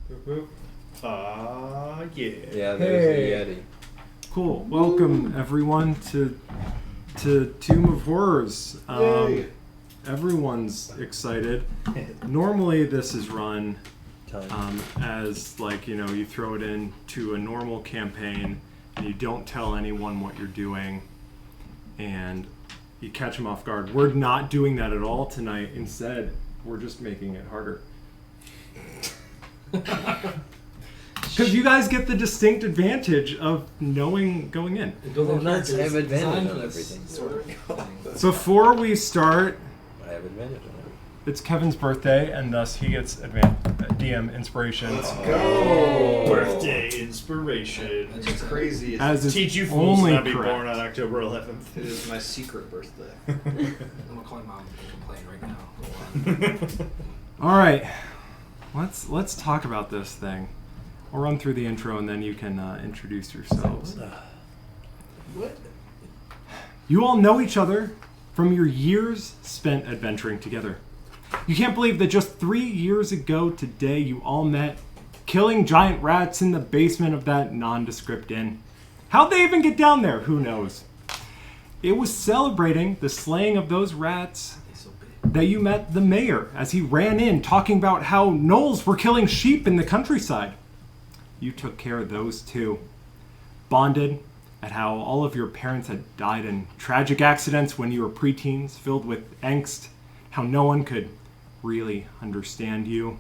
Yeah. Yeah, there's the Yeti. Cool. Welcome everyone to Tomb of Horrors. Everyone's excited. Normally this is run as like, you throw it into a normal campaign and you don't tell anyone what you're doing and you catch them off guard. We're not doing that at all tonight. Instead, we're just making it harder. Because you guys get the distinct advantage of knowing going in. Nuts have advantage on everything. Before we start, I have advantage on everything. it's Kevin's birthday, and thus he gets DM inspiration. Let's go! Birthday inspiration. It's crazy. As is Teach you fools to only not be correct. born on October 11th. It is my secret birthday. I'm gonna call my mom and complain right now. All right, let's talk about this thing. I'll run through the intro, and then you can introduce yourselves. What? You all know each other from your years spent adventuring together. You can't believe that just 3 years ago today you all met, killing giant rats in the basement of that nondescript inn. How'd they even get down there? Who knows? It was celebrating the slaying of those rats that you met the mayor as he ran in talking about how gnolls were killing sheep in the countryside. You took care of those too. Bonded at how all of your parents had died in tragic accidents when you were preteens, filled with angst, how no one could really understand you.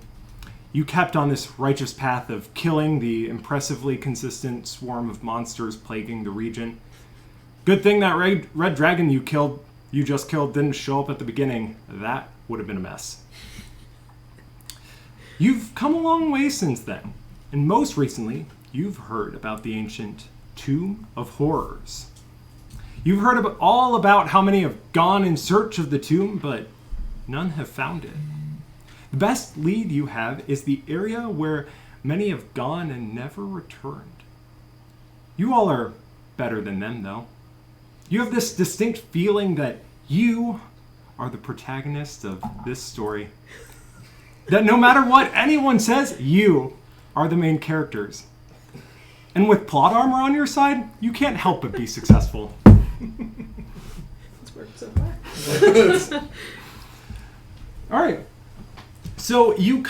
You kept on this righteous path of killing the impressively consistent swarm of monsters plaguing the region. Good thing that red dragon you just killed didn't show up at the beginning. That would have been a mess. You've come a long way since then. And most recently, you've heard about the ancient Tomb of Horrors. You've heard all about how many have gone in search of the tomb, but none have found it. The best lead you have is the area where many have gone and never returned. You all are better than them, though. You have this distinct feeling that you are the protagonist of this story. That no matter what anyone says, you are the main characters. And with plot armor on your side, you can't help but be successful. It's worked so far. All right. So you've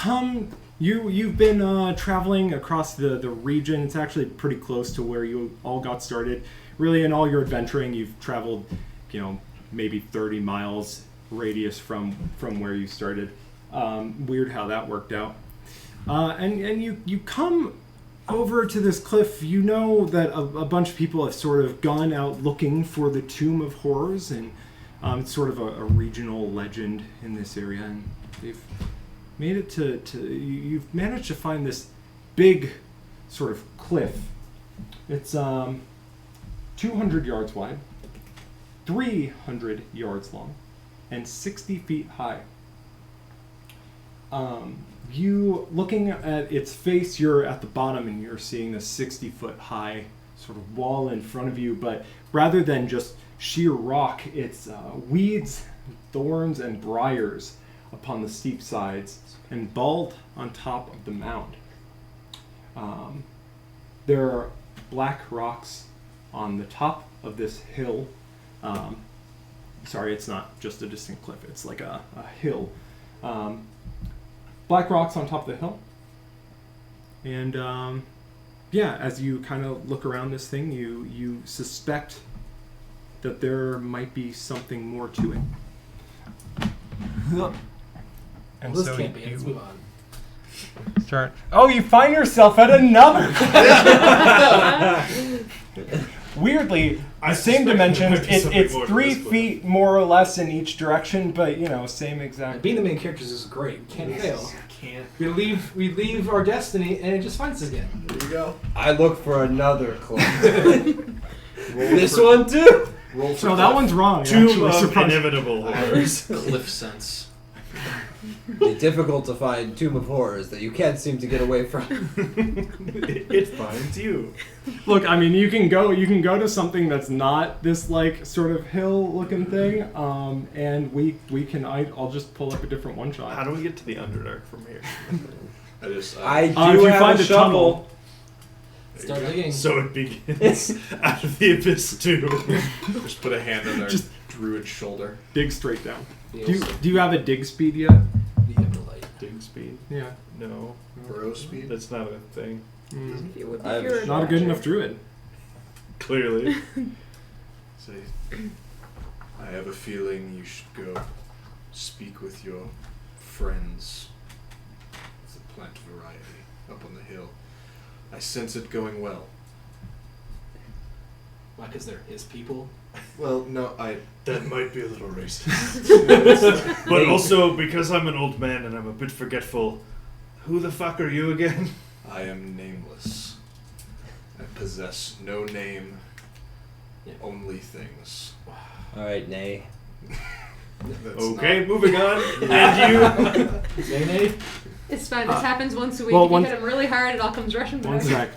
been traveling across the region. It's actually pretty close to where you all got started. Really, in all your adventuring, you've traveled, maybe 30 miles radius from where you started. Weird how that worked out. And you come over to this cliff. You know that a bunch of people have sort of gone out looking for the Tomb of Horrors, and it's sort of a regional legend in this area. And they've made it you've managed to find this big sort of cliff. It's 200 yards wide, 300 yards long, and 60 feet high. You looking at its face, you're at the bottom and you're seeing this 60-foot high sort of wall in front of you, but rather than just sheer rock, it's weeds, thorns, and briars upon the steep sides and bald on top of the mound. There are black rocks on the top of this hill. Sorry, it's not just a distinct cliff, it's like a hill. Black rocks on top of the hill. And as you kind of look around this thing, you suspect that there might be something more to it. And This so can't be it. Let's move on. start. Oh, you find yourself at another. Weirdly, the same dimensions. It's 3 feet more or less in each direction, but same exact. Being the main characters is great. We can't fail. Can't. We leave our destiny, and it just finds us again. There you go. I look for another cliff. This one too? So that one's wrong. Tomb actually, of surprisingly. inevitable horrors. Cliff sense. The difficult to find Tomb of Horrors that you can't seem to get away from. It finds you. Look, I mean, you can go to something that's not this like sort of hill-looking thing, and we can. I'll just pull up a different one shot. How do we get to the Underdark from here? I just I if do you have find a a shovel. Start digging. So it begins out of the abyss too. just put a hand on their Just- druid's shoulder. Dig straight down. Feels Do you have a dig speed yet? the Hippolyte. Dig speed? Yeah. No, Burrow speed. that's not a thing. Mm. If you would I have if you're a Not a good enough druid. Clearly. Say, I have a feeling you should go speak with your friends of the plant variety up on the hill. I sense it going well. Why? Because they're his people. Well, no, That might be a little racist. But also, because I'm an old man and I'm a bit forgetful, who the fuck are you again? I am nameless. I possess no name, Yeah. only things. Alright, Nay. That's Okay, not- moving on. And you? Nay. It's fine. This happens once a week. well, if you one- hit him really hard, it all comes rushing back. One sec.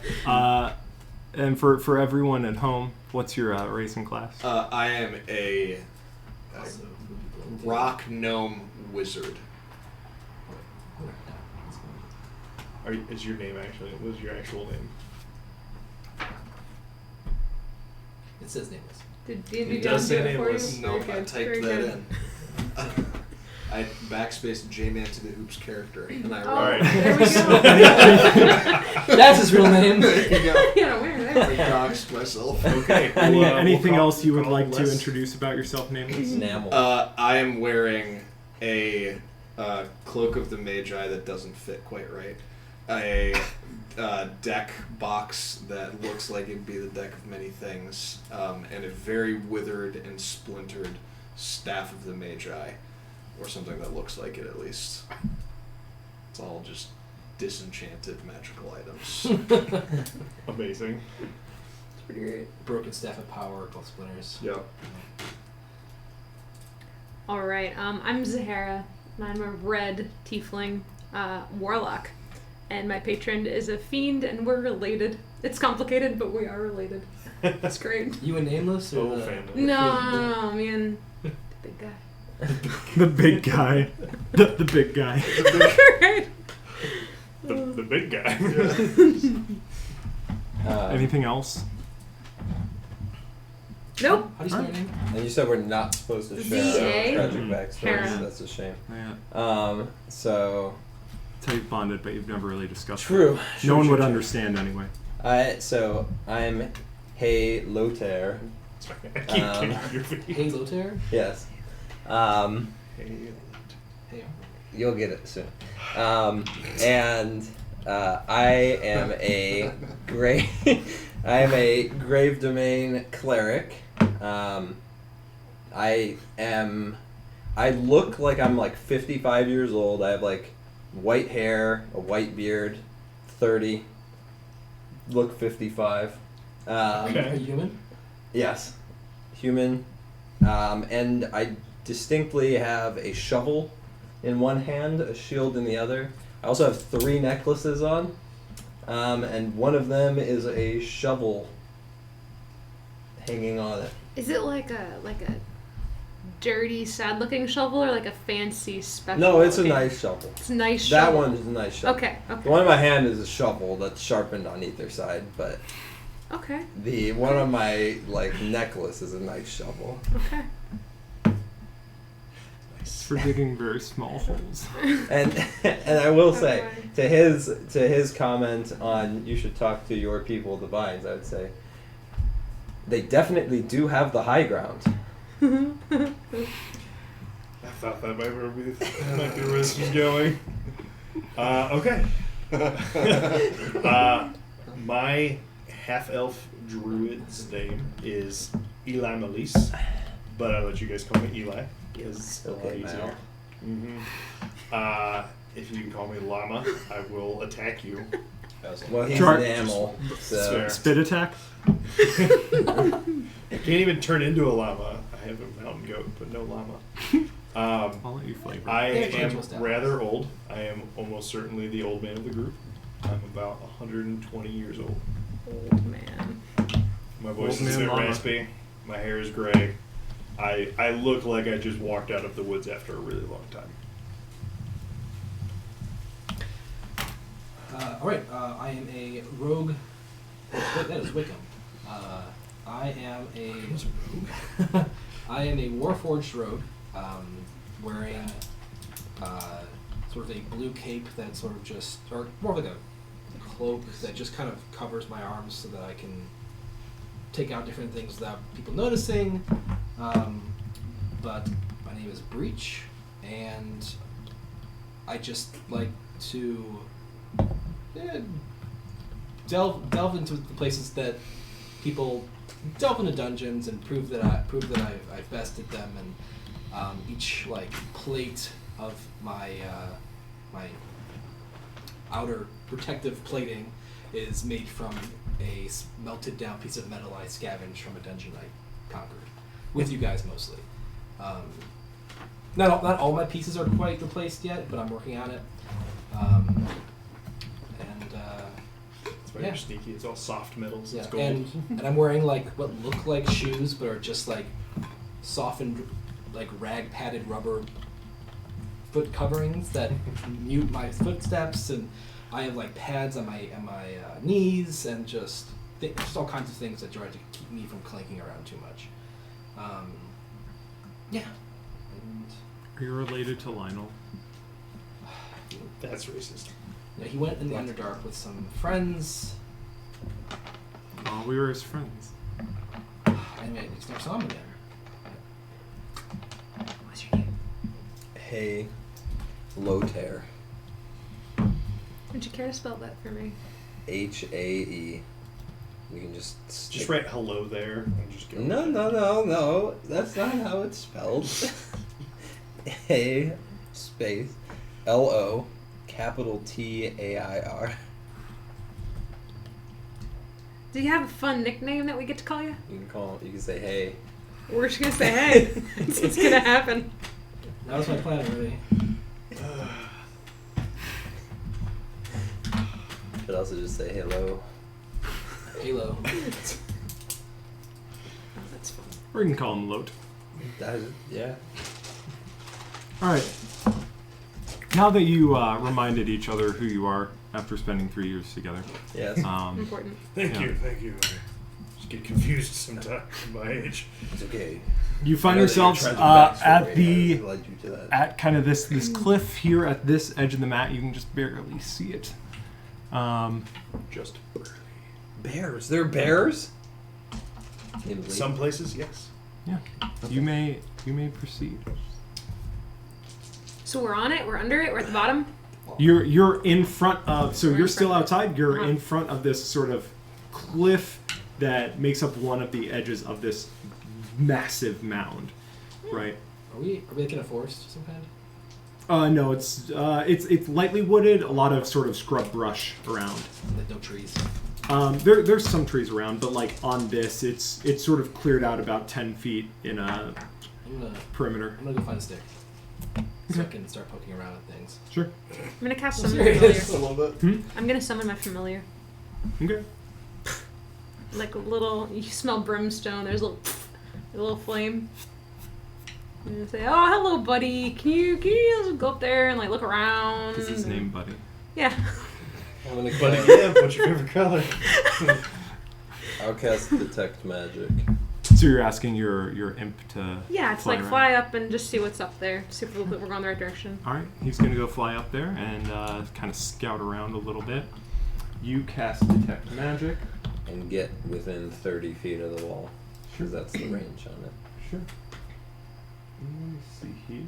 And for everyone at home, what's your racing class? I am a Also, rock gnome wizard. Is your name actually? What is your actual name? It says nameless. Did D&D It Beyond does say do it for you? nameless. Very Nope, I good, typed very that good. in. I backspaced J-Man to the Hoops character, and I Oh, wrote. Alright. there we go. That's his real name. There you go. Yeah, where? I There. doxed myself. Okay. Anything we'll else you would call like to Les. introduce about yourself, Nameless? Enamel. I am wearing a cloak of the Magi that doesn't fit quite right. A deck box that looks like it'd be the deck of many things, and a very withered and splintered staff of the Magi, or something that looks like it at least. It's all just disenchanted magical items. Amazing. It's pretty great. Broken staff of power, both splinters. Yep. All right. I'm Zahara. And I'm a red tiefling warlock, and my patron is a fiend, and we're related. It's complicated, but we are related. It's great. You a nameless or Oh, the family. No, me and the big guy. The big guy. The big guy. Right. The big guy. Anything else? Nope. How do you spell your name? And you said we're not supposed to share Z.A. our tragic backstories. Hera. That's a shame. Yeah. So That's how you've bonded, but you've never really discussed true. it. No one would understand anyway. So I'm Hey Lothar. I keep Um, kicking your feet. Hey, Lothar. Yes. Hey. Hey. You'll get it soon. And I am a grave domain cleric. I look like I'm like 55 years old. I have like white hair, a white beard, 30. Look 55. Are you Okay. human? Yes, human. And I distinctly have a shovel in one hand, a shield in the other. I also have 3 necklaces on, and one of them is a shovel hanging on it. Is it like a dirty, sad-looking shovel, or like a fancy special? No, it's a looking- nice shovel. It's a nice That shovel. one is a nice shovel. Okay. The Okay. one in my hand is a shovel that's sharpened on either side, but Okay. the one on my like necklace is a nice shovel. Okay. It's for digging very small holes. And and I will say Okay. to his comment on you should talk to your people, the vines, I would say they definitely do have the high ground. I thought that might be where this was going. Okay. My half-elf druid's name is Eli Melise, but I'll let you guys call me Eli because it's a lot Okay, easier. Mal. If you can call me Llama, I will attack you. Well, he's Char- an animal, so Fair. Spit attack? I can't even turn into a llama. I have a mountain goat, but no llama. I'll let you flavor. I Yeah, change am what's down. rather old. I am almost certainly the old man of the group. I'm about 120 years old. Old man. My voice Old is a man bit llama. raspy. My hair is gray. I look like I just walked out of the woods after a really long time. All right. I am a rogue. That is Wickham. I am a I am a Warforged rogue, wearing sort of a blue cape that sort of just, or more like a cloak that just kind of covers my arms so that I can take out different things without people noticing. But my name is Breach, and I just like to delve into the places that people delve into dungeons and prove that I've bested them, and each like plate of my my outer protective plating is made from a melted down piece of metal I scavenged from a dungeon I conquered with you guys mostly. Not all my pieces are quite replaced yet, but I'm working on it. It's very sneaky. It's all soft metals. Yeah, It's gold. and I'm wearing like what look like shoes, but are just like softened, like rag padded rubber foot coverings that mute my footsteps, and I have like pads on my knees, and just all kinds of things that try to keep me from clanking around too much. Yeah. And Are you related to Lionel? That's racist. yeah, he went in the Underdark with some friends. Oh, we were his friends. And I just never saw him again. What's your name? Hey, Lotair. Would you care to spell that for me? Hae. You can just stick. Just write hello there and just go. No. That's not how it's spelled. A space LO capital TAIR. Do you have a fun nickname that we get to call you? You can say hey. We're just gonna say, hey, it's gonna happen. That was my plan already. Could also just say hello. Halo. Oh, that's fun. Or you can call him Lot. Yeah. All right. Now that you reminded each other who you are after spending 3 years together, Yes. Important. Thank Yeah. you. I just get confused sometimes at my age. It's okay. you I find know that your yourselves tragic at backstory the has led you to that. at kind of this cliff here at this edge of the map. You can just barely see it. Just barely. Bears. There are bears. Some places, yes. Yeah. You may proceed. So we're on it. We're under it. We're at the bottom. You're in front of, so We're in you're still front of it. outside. You're Uh-huh. in front of this sort of cliff that makes up one of the edges of this massive mound, right? Are we like in a forest of some kind? No, it's lightly wooded. A lot of sort of scrub brush around. Like no trees. There's some trees around, but like on this, it's sort of cleared out about 10 feet in a I'm perimeter. gonna go find a stick. So I can start poking around at things. Sure. I'm gonna cast I'm summon serious. familiar. love it. I'm gonna summon my familiar. Okay. Like a little. You smell brimstone. There's a little flame. And you say, "Oh, hello, buddy. Can you just go up there and like look around?" This is his name, Buddy. Yeah. I'm gonna But cast, again, what's your favorite color? I'll cast detect magic. So you're asking your imp to Yeah, it's like around. fly up and just see what's up there. See if we're going the right direction. All right, he's gonna go fly up there and kind of scout around a little bit. You cast detect magic. And get within 30 feet of the wall. Because that's the range on it. Sure. Let me see here.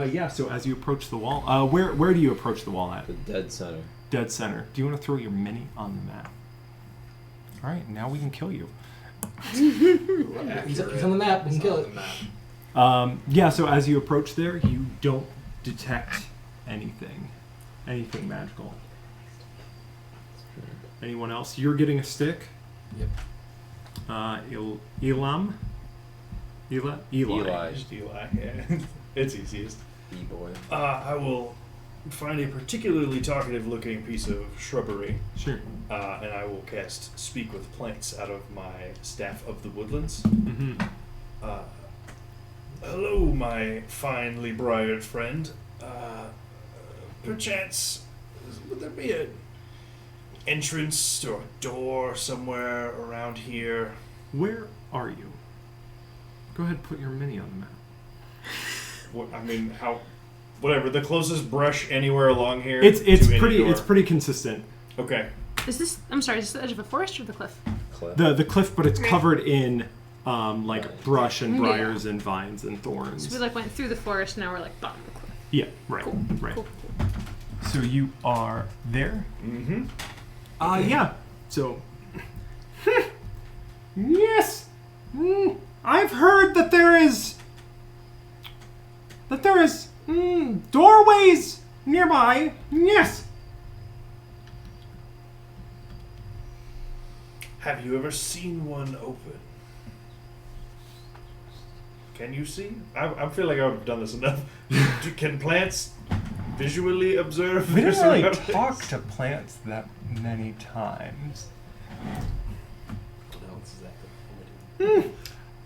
Yeah. So as you approach the wall, where do you approach the wall at? The dead center. Dead center. Do you want to throw your mini on the map? All right. Now we can kill you. He's on the map. We can kill it. Yeah. So as you approach there, you don't detect anything magical. Anyone else? You're getting a stick. Yep. Elam. Eli. Just Eli. Yeah. It's easiest. B-boy. I will find a particularly talkative-looking piece of shrubbery, Sure. and I will cast Speak with Plants out of my Staff of the Woodlands. Mm-hmm. Hello, my finely briared friend. perchance, would there be an entrance or a door somewhere around here? Where are you? Go ahead and put your mini on the map. I mean, how? Whatever. The closest brush anywhere along here. It's to any pretty door. it's pretty consistent. Okay. Is this? I'm sorry. Is this the edge of a forest or the cliff? Cliff. The cliff, but it's Okay. covered in like brush and Yeah. briars and vines and thorns. So we like went through the forest. Now we're like bottom of the cliff. Yeah, right, Cool. right. Cool. So you are there. Mm-hmm. Yeah. So. Yes. I've heard that there is. Doorways nearby. Yes. Have you ever seen one open? Can you see? I feel like I've done this enough. Can plants visually observe We their don't really surroundings? talk to plants that many times. No, it's exactly.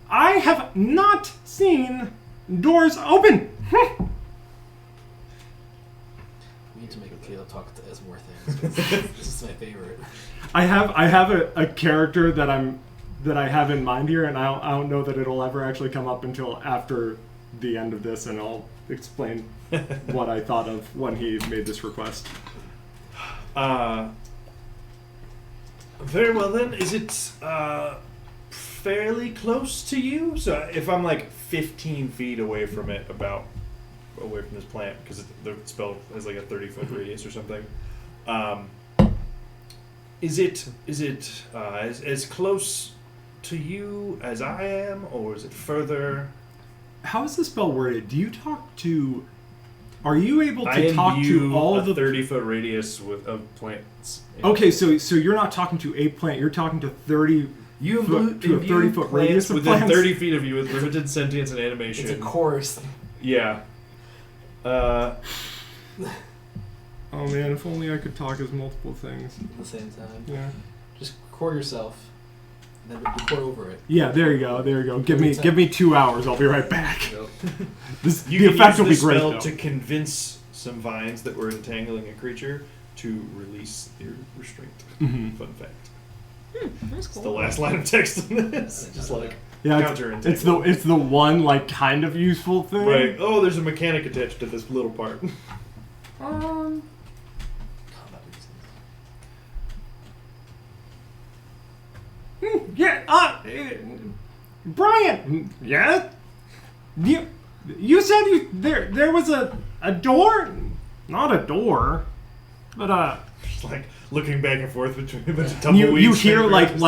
I have not seen doors open. We need to make Caleb talk to us more things. This is my favorite. I have a character that I have in mind here, and I don't know that it'll ever actually come up until after the end of this, and I'll explain what I thought of when he made this request. Very well then. Is it fairly close to you? So if I'm like 15 feet away from it, away from this plant, because the spell has like a 30-foot radius or something. Is it as close to you as I am, or is it further? How is the spell worded? Do you talk to? Are you able I to talk imbue to all a the? 30-foot radius of plants. Okay, so you're not talking to a plant. You're talking to 30. You Foot to a 30-foot radius of within plants? 30 feet of you with limited sentience and animation. It's a chorus Yeah. Oh man, if only I could talk as multiple things. at the same time. Yeah. Just record yourself, and then record over it. Yeah, there you go. There you go. Give me 2 hours. I'll be right back. Yep. This, You the can effect use will be this great spell though. to convince some vines that were entangling a creature to release their restraint. Mhm. Fun fact. That's It's cool. the last line of text in this. Just like Yeah, counter it's the one like kind of useful thing. right. Oh, there's a mechanic attached to this little part. Combat reasons. Yeah. Brian. Yeah. You said there was a door. Not a door, but Just like looking back and forth between a bunch of you tumbleweeds. hear spinning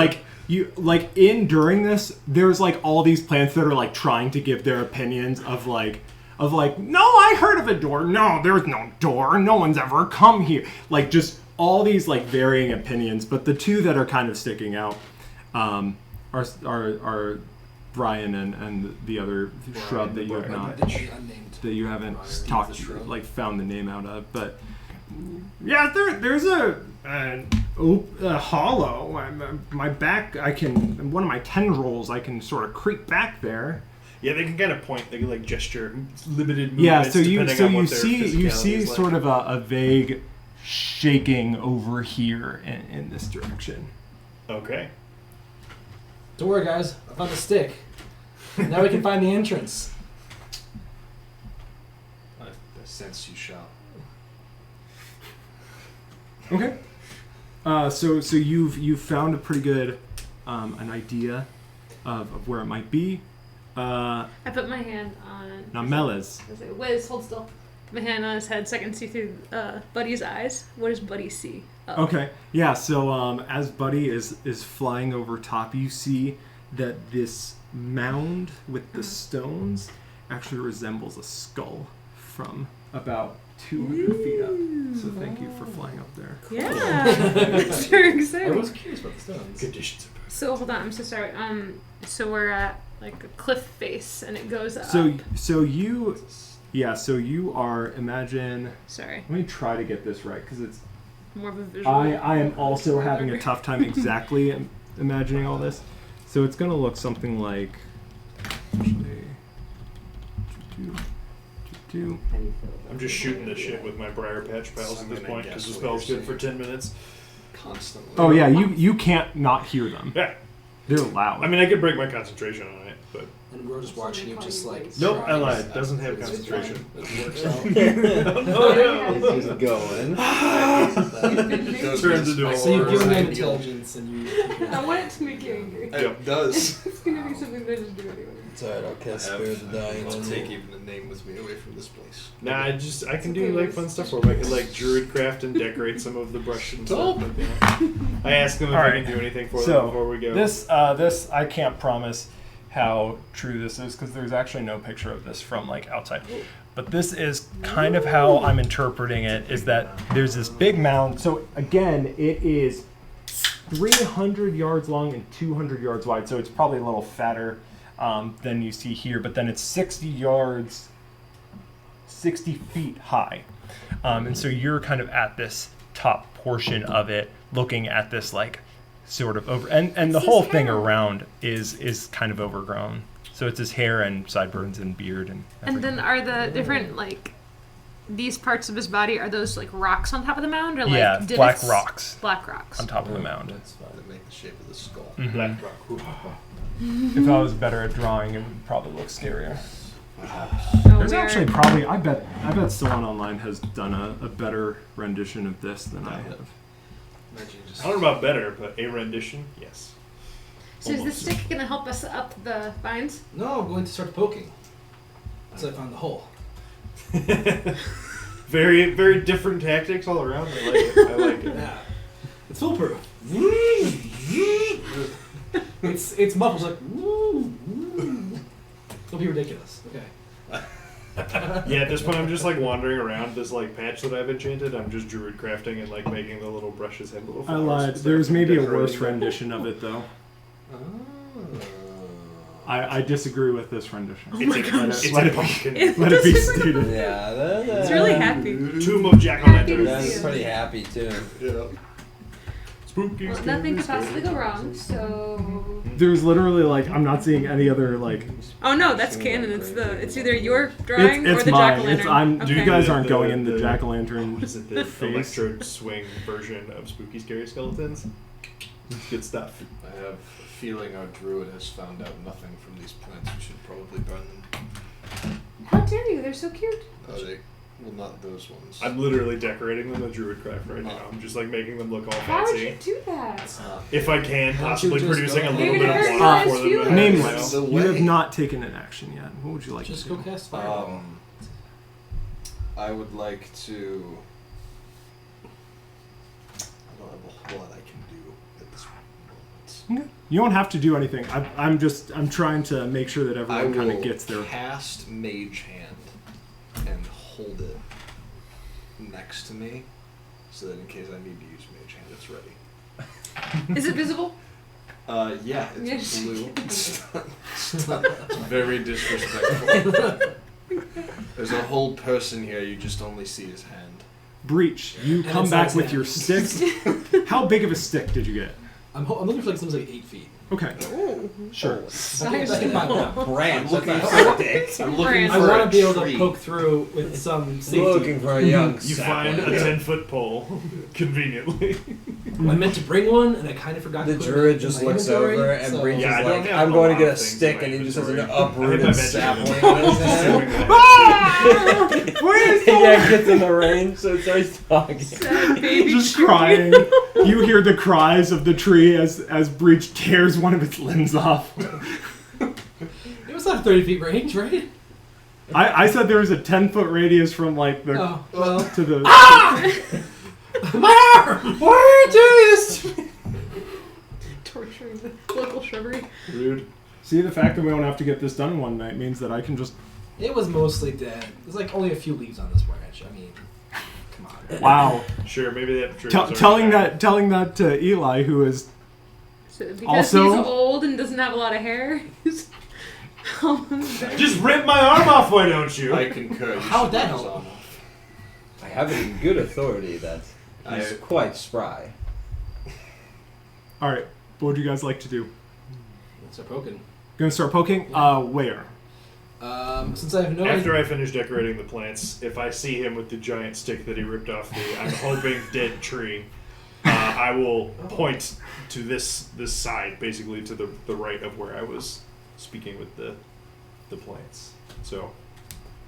like during this there's like all these plants that are like trying to give their opinions of like no, I heard of a door, no, there's no door, no one's ever come here, like just all these like varying opinions, but the two that are kind of sticking out are Brian and the other shrub that you have not The unnamed. that you haven't Brian, talked the shrub. like found the name out of, but yeah, there's a hollow. My back, one of my tendrils, I can sort of creep back there. Yeah, they can kind of point. They can like gesture limited movements. Yeah, so you depending on what their see physicality is like. sort of a vague shaking over here in this direction. Okay. Don't worry, guys. I found a stick. Now we can find the entrance. I sense you shall. Okay. So you've found a pretty good an idea of where it might be. I put my hand on. Now Melez. I was like, Wiz, hold still. Put my hand on his head so I can see through Buddy's eyes. What does Buddy see? Oh. Okay. Yeah. So as Buddy is flying over top, you see that this mound with the stones actually resembles a skull from about 200 feet up. So thank you for flying up there. Yeah. It's very I exciting. was curious about the stones. Conditions of So hold on, I'm so sorry. So we're at like a cliff face and it goes up. So you are, imagine. Sorry, Let me try to get this right because it's. more of a visual. I am also having a tough time exactly imagining all this. So it's gonna look something like. Actually, do. How do you feel about I'm just the shooting the idea? shit with my Briar Patch pals I'm at this gonna point guess because the what you're spell's good for saying. 10 minutes. Constantly. Oh yeah, you can't not hear them. Yeah. They're loud. I mean, I could break my concentration on it, but And we're just watching you just like. nope, I trying lied. stuff. Doesn't have It's concentration. fine. It works out. Oh no! He's going. Turns into a So you've given them Horror. intelligence and you. I want it to make you angry. It does. It's gonna be something that I just do anyway. It's alright, I'll I cast have- Spirit of the Dying I'll on take you. even the name with me away from this place. Nah, I can okay, do like Liz. fun stuff where I can like druid craft and decorate some of the brush and Dope. stuff. You know. I asked them if I Alright. can do anything for them So before we go. this I can't promise how true this is because there's actually no picture of this from like outside. But this is kind of how I'm interpreting it. Is that there's this big mound. So again, it is 300 yards long and 200 yards wide. So it's probably a little fatter than you see here. But then it's 60 yards, 60 feet high. And so you're kind of at this top portion of it, looking at this like sort of over, and the It's whole his thing hair. around is kind of overgrown. So it's his hair and sideburns and beard and And everything. then are the different like these parts of his body, are those like rocks on top of the mound or like yeah, divots? black rocks Black rocks. on top of the mound. That's fine. That make the shape of the skull. Mhm. Black rock. If I was better at drawing, it would probably look scarier. Perhaps. Oh, There's we are- actually probably I bet someone online has done a better rendition of this than I have. Imagine just I don't know about better, but a rendition, yes. So is the Almost. stick gonna help us up the vines? No, I'm going to start poking. Until I find the hole. Very, very different tactics all around. I like it. I like it. Yeah. It's foolproof. it's muffled like. It'll be ridiculous. Okay. Yeah, at this point, I'm just like wandering around this like patch that I've enchanted. I'm just druid crafting and like making the little brushes have little I flowers. lied. and stuff There's and maybe a decorating worse them. rendition of it though. Oh. I disagree with this rendition. It's a, God. it's Let a it- pumpkin. Let it be It's stated. Yeah, It's really happy. Tomb of Jack-o'-lantern. That's pretty happy too. Yeah. Spooky. Well, scary, nothing could scary. possibly go wrong, so There's literally like I'm not seeing any other like. oh no, that's canon. It's either your drawing It's or the mine. jack-o'-lantern. It's I'm. Okay. You guys aren't The- going in the the- jack o' lantern What is it? The face. electrode swing version of Spooky Scary Skeletons. It's good stuff. I have a feeling our druid has found out nothing from these plants. We should probably burn them. How dare you? They're so cute. Oh, they. Well, not those ones. I'm literally decorating them with druid craft right now. I'm just like making them look all Why would you fancy. do that? It's not. If I can, Why don't you possibly just producing go- a little You're bit of gonna water hurt for God's them. feelings. Nameless. The You have way- not taken an action yet. What would you like Just to go do? cast fireball. I would like to. I don't have a whole lot I can do at this moment. You don't have to do anything. I'm trying to make sure that I everyone kind will of gets their. cast Mage Hand and hold it next to me, so that in case I need to use Mage Hand, it's ready. Is it visible? Yeah, it's Yes. blue. It's very disrespectful. There's a whole person here. You just only see his hand. Breach. You And come it's back not with his your stick. How big of a stick did you get? I'm looking for like something like 8 feet. Okay. Sure. That can buy that. Branch. looking That's for not sticks. I'm looking Brand. I for want a to be able tree. to poke through with some safety. Looking for a young You find a 10-foot pole, conveniently. I meant to bring one, and I kind of forgot. The to put it druid in just my looks inventory, over and so- Breach Yeah, I is don't like, have I'm a going lot to get a of things in stick, my and he just has an inventory. I uprooted hit my sapling vegetable. in his hand. Where's Yeah, gets in the range, so it starts talking. Sad baby just tree. crying. You hear the cries of the tree as Breach tears one of its limbs off. It was not a 30 feet range, right? I said there was a 10-foot radius from like the Oh, well. to the. My arm! Why are you doing this to me? Torturing the local shrubbery. Rude. See, the fact that we don't have to get this done in one night means that I can just. It was mostly dead. There's like only a few leaves on this branch. I mean, come on. Wow. Sure, maybe that tree. telling that to Eli, who is So because Also- he's old and doesn't have a lot of hair, he's almost there. Just rip my arm off, why don't you? I concur. You How should would that use help? armor. I have it in good authority that he's quite spry. all right. What would you guys like to do? Start poking. Gonna start poking. Where? Since I have no After I finish decorating the plants, if I see him with the giant stick that he ripped off the, I'm hoping, dead tree, I will point to this side, basically to the right of where I was speaking with the plants. So,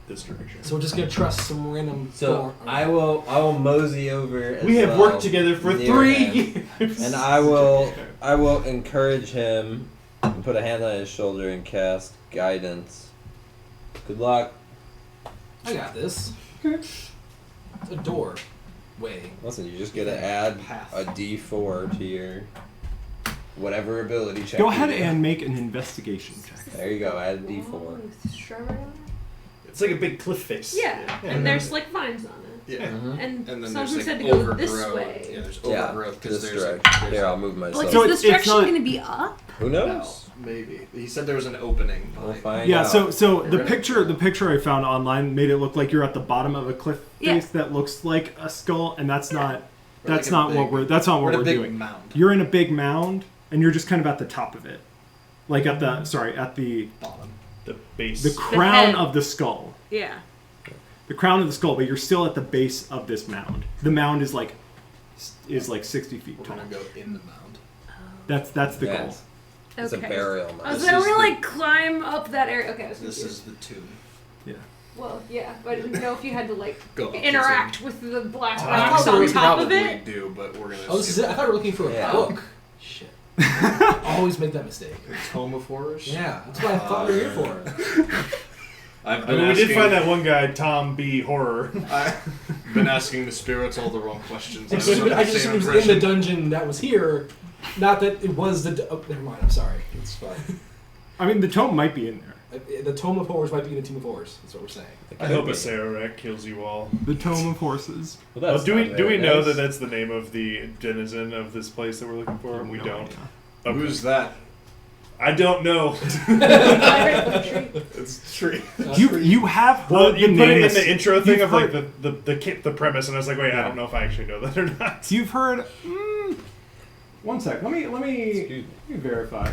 this direction. So we're just gonna trust some random. So I will mosey over. As We have well worked together for near 3 him, years. and I will encourage him and put a hand on his shoulder and cast guidance. Good luck. I got this. It's a door. Way. Listen, you just gotta add Path. a D4 to your whatever ability check. Go you ahead do. and make an investigation check. There you go. Add a D4. Whoa, strawberry on It's like a big cliff face. it? Yeah, and there's like vines on it. Yeah. Mhm. And, And then someone there's said like to go this overgrowth. way. Yeah, there's Yeah, overgrowth because this there's direction. there's Here, I'll move Like, myself. So is it's this direction not- going to be up? Who No, knows? maybe. He said there was an opening. We'll behind. find Yeah, out. so the picture I found online made it look like you're at the bottom of a cliff Yeah. face that looks like a skull, and that's not Or like a not big- what we're in a big doing. mound. You're in a big mound, and you're just kind of at the top of it, like at the Bottom. The base. the crown head. of the skull, Yeah. the crown of the skull, but you're still at the base of this mound. The mound is like 60 feet We're tall. gonna go in the mound. That's the goal. Yes. It's a Okay. burial I was mound. This like, is we're the- like climb up that area. Okay, I was This confused. is the tomb. Well, yeah, but I didn't know if you had to like Go up the interact with the black I rocks thought on we top of probably it. do, but we're gonna. Oh, this is it. I thought we were looking for a Yeah. book. Shit. Always make that mistake. Tome of Horrors. Yeah, that's what I thought we were here for. I've I been mean, we did asking- find that one guy, Tom B. Horror. I've been asking the spirits all the wrong questions. I just assumed it was in the dungeon that was here, not that it was the. Oh, never mind. I'm sorry. It's fine. I mean, the tome might be in there. The Tome of Horrors might be in the Tomb of Horrors. That's what we're saying. I hope a Sararak kills you all. The tome of horses. Well, Oh, that's do we not do we very know nice. that that's the name of the denizen of this place that we're looking for? We No don't. idea. Okay. Who's that? I don't know. Tree. It's tree. You have heard Well, the you put name it in of- the intro thing you've of like heard- the premise, and I was like, wait, I Yeah. don't know if I actually know that or not. You've heard. One sec. Let me Excuse me. verify.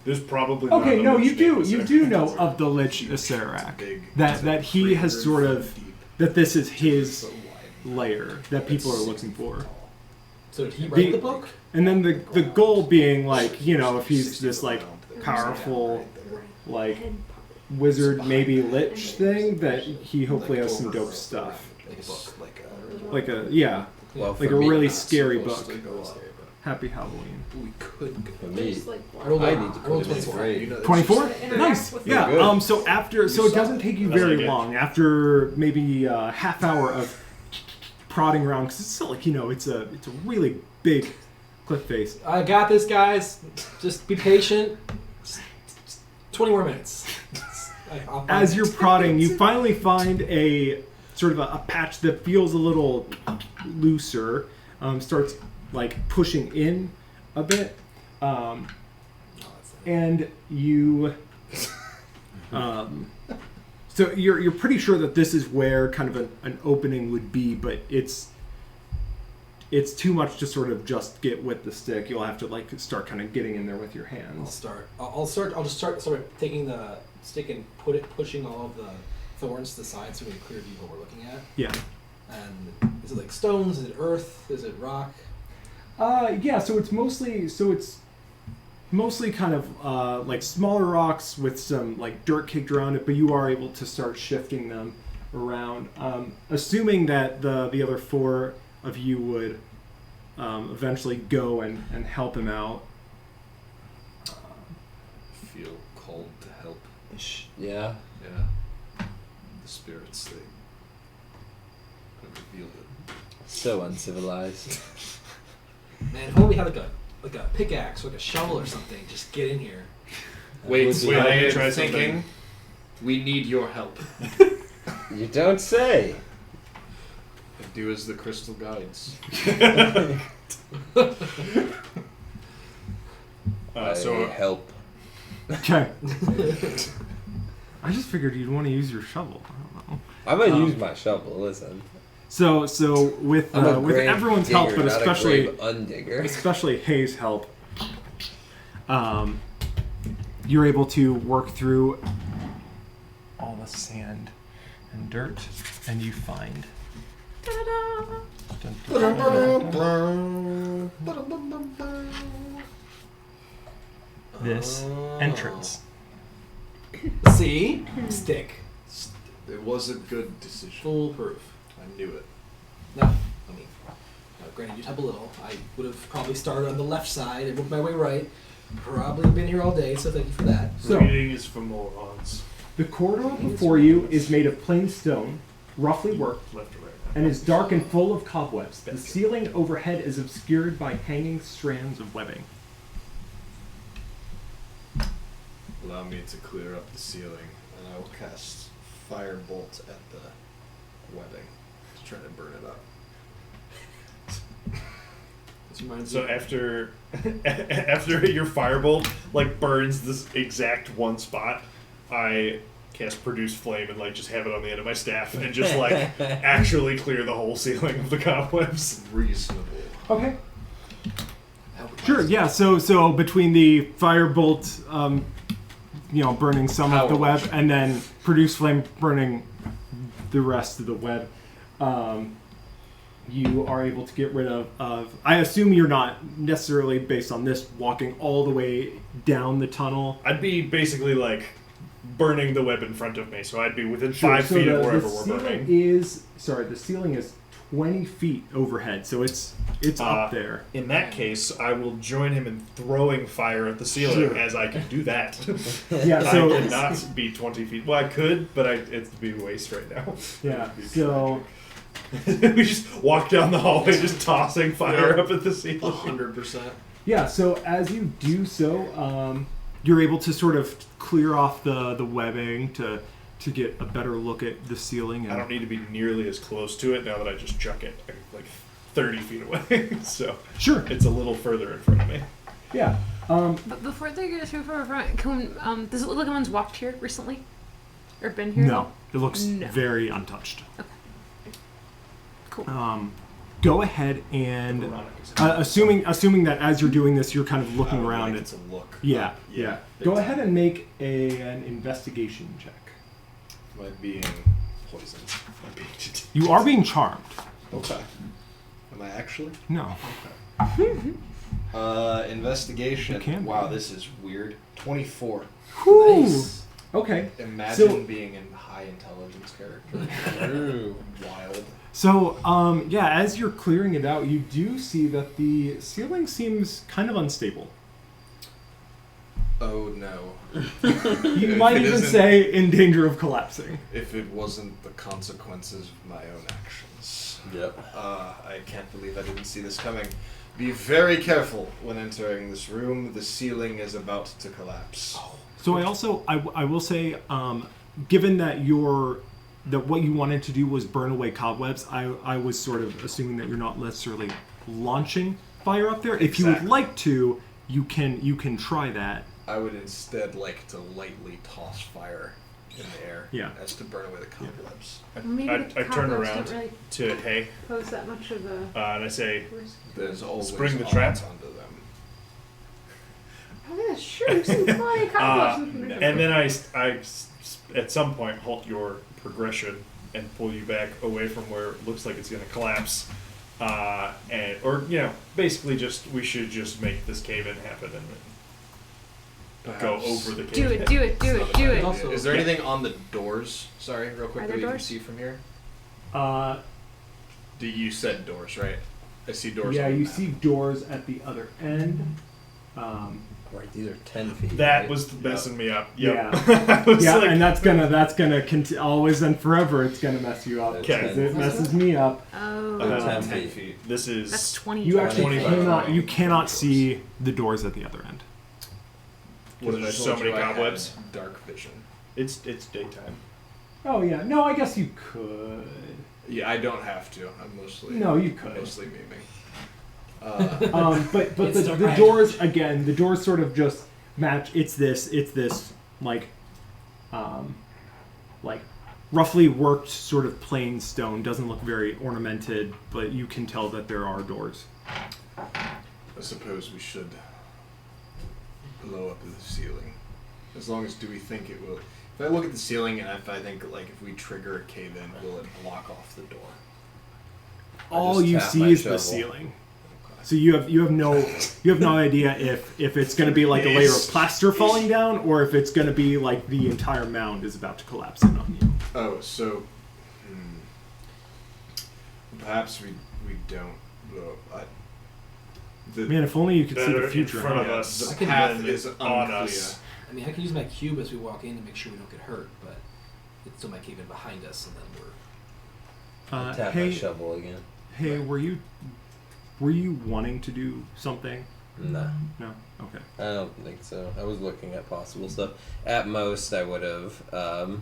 There's probably not Okay, a no, Lich you do. named You Sararak. do know of the Lich Sararak. Big. That he has 300 sort of feet deep. that this is his So wide. lair that people are It's looking for. So did he write Being- the book? And then the goal being like, you know, if he's this like powerful like wizard maybe lich thing, that he hopefully has some dope stuff. Like a book. Like a yeah, Well, like for a me, really not scary supposed book. to go up. Happy Halloween. We could go. For me, Just, like, I rolled I a- need to I rolled put it in 24. grade. You know, it's 24? just- Interact Nice. with Yeah. good. So after, so it doesn't take you That's very like it. long. After maybe a half hour of prodding around, because it's still like, you know, it's a really big cliff face. I got this, guys. Just be patient. Just 20 more minutes. I'll find As it. you're prodding, you finally find a sort of a patch that feels a little looser. Starts like pushing in a bit, and you. So you're pretty sure that this is where kind of an opening would be, but it's too much to sort of just get with the stick. You'll have to like start kind of getting in there with your I'll hands. start. I'll just start taking the stick and pushing all of the thorns to the side so we can clear view what we're looking at. Yeah. And is it like stones? Is it earth? Is it rock? Yeah. So it's mostly kind of like smaller rocks with some like dirt caked around it, but you are able to start shifting them around. Assuming that the other four of you would eventually go and help him out. Feel called to help. Yeah. Yeah. The spirits, they have revealed it. So uncivilized. Man, if only we had like a pickaxe, or like a shovel or something. Just get in here. Wait, would be wait, I I am can try something. thinking. We need your help. You don't say. Do as the crystal guides. So help. Okay. I just figured you'd want to use your shovel. I don't know. I'm gonna use my shovel. Listen, So with I'm a with grave everyone's digger, help, but not especially a grave undigger. especially Hayes' help, you're able to work through all the sand and dirt, and you find this entrance. See? Stick. It was a good decision. Foolproof. I knew it. No, I mean, granted, you'd help a little. I would have probably started on the left side and worked my way right. Probably been here all day, so thank you for that. So- Reading is for morons. The corridor before you is made of plain stone, roughly worked, Left or right? and is dark and full of cobwebs. The ceiling overhead is obscured by hanging strands of webbing. Allow me to clear up the ceiling, and I will cast Firebolt at the webbing to try to burn it up. This reminds So me. after after your firebolt like burns this exact one spot, I cast Produce Flame and like just have it on the end of my staff and just like actually clear the whole ceiling of the cobwebs. Reasonable. Okay. That reminds Sure. me. Yeah. So between the firebolt, burning some of the Power web, witch. and then produce flame burning the rest of the web, you are able to get rid of. I assume you're not necessarily, based on this, walking all the way down the tunnel. I'd be basically like burning the web in front of me, so I'd be within Sure, 5 so feet the, of wherever the we're ceiling burning. the ceiling is 20 feet overhead, so it's up there. In that case, I will join him in throwing fire at the ceiling, Sure. as I can do that. Yeah. I So cannot be 20 feet. Well, I could, but it'd be waste right now. yeah. It'd be So we just walk down the hallway, just tossing fire up at the ceiling. 100%. yeah. So as you do so, you're able to sort of clear off the webbing to get a better look at the ceiling. I And don't need to be nearly as close to it now that I just chuck it like 30 feet away. So sure. it's a little further in front of me. Yeah. But before they go too far front, does it look like anyone's walked here recently? Or been here? No, it looks No. very untouched. Cool. Go ahead and Veronica said- assuming that as you're doing this, you're kind of looking I would around. like and to look. yeah, yeah. big Go time. ahead and make an investigation check. Am I being poisoned? You are being charmed. Okay. Am I actually? No. Investigation. You can be. Wow, this is weird. 24. Whew. Nice. Okay. Imagine So- being a high intelligence character. Wild. So, as you're clearing it out, you do see that the ceiling seems kind of unstable. Oh no. You If might it even isn't- say in danger of collapsing. If it wasn't the consequences of my own actions. Yep. I can't believe I didn't see this coming. Be very careful when entering this room. The ceiling is about to collapse. So I will say, given that what you wanted to do was burn away cobwebs, I was sort of assuming that you're not necessarily launching fire up there. If you would Exactly. like to, you can try that. I would instead like to lightly toss fire in the air. Yeah. As to burn away the cobwebs. Maybe I the turn cobwebs around don't really to Hay pose that much of a and I say, risk. There's always Spring the odds trap. onto them. Oh yeah, sure. Some flying cobwebs. and then I at some point halt your progression and pull you back away from where it looks like it's going to collapse. Basically we should just make this cave in happen and go Perhaps. over the cave. do it, do it, do it, do it. Also- Is there anything on the doors? Sorry, real quick, Are that there we can doors? see from here? Uh, You said doors, right? I see doors. yeah, on the you map. see doors at the other end. Right, these are 10 feet. That right? was messing me up. Yep. Yeah. I was Yeah, like, and that's gonna always and forever. It's gonna mess you up. Okay. 'cause it messes me up. Oh, They're 10 10 feet. feet. this that's is 20. You actually 25. cannot see the doors at the other end. What, Because there's I so told many you I had cobwebs? Dark vision. It's daytime. Oh yeah, no, I guess you could. Yeah, I don't have to. I'm mostly. No, you could. Mostly memeing. But It's the dark. doors again, the doors sort of just match. It's this like roughly worked sort of plain stone. Doesn't look very ornamented, but you can tell that there are doors. I suppose we should blow up the ceiling. As long as do we think it will? If If I look at the ceiling and if I think like if we trigger a cave in, will it block off the door? All just you tap see my is shovel. the ceiling. So you have no idea if it's going to be like a layer of plaster falling down or if it's going to be like the entire mound is about to collapse in on you. Oh, so perhaps we don't. Man, if only you could see Better the in future. front of huh? us. The than path is on unclear. us. I mean, I can use my cube as we walk in to make sure we don't get hurt, but it still might cave in behind us, and then we're. Tap my Hey, shovel again. hey, were you wanting to do something? Nah. No. Okay. I don't think so. I was looking at possible stuff. At most, I would have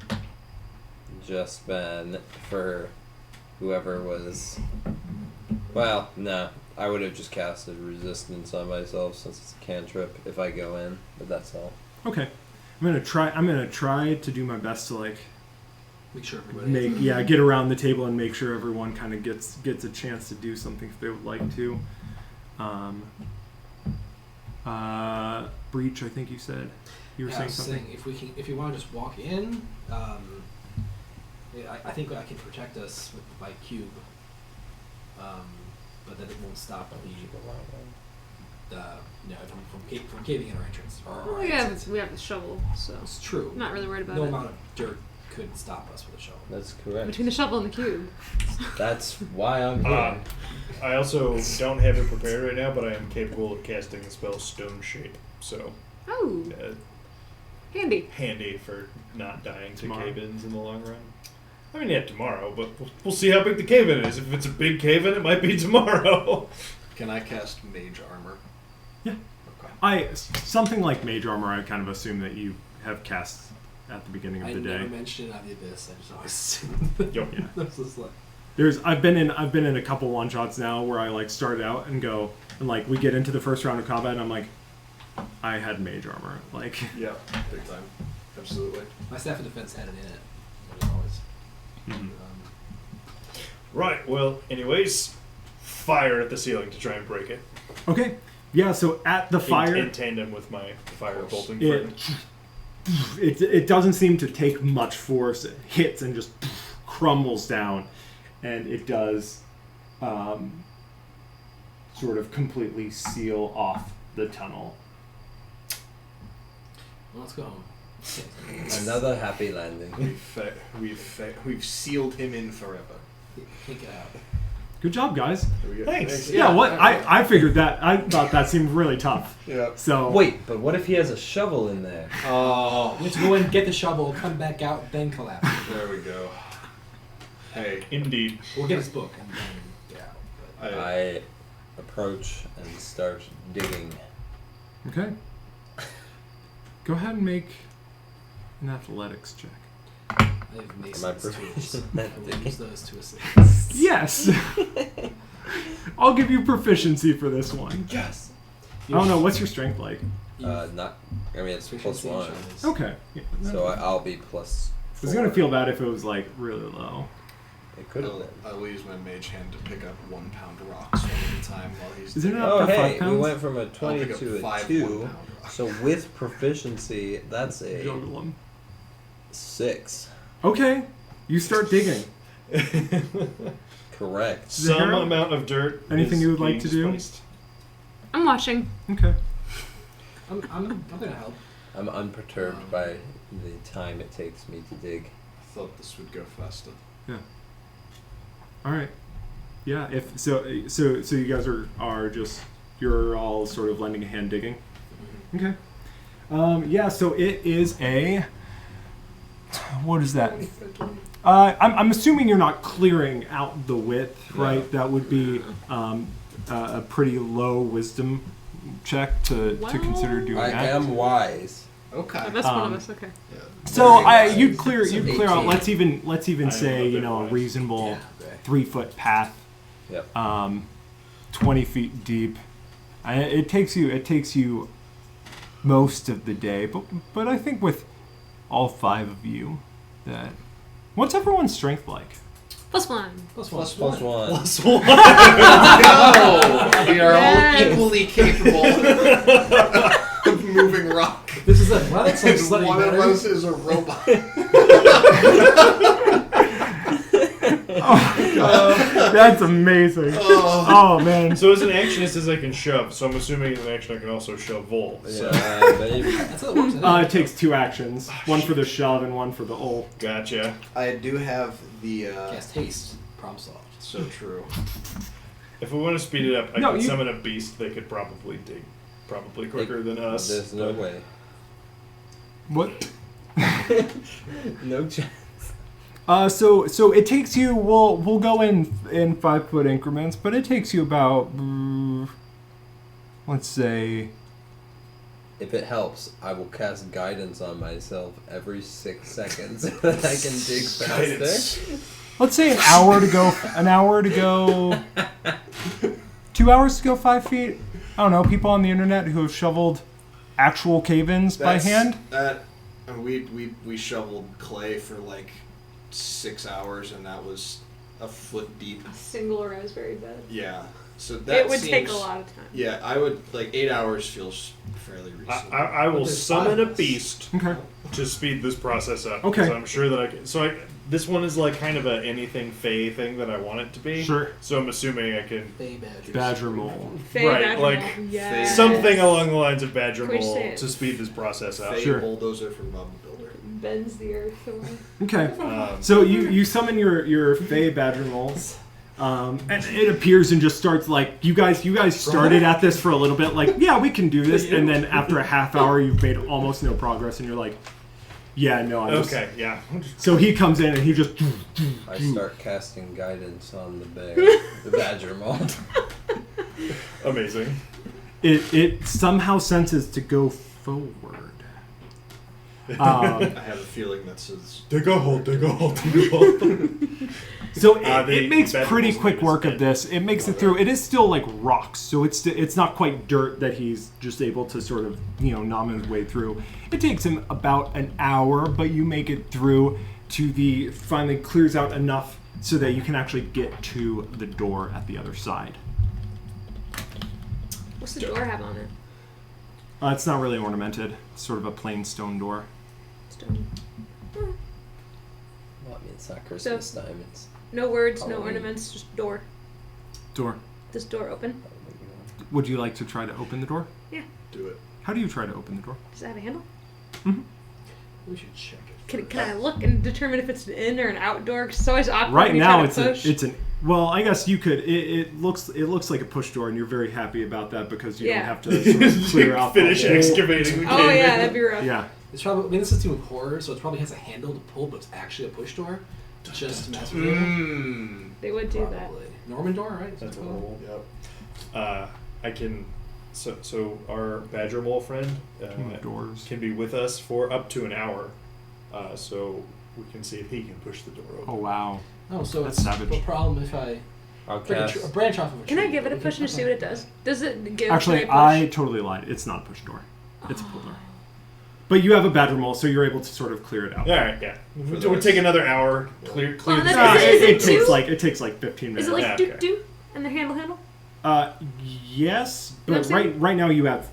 just been for whoever was. Well, nah. I would have just casted resistance on myself since it's a cantrip if I go in, but that's all. Okay. I'm gonna try to do my best to like Make sure everybody. get around the table and make sure everyone kind of gets a chance to do something if they would like to. Breach, I think you said you were saying something. If you want to just walk in, I think I can protect us with my cube, but then it won't stop from caving in our entrance. Or Well, our we exit. have the shovel, so It's true. I'm not really worried about No it. amount of dirt could stop us with a shovel. That's correct. Between the shovel and the cube. That's why I'm here. I also don't have it prepared right now, but I am capable of casting the spell Stone Shape. So, Oh, handy. handy for not dying to Tomorrow. cave-ins in the long run. I mean, yeah, tomorrow, but we'll see how big the cave-in is. If it's a big cave-in, it might be tomorrow. Can I cast Mage Armor? Yeah. Okay. Something like Mage Armor. I kind of assume that you have cast at the beginning of I the never day. mentioned it on the abyss. I just always assumed. Yup. Yeah. That's just like. I've been in a couple one shots now where I like start out and go and like we get into the first round of combat and I'm like, I had Mage Armor. Like, Yeah, big time. Absolutely. My staff of defense had it in it. It was always. Right, well, anyways, fire at the ceiling to try and break it. okay, yeah. So at the fire, In tandem with my fire course. bolting it, friend. it doesn't seem to take much force. It hits and just crumbles down, and it does sort of completely seal off the tunnel. Well, let's go home. Another happy landing. We've sealed him in forever. Can't get out. Good job, guys. There we go. Thanks. Yeah, what I figured that. I thought that seemed really tough. Yeah. So Wait, but what if he has a shovel in there? Oh, We have to go in, get the shovel, come back out, then collapse. there we go. Hey, Indeed. We'll get his book and then get out. But I approach and start digging. okay, go ahead and make an athletics check. I have Am I mason's tools. proficient I at will digging? use those to assist. Yes. I'll give you proficiency for this one. Yes. I don't know, what's your strength like? Not. I mean, it's plus Proficiency one. check is- Okay. Yeah, So I'll be plus. I was gonna feel bad if it was like really low. It could have been. I'll use my mage hand to pick up 1 pound rocks one at a time while he's. Is it digging. not Oh, up to hey, 5 we pounds? went from a I'll 20 pick up to a 5 2. 1 pound rocks. So with proficiency, that's a Juggle 'em. 6. Okay, you start digging. Correct. Some Zahara? amount of dirt. Anything is you would like being to do? displaced. I'm watching. Okay. I'm gonna help. I'm unperturbed by the time it takes me to dig. I thought this would go faster. All right. Yeah. If so, you guys are just you're all sort of lending a hand digging. Okay. Yeah. So it is a. What is that? I'm assuming you're not clearing out the width, right? No. That would be a pretty low wisdom check to consider doing I that. am wise. Okay. Oh, that's one Um, of us. Okay. So Very you'd wise. clear So out. 18. Let's even I am say a bit a wise. reasonable Yeah, okay. 3-foot path. Yep. 20 feet deep. It takes you most of the day, but I think with all 5 of you, that what's everyone's strength like? +1. Plus one. Plus 1. Plus 1. No! We are Yes. all equally capable of moving rock. This is Listen, why that's so And slightly one of better? us is a robot. That's amazing. Oh man. So as an action, it says I can shove. So I'm assuming as an action I can also shove Vol. So Maybe. That's how it works. I It takes 2 actions. One for the shove and one for the ul. gotcha. I do have the. Cast haste. Problem solved. So true. If we want to speed it up, I No, could you- summon a beast. They could probably dig, probably quicker than us. There's no way. What? No chance. So it takes you. We'll go in 5-foot increments, but it takes you about, let's say, If it helps, I will cast guidance on myself every 6 seconds so that I can dig faster. let's say an hour to go. An hour to go. 2 hours to go 5 feet. I don't know. People on the internet who have shoveled actual cave-ins by hand. We shoveled clay for like 6 hours, and that was a foot deep. A single raspberry bed. Yeah. So that It would seems, take a lot of time. Yeah, I would like 8 hours feels fairly reasonable. I will There's summon 5 a of us. beast Okay. to speed this process up. Okay. So I'm sure that I can. So this one is like kind of a anything Fey thing that I want it to be. Sure. So I'm assuming I can Bay badgers. Badger mole. Fey Right, Badger like, Mole, yes. something along the lines of Badger Can we Mole say it? to speed this process up. Fey Sure. bulldozer from Bob the Builder. Bends the earth away. Okay. Um, So you summon your Fey Badger moles, and it appears and just starts like you guys started at this for a little bit like yeah we can do this, and then after a half hour you've made almost no progress and you're like yeah no I'm just... okay, yeah. So he comes in and he just I start casting guidance on the bear, the badger mole. Amazing. it somehow senses to go forward. I have a feeling that says Dig a hole, dig a hole, dig a hole. So the it makes Badger pretty mole's quick name is work of Ed. this. It makes it through. It is still like rocks, so it's not quite dirt that he's just able to sort of nom his way through. It takes him about an hour, but you make it through to the finally clears out enough so that you can actually get to the door at the other side. What's the door have on it? It's not really ornamented. It's sort of a plain stone door. Stone. Well, I mean, it's not Christmas time. It's No words, no Halloween. ornaments, just door. Door. This door open? Would you like to try to open the door? do it. How do you try to open the door? Does it have a handle? We should check it. Can I look and determine if it's an in or an outdoor? 'Cause it's always awkward. Right when you now, try to push. it's an. Well, I guess you could. It looks like a push door, and you're very happy about that because you Yeah. don't have to sort of clear out. the Finish whole- excavating the Oh cave. yeah, that'd be rough. Yeah. It's probably. I mean, this is team of horror, so it probably has a handle to pull, but it's actually a push door. Just to mess with you. Mmm. They would do that. Probably. Norman door, right? Is That's that what it's horrible. Yep. I can. So our Badger Mole friend Doors. can be with us for up to an hour. So we can see if he can push the door open. Oh wow. called? Oh, so That's it's savage. no problem if I I'll break cast. a branch off of a tree. Can I give it a We push can- and see what it does? Does it give? Actually, can I I push? totally lied. It's not a push door. It's a pull door. But you have a badger mole, so you're able to sort of clear it out. All right, yeah. For It the would take rest. another hour. Clear Well, the that's- Ah, space. is it it two? takes like 15 minutes. Is it like Yeah, doot okay. doot and the handle? Yes, You know but what I'm saying? right now you have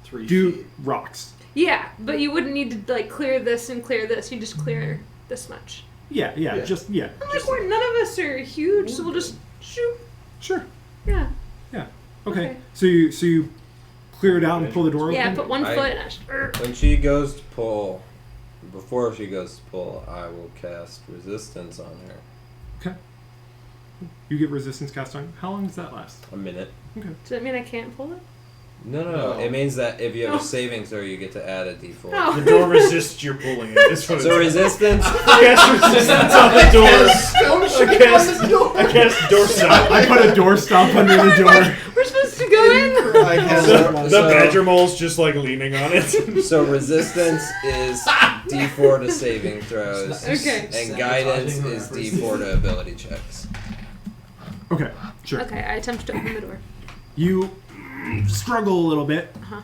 3 do feet. rocks. Yeah, but you wouldn't need to like clear this and clear this. You just clear this much. Yeah, Yeah. just I'm like, we're, none of us are huge, so we'll just shoot. sure. Yeah. Okay. Okay. So you clear it out and pull the door Yeah, open. put one I- foot and I When she goes to pull, before she goes to pull, I will cast resistance on her. You get resistance cast on. How long does that last? A minute. Does that mean I can't pull it? No. No. It means that if you have Oh. a saving throw, you get to add a d4. Oh. The door resists your pulling it. That's what So it's resistance. cast resistance on the door. I cast door stop. I put a door stop under the door. We're supposed to go in. I cast The Badger Mole's just like leaning on it. So resistance is d4 to saving throws, Okay. and guidance is d4 to ability checks. Okay, sure. Okay, I attempt to open the door. You struggle a little bit. Uh-huh.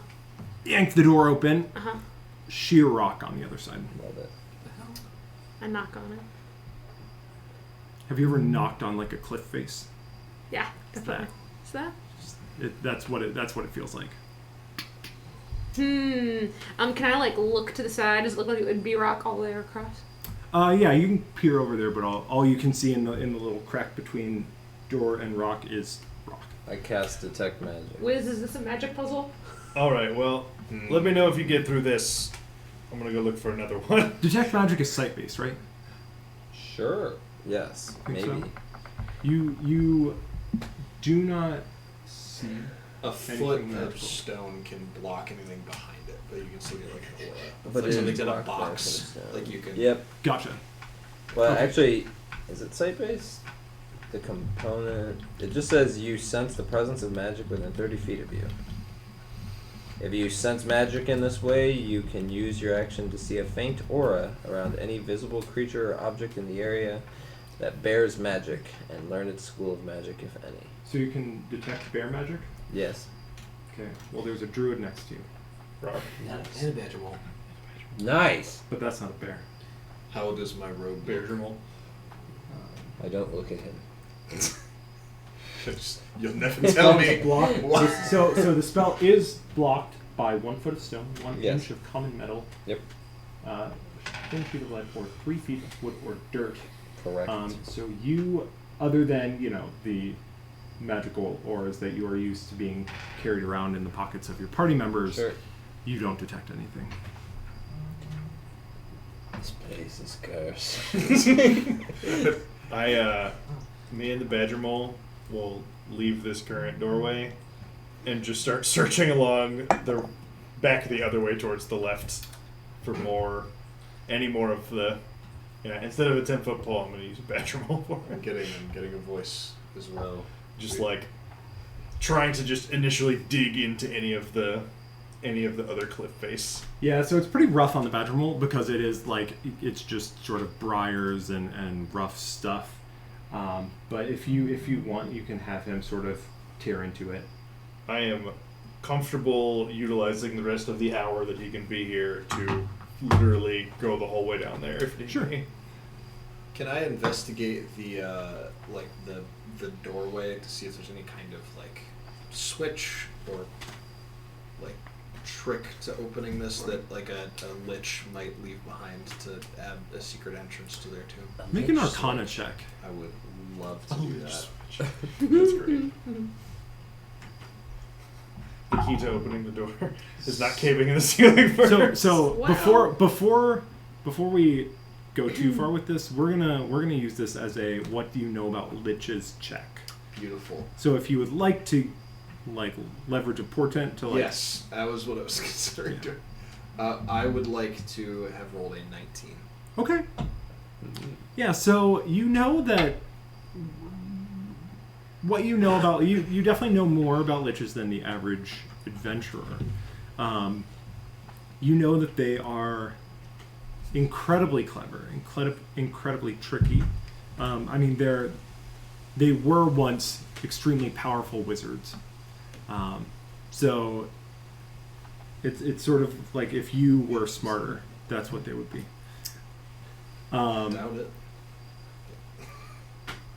Yank the door open. Uh-huh. Sheer rock on the other side. Love it. I knock on it. Have you ever knocked on like a cliff face? Yeah, definitely. Is that? That's what it feels like. Can I like look to the side? Does it look like it would be rock all the way across? Yeah, you can peer over there, but all you can see in the little crack between door and rock is rock. I cast Detect Magic. Wiz, is this a magic puzzle? All right. Well, let me know if you get through this. I'm gonna go look for another one. Detect magic is sight based, right? Sure. Yes. Think Maybe. so. You do not see. A foot Anything of magical. stone can block anything behind it, but you can still get like an aura. But Like it is something's in a blocked by box, some stone. like you can. Yep. Gotcha. Well, Okay. actually, is it sight based? The component. It just says you sense the presence of magic within 30 feet of you. If you sense magic in this way, you can use your action to see a faint aura around any visible creature or object in the area that bears magic and learn its school of magic, if any. So you can detect bear magic? Yes. Okay. Well, there's a druid next to you, Rob. Nice. And a badger mole. Nice. but that's not a bear. How old is my robe? Beargermal. I don't look at him. You'll never tell me. Blocked. What? So the spell is blocked by 1 foot of stone, 1 Yes. inch of common metal, Yep. 10 feet of lead, or 3 feet of wood or dirt. Correct. So you, other than the magical auras that you are used to being carried around in the pockets of your party members, Sure. you don't detect anything. This place is cursed. Me and the badger mole will leave this current doorway and just start searching along the back the other way towards the left for any more of the. Yeah, instead of a 10-foot pole, I'm gonna use a badger mole for I'm it. getting a voice as well. Just like trying to just initially dig into any of the other cliff face. Yeah, so it's pretty rough on the badger mole because it is it's just sort of briars and rough stuff. But if you want, you can have him sort of tear into it. I am comfortable utilizing the rest of the hour that he can be here to literally go the whole way down there if need Sure. be. Can I investigate the the doorway to see if there's any kind of like switch or like trick to opening this that like a lich might leave behind to add a secret entrance to their tomb? Make an Arcana check. I would love to do that. That's great. The key to opening the door is not caving in the ceiling first. So Wow. before we go too far with this, we're gonna use this as a what do you know about liches check. Beautiful. So if you would like to leverage a portent to Yes, that was what I was considering doing. I would like to have rolled a 19. Okay. Yeah, so you know that what you know about you definitely know more about liches than the average adventurer. You know that they are incredibly clever, incredibly tricky. I mean, they were once extremely powerful wizards. So it's sort of like if you were smarter, that's what they would be. Doubt it.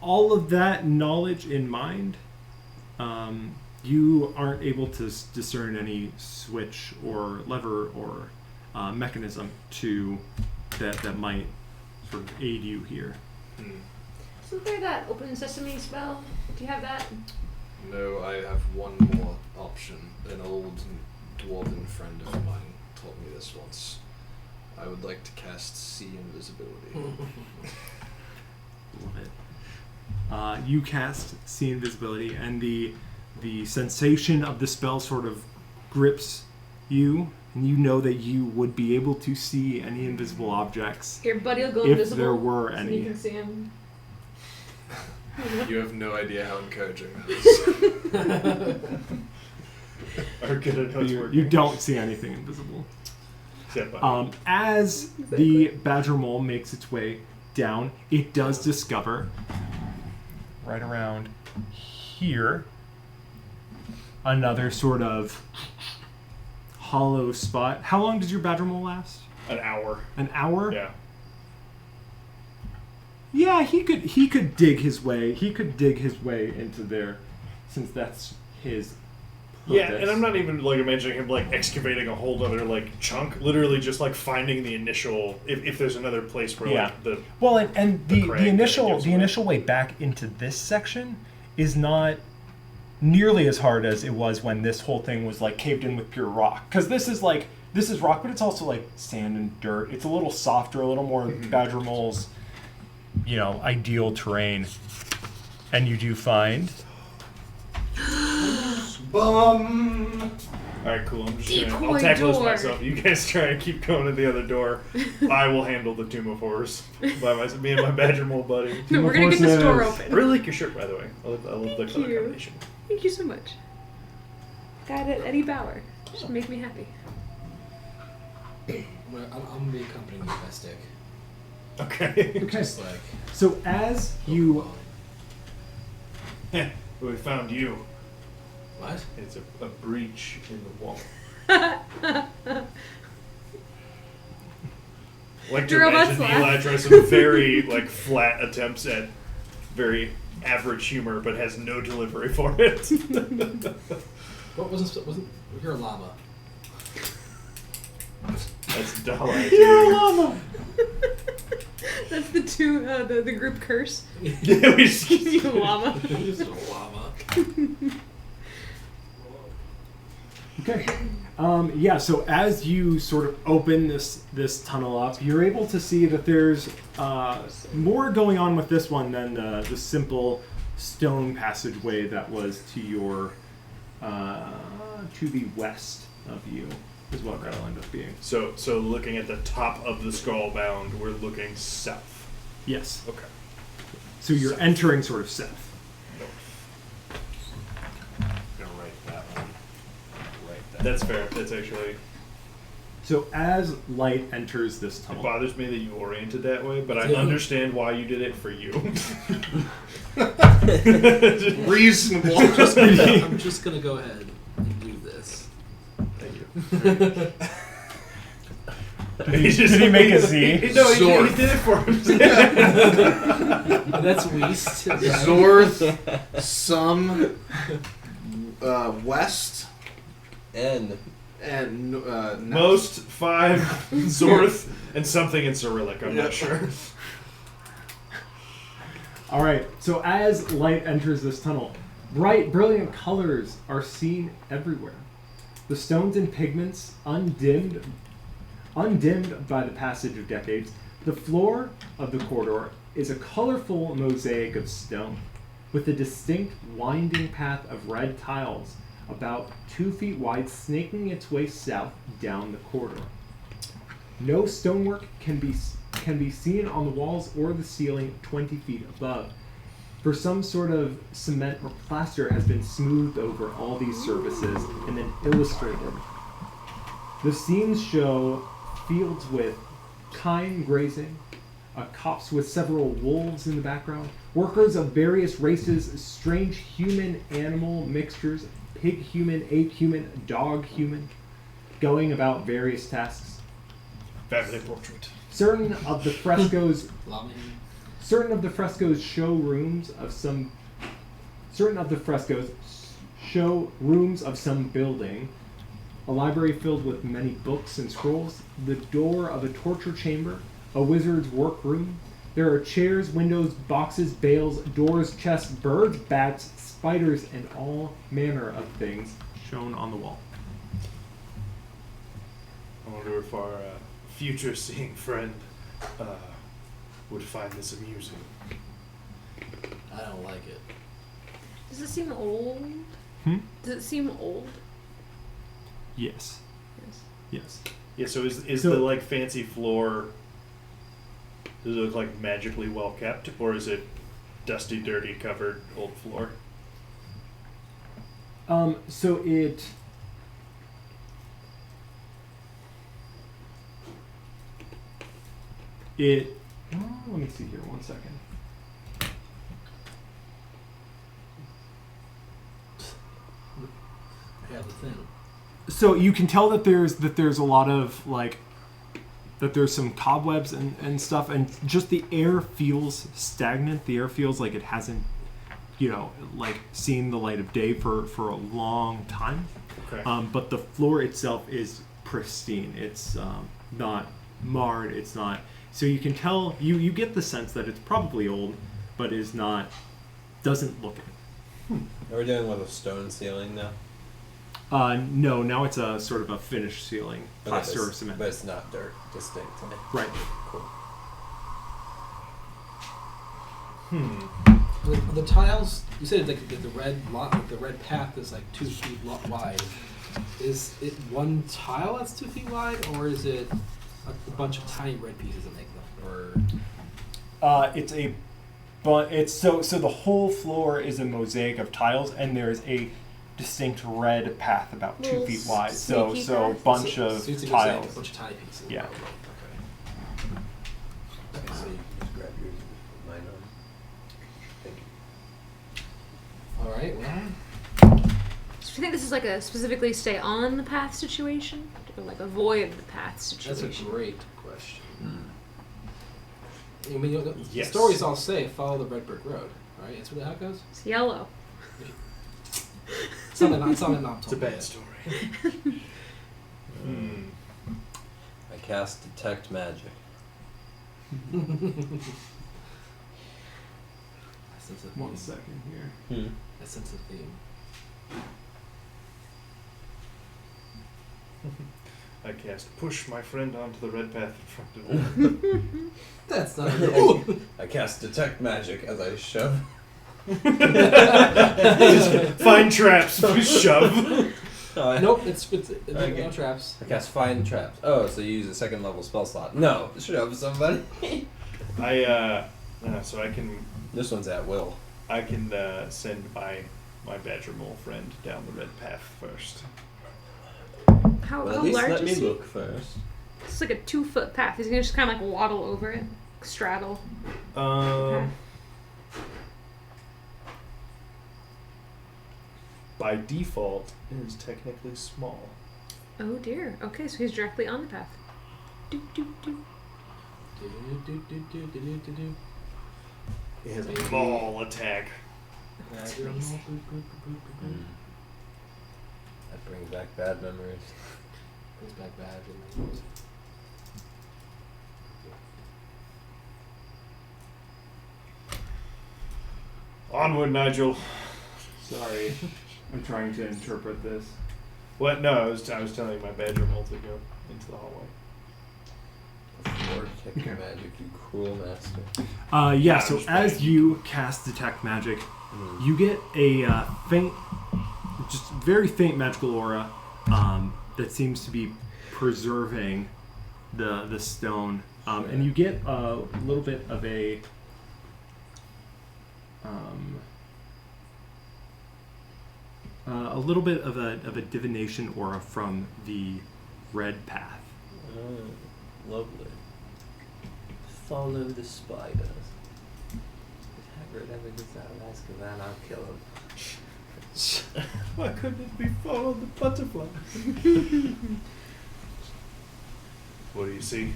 All of that knowledge in mind, you aren't able to discern any switch or lever or mechanism that might sort of aid you here. Isn't there that open sesame spell? Do you have that? No, I have one more option. An old dwarven friend of mine told me this once. I would like to cast See Invisibility. Love it. You cast See Invisibility, and the sensation of the spell sort of grips you, and you know that you would be able to see any invisible objects. Your buddy will go If invisible. there were so any. you can see him. You have no idea how encouraging that is. Are good at how it's You working. don't see anything invisible. Except by- As the badger mole makes its way down, it does discover right around here another sort of hollow spot. How long does your badger mole last? an hour. An hour? Yeah. Yeah, he could dig his way. He could dig his way into there, since that's his Yeah, this. and I'm not even like imagining him like excavating a whole other like chunk. Literally, just like finding the initial. If there's another place where Yeah. like the Well, and the the crag that it initial gives the away. initial way back into this section is not nearly as hard as it was when this whole thing was like caved in with pure rock. Because this is rock, but it's also like sand and dirt. It's a little softer, a little more Badger Mole's, ideal terrain. And you do find Bum. All right, cool. I'm just Decoy gonna. I'll tackle this door. myself. You guys try and keep going to the other door. I will handle the Tomb of Horrors by myself. Me and my Badger Mole buddy. No, we're gonna get this door Horses. I open. really like your shirt, by the way. I love the Thank color you. combination. Thank you so much. Got it, Eddie Bauer. Just make me happy. I'm gonna be accompanying you, Mystic. Okay. okay. Just like So as you We found you. what? It's a breach in the wall. Like to Girl, that's imagine Eli laugh. tries some very like flat attempts at very average humor, but has no delivery for it. What wasn't you're a llama? That's dollar. That's the group curse. Yeah, we just, You llama. Just a llama. Okay. Yeah, so as you sort of open this tunnel up, you're able to see that there's more going on with this one than the simple stone passageway that was to your to the west of you, is what that'll end up being. so looking at the top of the skull bound, we're looking south. Yes. Okay. So you're entering sort of south. I'm gonna write that one. Write that. That's fair. That's actually. So as light enters this It tunnel, bothers me that you oriented that way, but I Yeah. understand why you did it for you. Reasonable. I'm just gonna go ahead and do this. Thank you. Did he make a Z? No, he Zorth. did it for him. And that's Weast. Right? Zorth, some, west, N. and Most 5 Zorth and something in Cyrillic. I'm Yeah. not sure. all right. So as light enters this tunnel, bright, brilliant colors are seen everywhere. The stones and pigments undimmed by the passage of decades. The floor of the corridor is a colorful mosaic of stone, with a distinct winding path of red tiles about 2 feet wide snaking its way south down the corridor. No stonework can be seen on the walls or the ceiling 20 feet above, for some sort of cement or plaster has been smoothed over all these surfaces and then illustrated. The scenes show fields with kine grazing, a copse with several wolves in the background, workers of various races, strange human-animal mixtures, pig-human, ape-human, dog-human, going about various tasks. Family portrait. Certain of the frescoes Llama. Certain of the frescoes show rooms of some building, a library filled with many books and scrolls, the door of a torture chamber, a wizard's workroom. There are chairs, windows, boxes, bales, doors, chests, birds, bats, spiders, and all manner of things shown on the wall. I wonder if our future-seeing friend would find this amusing. I don't like it. Does it seem old? Does it seem old? Yes. Yes. Yes. Yeah. So is So- the like fancy floor? Does it look like magically well kept, or is it dusty, dirty, covered old floor? So it. Let me see here. 1 second. Yeah, the thing. So you can tell that there's a lot of that there's some cobwebs and stuff, and just the air feels stagnant. The air feels like it hasn't like seen the light of day for a long time. Okay. But the floor itself is pristine. It's not marred. It's not. So you can tell. You get the sense that it's probably old, but is not. Doesn't look it. Are we dealing with a stone ceiling now? No. Now it's a sort of a finished ceiling, Okay, plaster or cement. But it's not dirt, distinctly. Right. Cool. The tiles. You said like the red lot, like the red path is like 2 feet wide. Is it one tile that's 2 feet wide, or is it a bunch of tiny red pieces that make them? Or It's a, but it's so the whole floor is a mosaic of tiles, and there's a distinct red path about 2 Little feet wide. So sneaky so path. bunch so of it's a mosaic, tiles. a bunch of tiny pieces. Yeah. Okay. Okay, so you can just grab yours and put mine on. Thank you. All right. Well. So do you think this is like a specifically stay on the path situation, or like avoid the path That's situation? a great question. I mean, the Yes. stories all say follow the red brick road, right? That's where the how it goes. It's yellow. Something not told It's a me bad yet. story. I cast detect magic. I sense a theme. 1 second here. I sense a theme. I cast push my friend onto the red path in front of me. That's not a Ooh. I cast detect magic as I shove. Find traps, shove. Nope, it's Okay. no traps. I cast find traps. Oh, so you use a 2nd level spell slot. No, shove somebody. So I can This one's at will. send my badger mole friend down the red path first. How, Well, how at least large let me is he? look first. It's like a 2-foot path. He's gonna just kind of like waddle over it, straddle. Okay. By default, it is technically small. Oh dear. Okay, so he's directly on the path. Do do do. Do-do-do-do-do-do-do-do. It has a maul attack. That's amazing. That brings back bad memories. Goes back bad. Onward, Nigel. Sorry, I'm trying to interpret this. What? No, I was telling my badger mole to go into the hallway. Lord, kick magic, you cruel master. Yeah. So as you cast detect magic, you get a faint, just very faint magical aura that seems to be preserving the stone, and you get a little bit of a divination aura from the red path. Oh, lovely. Follow the spiders. If Hagrid ever gets out of Azkaban, I'll kill him. Why couldn't it be follow the butterfly? What do you see?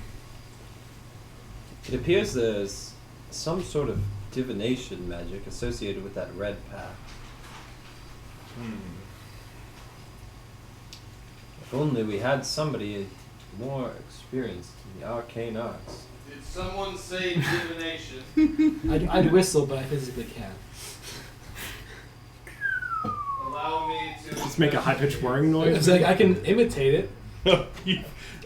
It appears there's some sort of divination magic associated with that red path. If only we had somebody more experienced in the arcane arts. Did someone say divination? I'd whistle, but I physically can't. Allow me to. Just make a high-pitched whirring It's noise. like I can imitate it.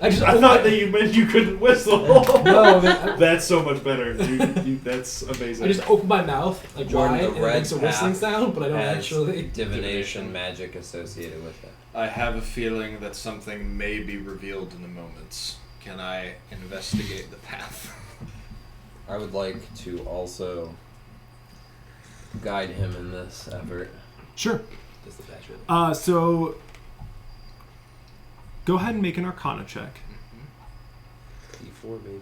I I just thought that you meant you couldn't whistle. No, man, That's so much better. That's amazing. I just open my mouth like Jordan, wide, the and it red makes a whistling path sound, but I don't has actually. divination magic associated with it. I have a feeling that something may be revealed in a moment. Can I investigate the path? I would like to also guide him in this effort. Sure. Just the patch So go ahead and make an Arcana check. D4, baby.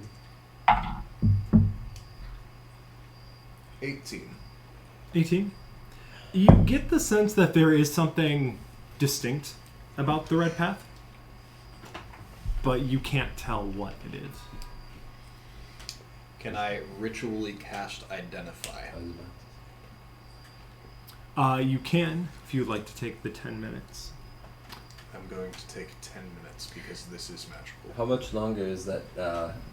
18. 18. You get the sense that there is something distinct about the red path, but you can't tell what it is. Can I ritually cast Identify? I was about You can, if you'd like to take the 10 minutes. I'm going to take 10 minutes because this is magical. How much longer is that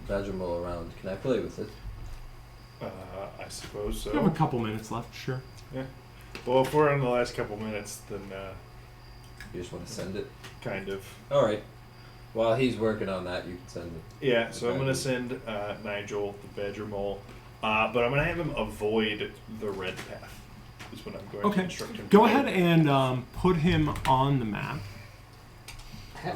badger mole around? Can I play with it? I suppose You have a so. couple minutes left, sure. Yeah. Well, if we're in the last couple minutes, then You just want to send it? kind of. All right. While he's working on that, you can send it. Yeah, so I'm Okay. gonna send Nigel, the badger mole, but I'm gonna have him avoid the red path. Is what I'm going to Okay. instruct him. Go to ahead do. and put him on the map.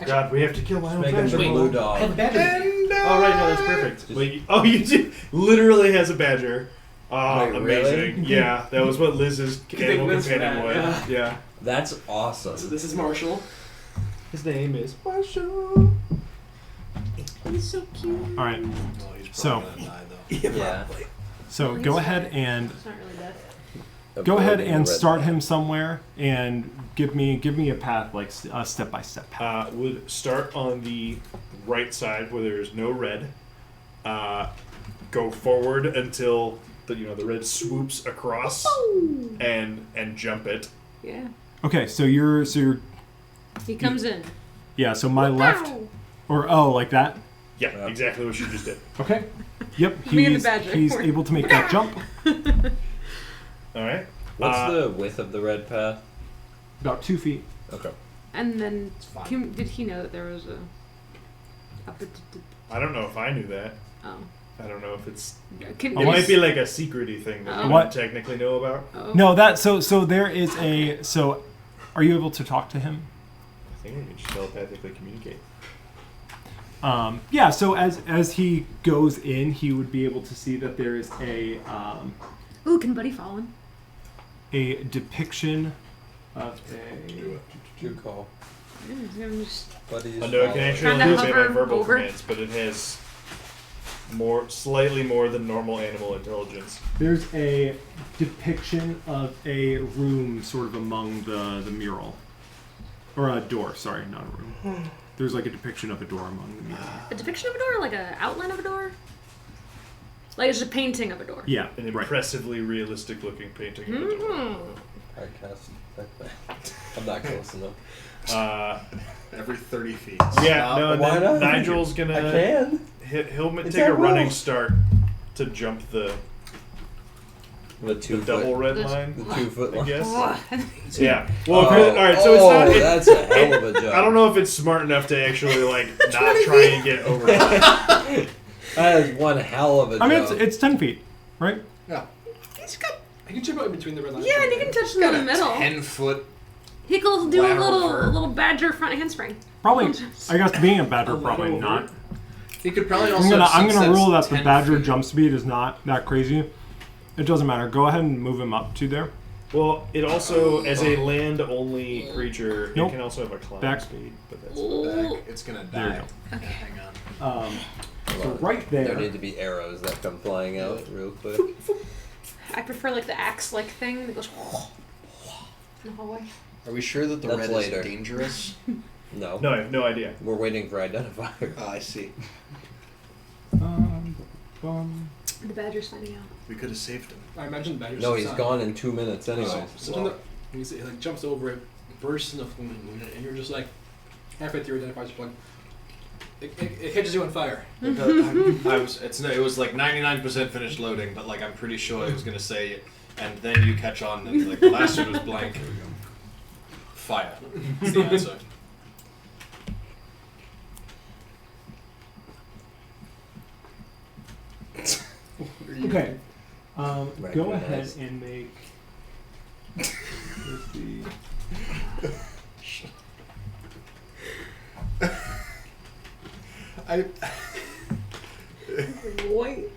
God, we have to kill my own Make him badger the mole. blue I have a dog. badger. Oh right, no, that's perfect. Just- Wait, you do, literally has a badger. Wait, Amazing. really? Yeah, that was what Liz's animal Liz for companion that, was. Yeah. That's awesome. So this is Marshall. His name is Marshall. He's so cute. All right. Well, he's So- probably gonna die, though. Yeah. So He's go ahead fine. and It's not really death. go ahead Avoiding and the red start path. him somewhere and give me a path, like a step-by-step path. Would start on the right side where there's no red. Go forward until the red swoops across and jump it. Yeah. Okay, so you're He comes in. yeah. So my left Ow! or like that. Yeah, Yeah. exactly what you just did. Okay. Yep. Me and the He's badger. he's able to make that jump. All right. What's the width of the red path? About 2 feet. Okay. And then, It's fine. did he know that there was a? I don't know if I knew that. Oh. I don't know if it's. Can, Oh, It what? might be like a secrety thing that you What? don't technically know about. Oh. No, that so there is a so. Are you able to talk to him? I think we can just telepathically communicate. Yeah. So as he goes in, he would be able to see that there is Ooh, can Buddy follow him? a depiction of a. Good call. I'm just Buddy. I know it can actually Trying to only obey my hover verbal over. commands, but it has slightly more than normal animal intelligence. There's a depiction of a room sort of among the mural. Or a door, sorry, not a room. There's like a depiction of a door among the mural. a depiction of a door, like an outline of a door. Like it's a painting of a door. Yeah, An right. impressively realistic looking painting of a door. Mm-hmm. I cast. I'm not close enough. Every 30 feet. Yeah, no, and Why then not? Nigel's I gonna can. he'll It's take a at running will. start to jump the The 2 double foot. red This- line. The 2 foot I line. guess. Yeah. Well, Oh, all right. So it's not. that's a hell of a jump. I don't know if it's smart enough to actually like not try and get over that. That is one hell of a I mean, jump. it's 10 feet, right? Yeah. I can jump out in between the red lines. Yeah, and you can touch them in the middle. 10-foot. He can do a lateral little vert. little badger front handspring. Probably, I guess being a badger, A probably little not. He could probably also. I'm gonna since rule that's that the 10 badger feet- jump speed is not that crazy. It doesn't matter. Go ahead and move him up to there. Well, it also, as a land-only creature, Nope. it can also have a climb Back. speed, but that's Ooh. Back. It's gonna There you die. Okay. Hang on. So right There there. need to be arrows that come flying out real quick. I prefer like the axe-like thing that goes in the hallway. Are we sure that the That's red later. is dangerous? No. No, I have no idea. We're waiting for identifier. Oh, I see. The badger's finding out. We could have saved him. I imagine the badger's No, he's outside. gone in 2 minutes anyways. So he like jumps over it, bursts into flame, and you're just like halfway through identifies your plug. It catches you on fire. It was like 99% finished loading, but like I'm pretty sure I was gonna say, and then you catch on, and like the last one was blank. Fire. That's the answer. Okay. Go Recognize. ahead and make. Let's see. I. White.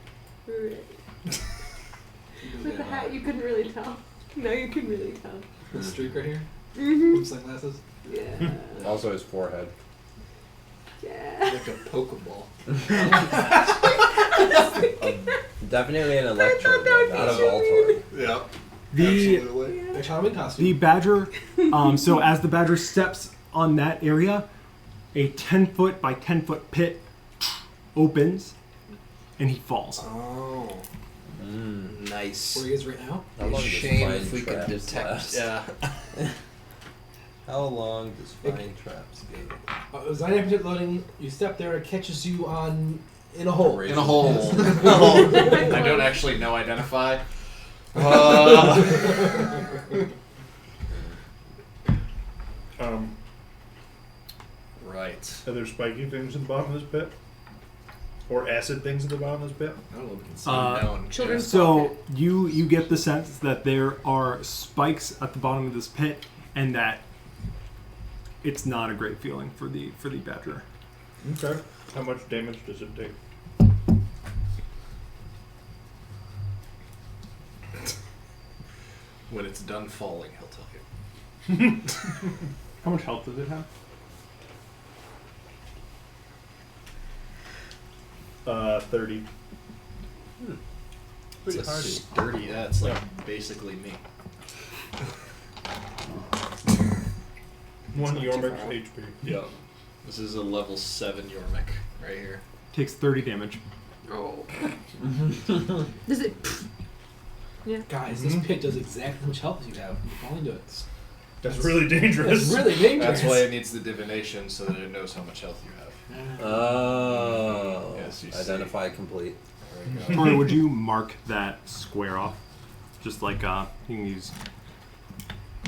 With the hat, you couldn't really tell. No, you can really tell. The streak right here. Mm-hmm. With sunglasses. Yeah. Also his forehead. Yeah. Like a Pokeball. Definitely an I electric, thought that would not a be Voltorb. Yep. The Absolutely. They shot him in costume. the badger. So as the badger steps on that area, a 10-foot by 10-foot pit opens, and he falls. Oh. Nice. Where he is right now. How long does Shame fine if we could traps detect. last? Yeah. How long does fine traps go? It was 99% loading. You step there, it catches you in a hole. In a hole. I don't actually know identify. Right. Are there spiky things at the bottom of this pit? Or acid things at the bottom of this pit? I don't know if we can see Uh, known. Children's So you get the sense that there are spikes at the bottom of this pit, and that it's not a great feeling for the badger. Okay. How much damage does it take? When it's done falling, he'll tell you. How much health does it have? 30. It's a sturdy. That's like basically me. 1 Yormek's HP. Yeah. This is a level 7 Yormek right here. Takes 30 damage. Oh. Does it? Guys, this pit does exactly how much health you have. You fall into it. That's really dangerous. It's really dangerous. That's why it needs the divination so that it knows how much health you have. Oh. Yes, you see. Identify complete. There we go. Tori, would you mark that square off? Just like you can use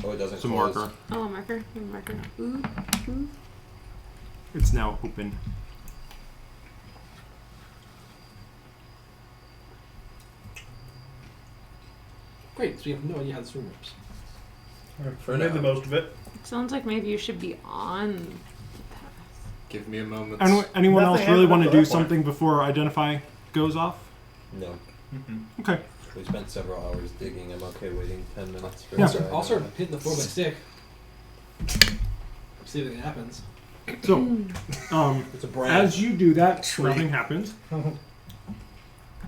Oh, it doesn't some close. marker. Oh, marker. Marker. Ooh. Ooh. It's now open. Great, so you have no idea how this room works. For Made now. the most of it. Sounds like maybe you should be on the path. Give me a moment. Anyone else Nothing really happened want to up to do that point. something before Identify goes off? No. Okay. We spent several hours digging. I'm okay waiting 10 minutes for Yeah. I'll start hitting the floor with a stick. See if anything happens. So, It's a brand. as you do that, nothing happens.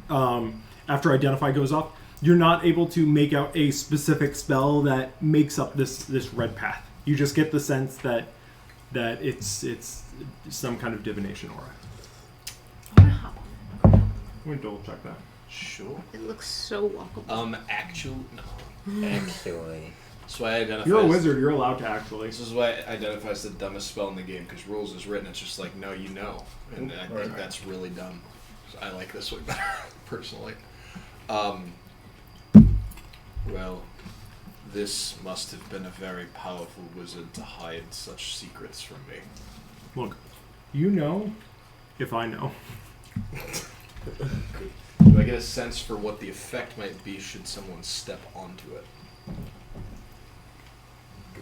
After Identify goes off, you're not able to make out a specific spell that makes up this red path. You just get the sense that it's some kind of divination aura. I'm gonna hop on it. Let me double check that. Sure. It looks so walkable. Actual no. Actually. That's why I identify. You're a as- wizard. You're allowed to actually. This is why it identifies the dumbest spell in the game because rules is written. It's just like no, you know, and I think Right. that's really dumb. So I like this one better personally. Well, this must have been a very powerful wizard to hide such secrets from me. Look, you know, if I know. Do I get a sense for what the effect might be should someone step onto it?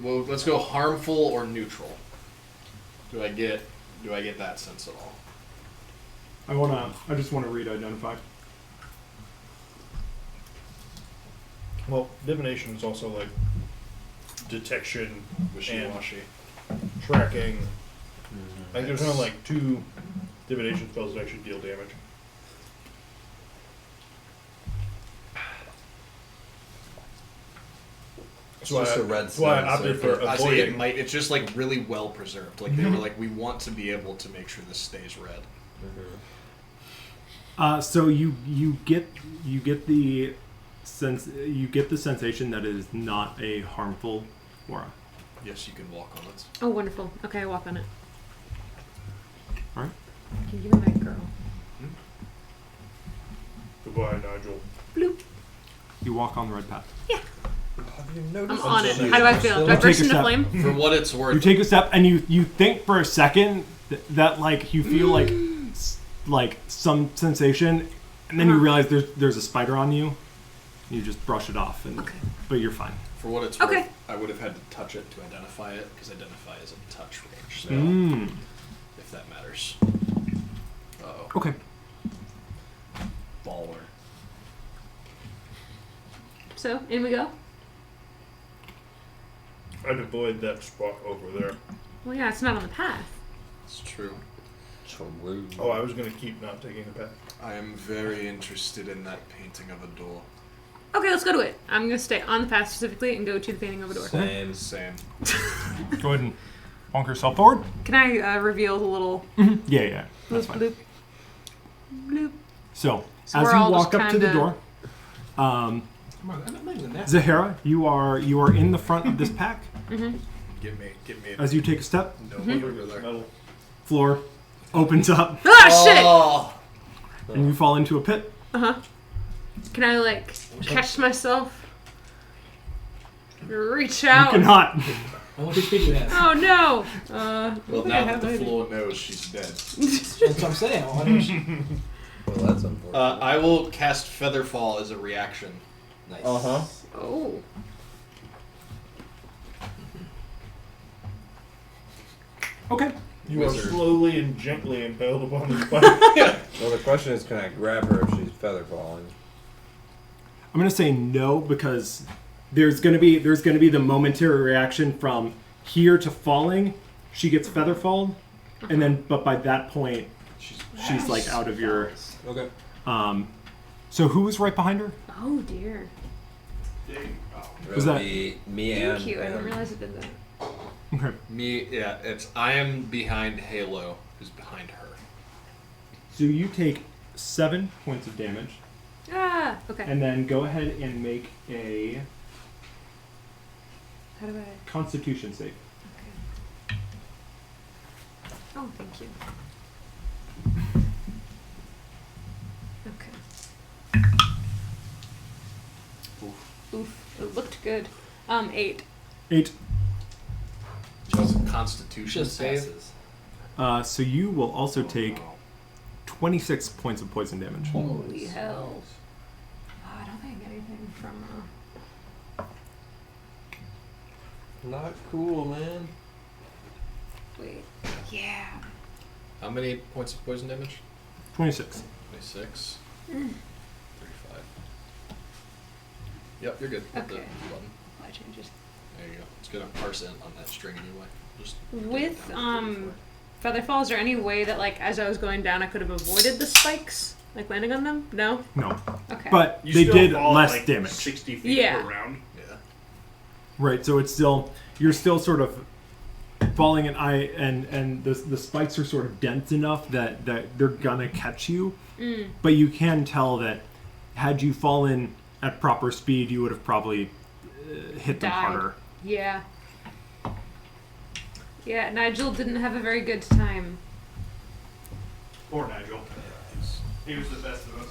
Well, let's go harmful or neutral. Do I get that sense at all? I just wanna read Identify. Well, divination is also like detection, Wishy-washy. tracking. I think there's only like 2 divination spells that actually deal damage. It's just a red That's why I sun opted for circle. I say it avoiding. might. It's just like really well preserved. Like they were like, we want to be able to make sure this stays red. So you get the sensation that it is not a harmful aura. Yes, you can walk on it. Oh, wonderful. Okay, I walk on it. Alright. You're that girl. Goodbye, Nigel. Bloop. You walk on the red path. I'm on it. How do I feel? Do I Take burst a into step. flame? For what it's worth, You take a step and you think for a second that like you feel like some sensation, and then you realize there's a spider on you. You just brush it off, but you're fine. for what it's Okay. worth, I would have had to touch it to identify it because identify is a touch range spell. Mm. If that matters. Uh-oh. Okay. Baller. So, in we go. I'd avoid that spot over there. Well, yeah, it's not on the path. It's true. True. Oh, I was gonna keep not taking the path. I am very interested in that painting of a door. Okay, let's go to it. I'm gonna stay on the path specifically and go to the painting of a door. Same. Same. Go ahead and bonk yourself forward. Can I reveal the little Yeah, that's bloop fine. bloop bloop? So So as we're you all walk just up to the kinda- door, Um, Come on, I'm not even that. Zahara, you are in the front of this pack. Mm-hmm. Give me. As you take a step, No, over there. Metal. floor opens up, Ah, and you fall into a pit. shit! Uh huh. Can I, like, catch myself? Reach You out? cannot. How much HP do you have? Oh no! Well, I now have that the maybe. floor knows she's dead. That's what I'm saying. How much? Well, that's unfortunate. I will cast Featherfall as a reaction. Nice. Oh. Okay. You Wizard. are slowly and gently impaled upon the spike. Well, the question is, can I grab her if she's feather falling? I'm gonna say no because there's gonna be the momentary reaction from here to falling. She gets feather falled, and then but by that point she's like out of your. Okay. So who was right behind her? Oh dear. It Was would that- be me Thank and you. I didn't him. realize it did that. Okay. Me, yeah, I am behind Halo, who's behind her. So you take 7 points of damage, Ah. Okay. and then go ahead and make a How do I? Constitution save. Oh, thank you. Okay. Oof. It looked good. 8. 8. Just a Constitution Just save. passes. So you will also take 26 points of poison damage. Holy hell. Oh, I don't think I get anything from. Not cool, man. Wait. Yeah. How many points of poison damage? 26. 26. 35. Yep, you're good. Hit the Okay. button. Why changes? There you go. It's gonna parse in on that string anyway. Just With take it down to 34. Featherfall, is there any way that, like, as I was going down, I could have avoided the spikes, like landing on them? No. No. Okay. But You they still did fall less like damage. 60 feet Yeah. per round. Yeah. Right, so it's still you're still sort of falling and the spikes are sort of dense enough that they're gonna catch you. But you can tell that had you fallen at proper speed, you would have probably hit them Died. harder. Yeah. Yeah, Nigel didn't have a very good time. Poor Nigel. He was the best of us.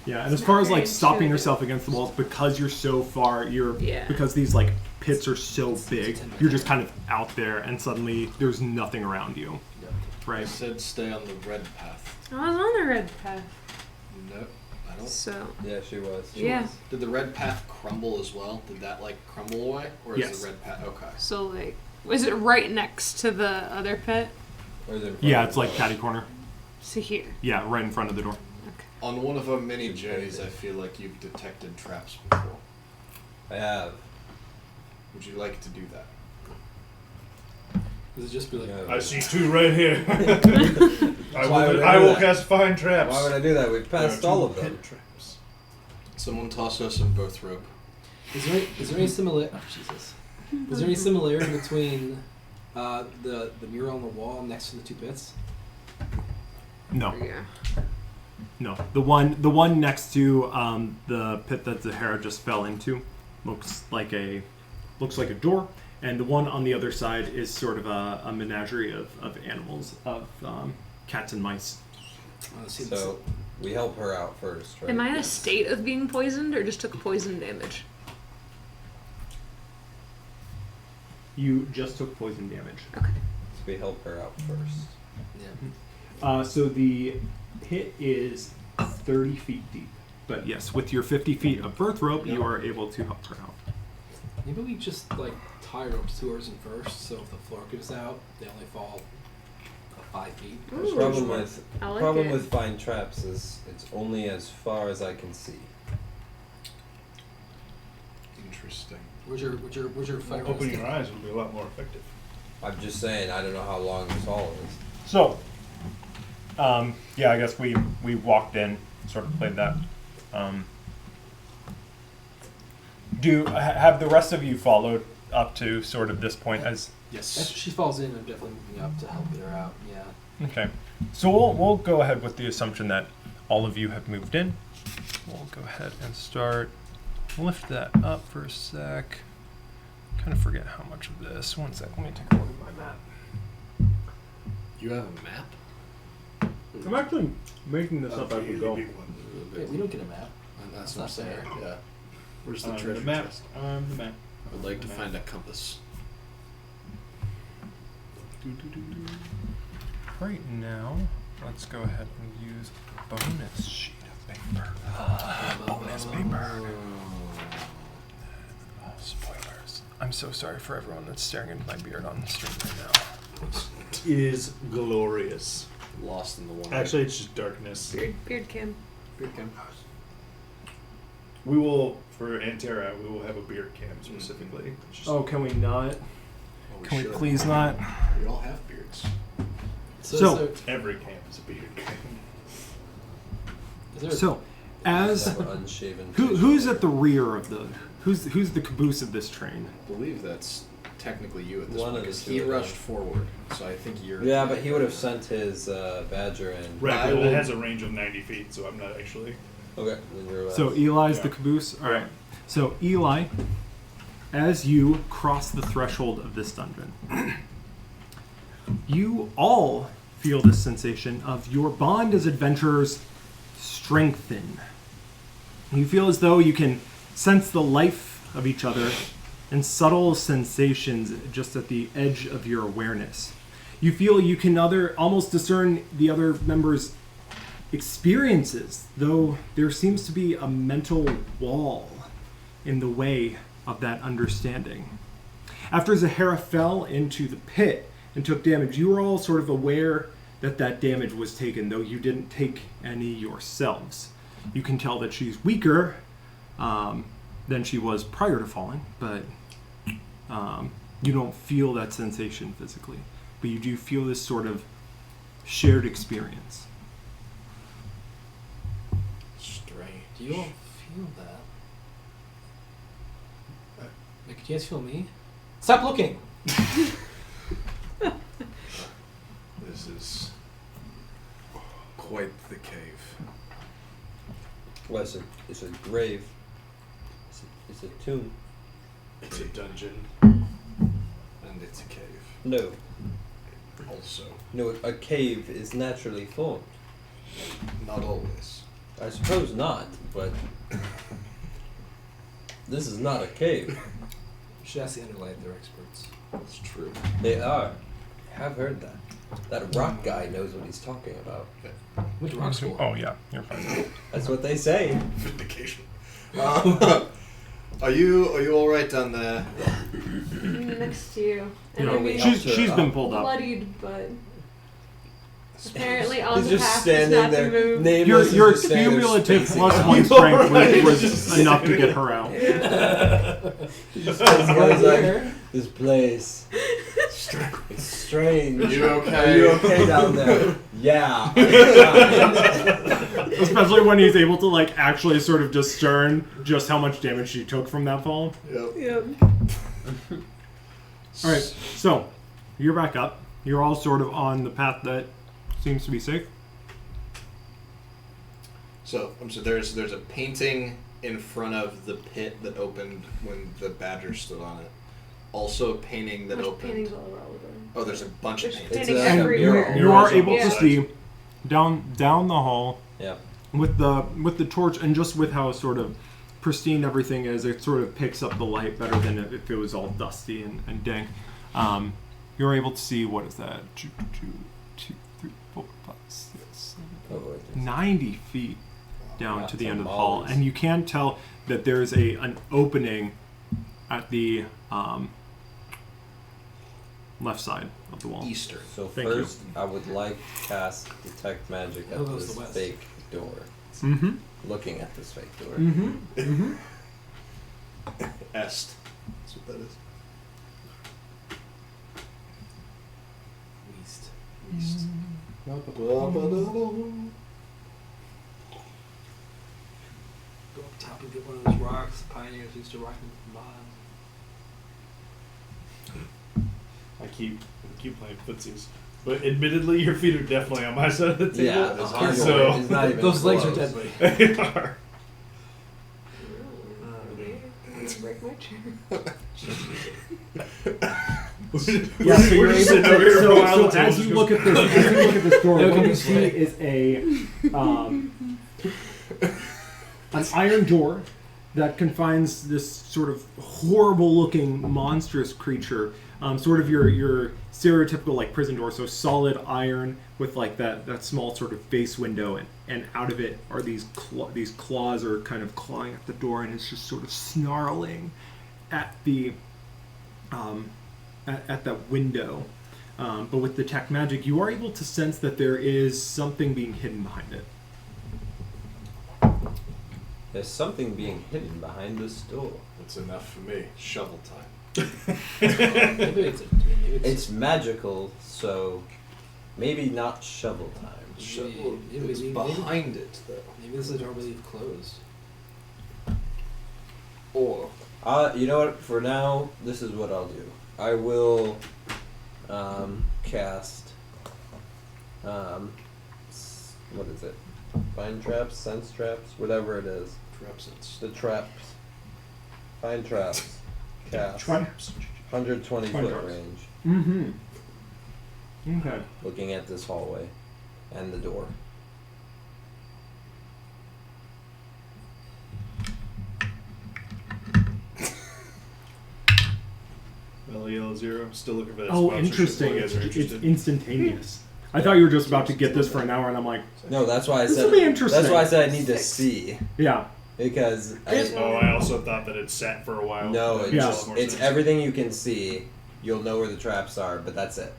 Yeah, and as not far as very like stopping intuitive. yourself against the walls, because you're so far, Yeah. because these like pits are so big, you're just kind of out there, and suddenly there's nothing around you. I Right. said stay on the red path. I was on the red path, Nope. I don't. so Yeah, she was. yeah. Did the red path crumble as well? Did that like crumble away, or is Yes. the red path okay? So like, was it right next to the other pit? Or is it in front Yeah, of it's the like door? catty corner. So here. Yeah, right in front of the door. On one of our mini journeys, I feel like you've detected traps before. I have. Would you like to do that? Does it just be like? Yeah. I see 2 right here. Why would I do will that? cast fine traps. Why would I do that? We've There are passed 2 all of them. pit traps. Someone toss us some both rope. Is there any similar? Oh Jesus! Is there any similarity between the mural on the wall next to the 2 pits? No, Yeah. no. The one next to the pit that Zahara just fell into looks like a door, and the one on the other side is sort of a menagerie of animals, of cats and mice. So we help her out first, right? Am I in a state of being poisoned, or just took poison damage? You just took poison damage. Okay. So we help her out first. Yeah. So the pit is 30 feet deep. But yes, with your 50 feet of birth rope, you are able to help her out. Maybe we just like tie ropes to hers in first, so if the floor gives out, they only fall 5 feet. The Ooh, problem with I like problem it. with fine traps is it's only as far as I can see. Interesting. Where's your fire? Open stick? your eyes would be a lot more effective. I'm just saying, I don't know how long this hall is. So, yeah, I guess we walked in, sort of played that. Have the rest of you followed up to sort of this point as? Yes. After she falls in, I'm definitely moving up to help get her out. Yeah. Okay, so we'll go ahead with the assumption that all of you have moved in. we'll go ahead and start. Lift that up for a sec. Kind of forget how much of this. One sec. Let me take a look at my map. You have a map? I'm actually making this up as we go. Wait, we don't get a map. That's what I'm saying. Yeah. Where's the I'm treasure the map. chest? I'm the map. I would like to find a compass. Right now, let's go ahead and use a bonus sheet of paper. Bonus paper. Oh, spoilers. I'm so sorry for everyone that's staring into my beard on the stream right now. It is glorious. Lost in the one. Actually, it's just darkness. Beard cam. Beard cam. We will, for Antera, we will have a beard cam specifically. It's just- Oh, can we not? Can we should. please not? We all have beards. So- Every cam is a beard cam. is there So, as Or unshaven. who's at the rear of the who's the caboose of this train? I believe that's technically you at this One point of the because two he of them. rushed forward. So I think you're. Yeah, but he would have sent his badger in. Right, I but will- it has a range of 90 feet, so I'm not actually. Okay, then you're So Eli's the Yeah. caboose. All right. So Eli, as you cross the threshold of this dungeon, you all feel this sensation of your bond as adventurers strengthen. You feel as though you can sense the life of each other and subtle sensations just at the edge of your awareness. You feel you can almost discern the other members' experiences, though there seems to be a mental wall in the way of that understanding. After Zahara fell into the pit and took damage, you were all sort of aware that that damage was taken, though you didn't take any yourselves. You can tell that she's weaker than she was prior to falling, but you don't feel that sensation physically. But you do feel this sort of shared experience. Strange. Do you all feel that? Like, do you guys feel me? Stop looking! This is quite the cave. Well, it's a grave. It's a tomb. It's a dungeon. And it's a cave. No, Also. no, a cave is naturally formed. Not always. I suppose not, but this is not a cave. You should ask the Underlight, they're experts. That's true. They are. I have heard that. That rock guy knows what he's talking about. Went to rock school. Oh yeah, you're fine. That's what they say. Vindication. Are you all right down there? Next to you. And Yeah, I we mean, helped She's her been up. pulled up. bloodied, but apparently on He's the just path standing does not there, move. nameless. Your he's just standing there cumulative spacing plus out. one strength Right, was just enough to get her out. He just goes like, this place. It's strange. You okay? Are you okay down there? Yeah. Especially when he's able to like actually sort of discern just how much damage she took from that fall. Yep. Yep. All right, so you're back up. You're all sort of on the path that seems to be safe. So there's a painting in front of the pit that opened when the badger stood on it. Also a painting that Which opened. paintings all around there? Oh, there's a bunch of There's paintings. paintings a everywhere. mural. You are Yeah. able to Yeah. see down the hall Yeah. with the torch and just with how sort of pristine everything is, it sort of picks up the light better than if it was all dusty and dank. You're able to see, what is that? 2, 3, 4, 5, 6, 7, Oh, wait, 90 feet down Wow, to the it's end a of the hall, mollies. and you can tell that there's an opening at the left side of the wall. Easter. So Thank first, I would like to cast detect magic Oh, at that was this the west. fake door. Mm-hmm. Looking at this fake door. Mm-hmm. Mm-hmm. Est. That's what that is. East. East. Go up top and get one of those rocks. The pioneers used to rock them from miles. I keep playing footsies. But admittedly, your feet are definitely on my side of the table. Yeah, It's it's so- it's not even Those legs are close. dead, buddy. They are. chair. Yeah, so you're able Sitting over to. here for a while So until as it you goes- look at this door, No, what can you you see say? is an iron door that confines this sort of horrible-looking, monstrous creature. Sort of your stereotypical like prison door, so solid iron with like that small sort of face window, and out of it are these claws are kind of clawing at the door, and it's just sort of snarling at the at that window. But with detect magic, you are able to sense that there is something being hidden behind it. There's something being hidden behind this door. That's enough for me. Shovel time. Maybe It's magical, so maybe not shovel time. Shovel. maybe- It's maybe- behind it, though. maybe this is a door we've closed. Or You know what? For now, this is what I'll do. I will cast. What is it? Find traps, sense traps, whatever it is. Trapsense. The traps. Find traps. Cast. Traps. 120 Find foot traps. range. Mm-hmm. Okay. Looking at this hallway and the door. Well, yellow zero. Still looking for that. Oh, sponsorship. interesting. You guys are It's interested? instantaneous. I thought you were just about to get this for an hour, and I'm like, No, that's why I This said. will be interesting. That's why I said I need to see yeah. because Oh, I also thought that it sat for a while. no, That it's Yeah. makes just more it's sense. everything you can see. You'll know where the traps are, but that's it.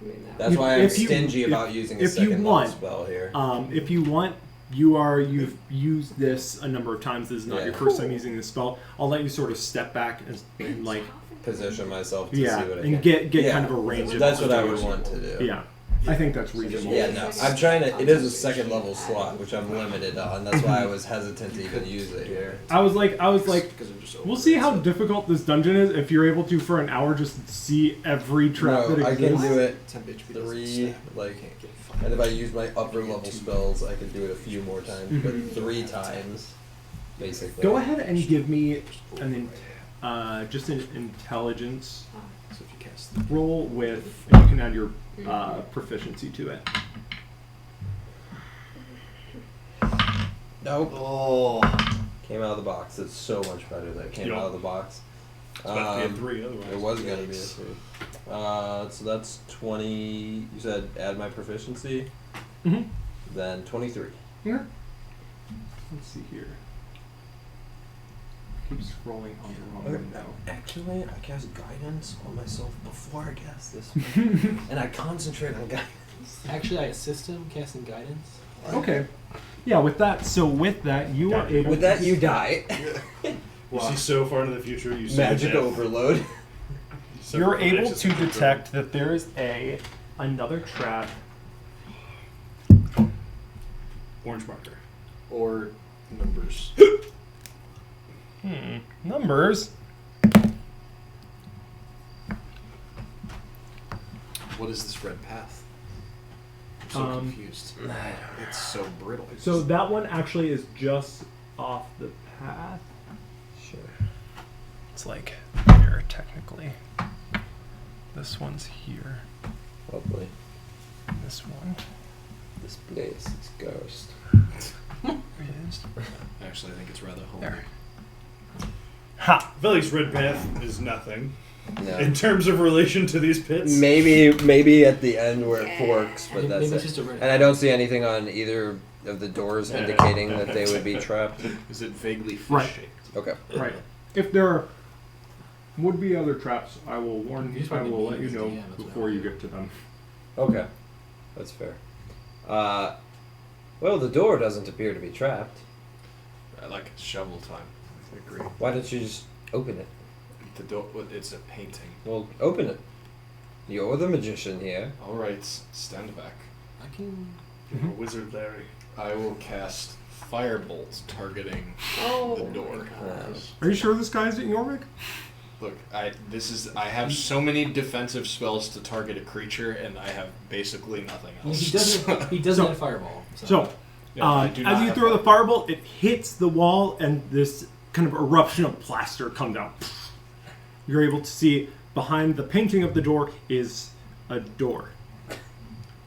I mean, that That's If- why I'm if you- stingy if- about using a if you second want, level spell here. If you want, you've used this a number of times. This is not Yeah. your first time using this spell. I'll let you sort of step back and like, Position myself to yeah, see what I and can. get Yeah. kind of a range. That's of what I would want to do. Yeah, I think that's reasonable. Yeah, no, I'm trying to. It is a second level slot, which I'm limited on. That's why I was hesitant to even use it here. I was like, Because I'm just we'll see how difficult this dungeon is if you're able to for an hour just see every trap No, that I can exists. do it Temp HP doesn't 3, snap. like, Can't get fired. and if I use my upper level spells, I could do it a few more times, Mhm. but 3 times, basically. Go ahead and give me just an intelligence So if you cast roll with, and you can add your proficiency to it. Nope. Oh. Came out of the box. It's so much better that it came Yep. out of the box. It's about to be a 3 otherwise. It was gonna be a 3. So that's 20. You said add my proficiency, Mm-hmm. then 23. Yeah. Let's see here. Keep scrolling on the wrong window. Actually, I cast guidance on myself before I cast this one. And I concentrate on guidance. Actually, I assist him casting guidance. Okay. Yeah, with that, you are able With to that, you die. You see so far into the future. You see Magic death. overload. Separate You're from able Nexus to and Control. detect that there is another trap. Orange marker. Or numbers. Numbers. What is this red path? I'm so confused. It's so brittle. So that one actually is just off the path. Sure. It's like here, technically. This one's here. Lovely. And this one This place is ghost. is Actually, I think it's rather homely. there. Ha! Veli's red path is nothing No. in terms of relation to these pits. Maybe at the end where it forks, but that's Maybe it's it. just a red. And I don't see anything on either of the doors Yeah. indicating that they would be trapped. Is it vaguely Right. fish-shaped? Okay. Right. If there would be other traps, I will warn You you. I probably will let need you the know DM, that's what before I you would get to them. Okay. That's fair. Well, the door doesn't appear to be trapped. I like shovel time. I agree. Why don't you just open it? The door. It's a painting. Well, open it. You're the magician here. All right, stand back. I can. You're a wizard, Larry. I will cast firebolt targeting Oh, the door. Are you sure this guy isn't Jorvik? Look, I have so many defensive spells to target a creature, and I have basically nothing Well, else. he doesn't. He doesn't So- have fireball. So, Yeah, I do not as you have throw the fire- firebolt, it hits the wall, and this kind of eruption of plaster come down. You're able to see behind the painting of the door is a door.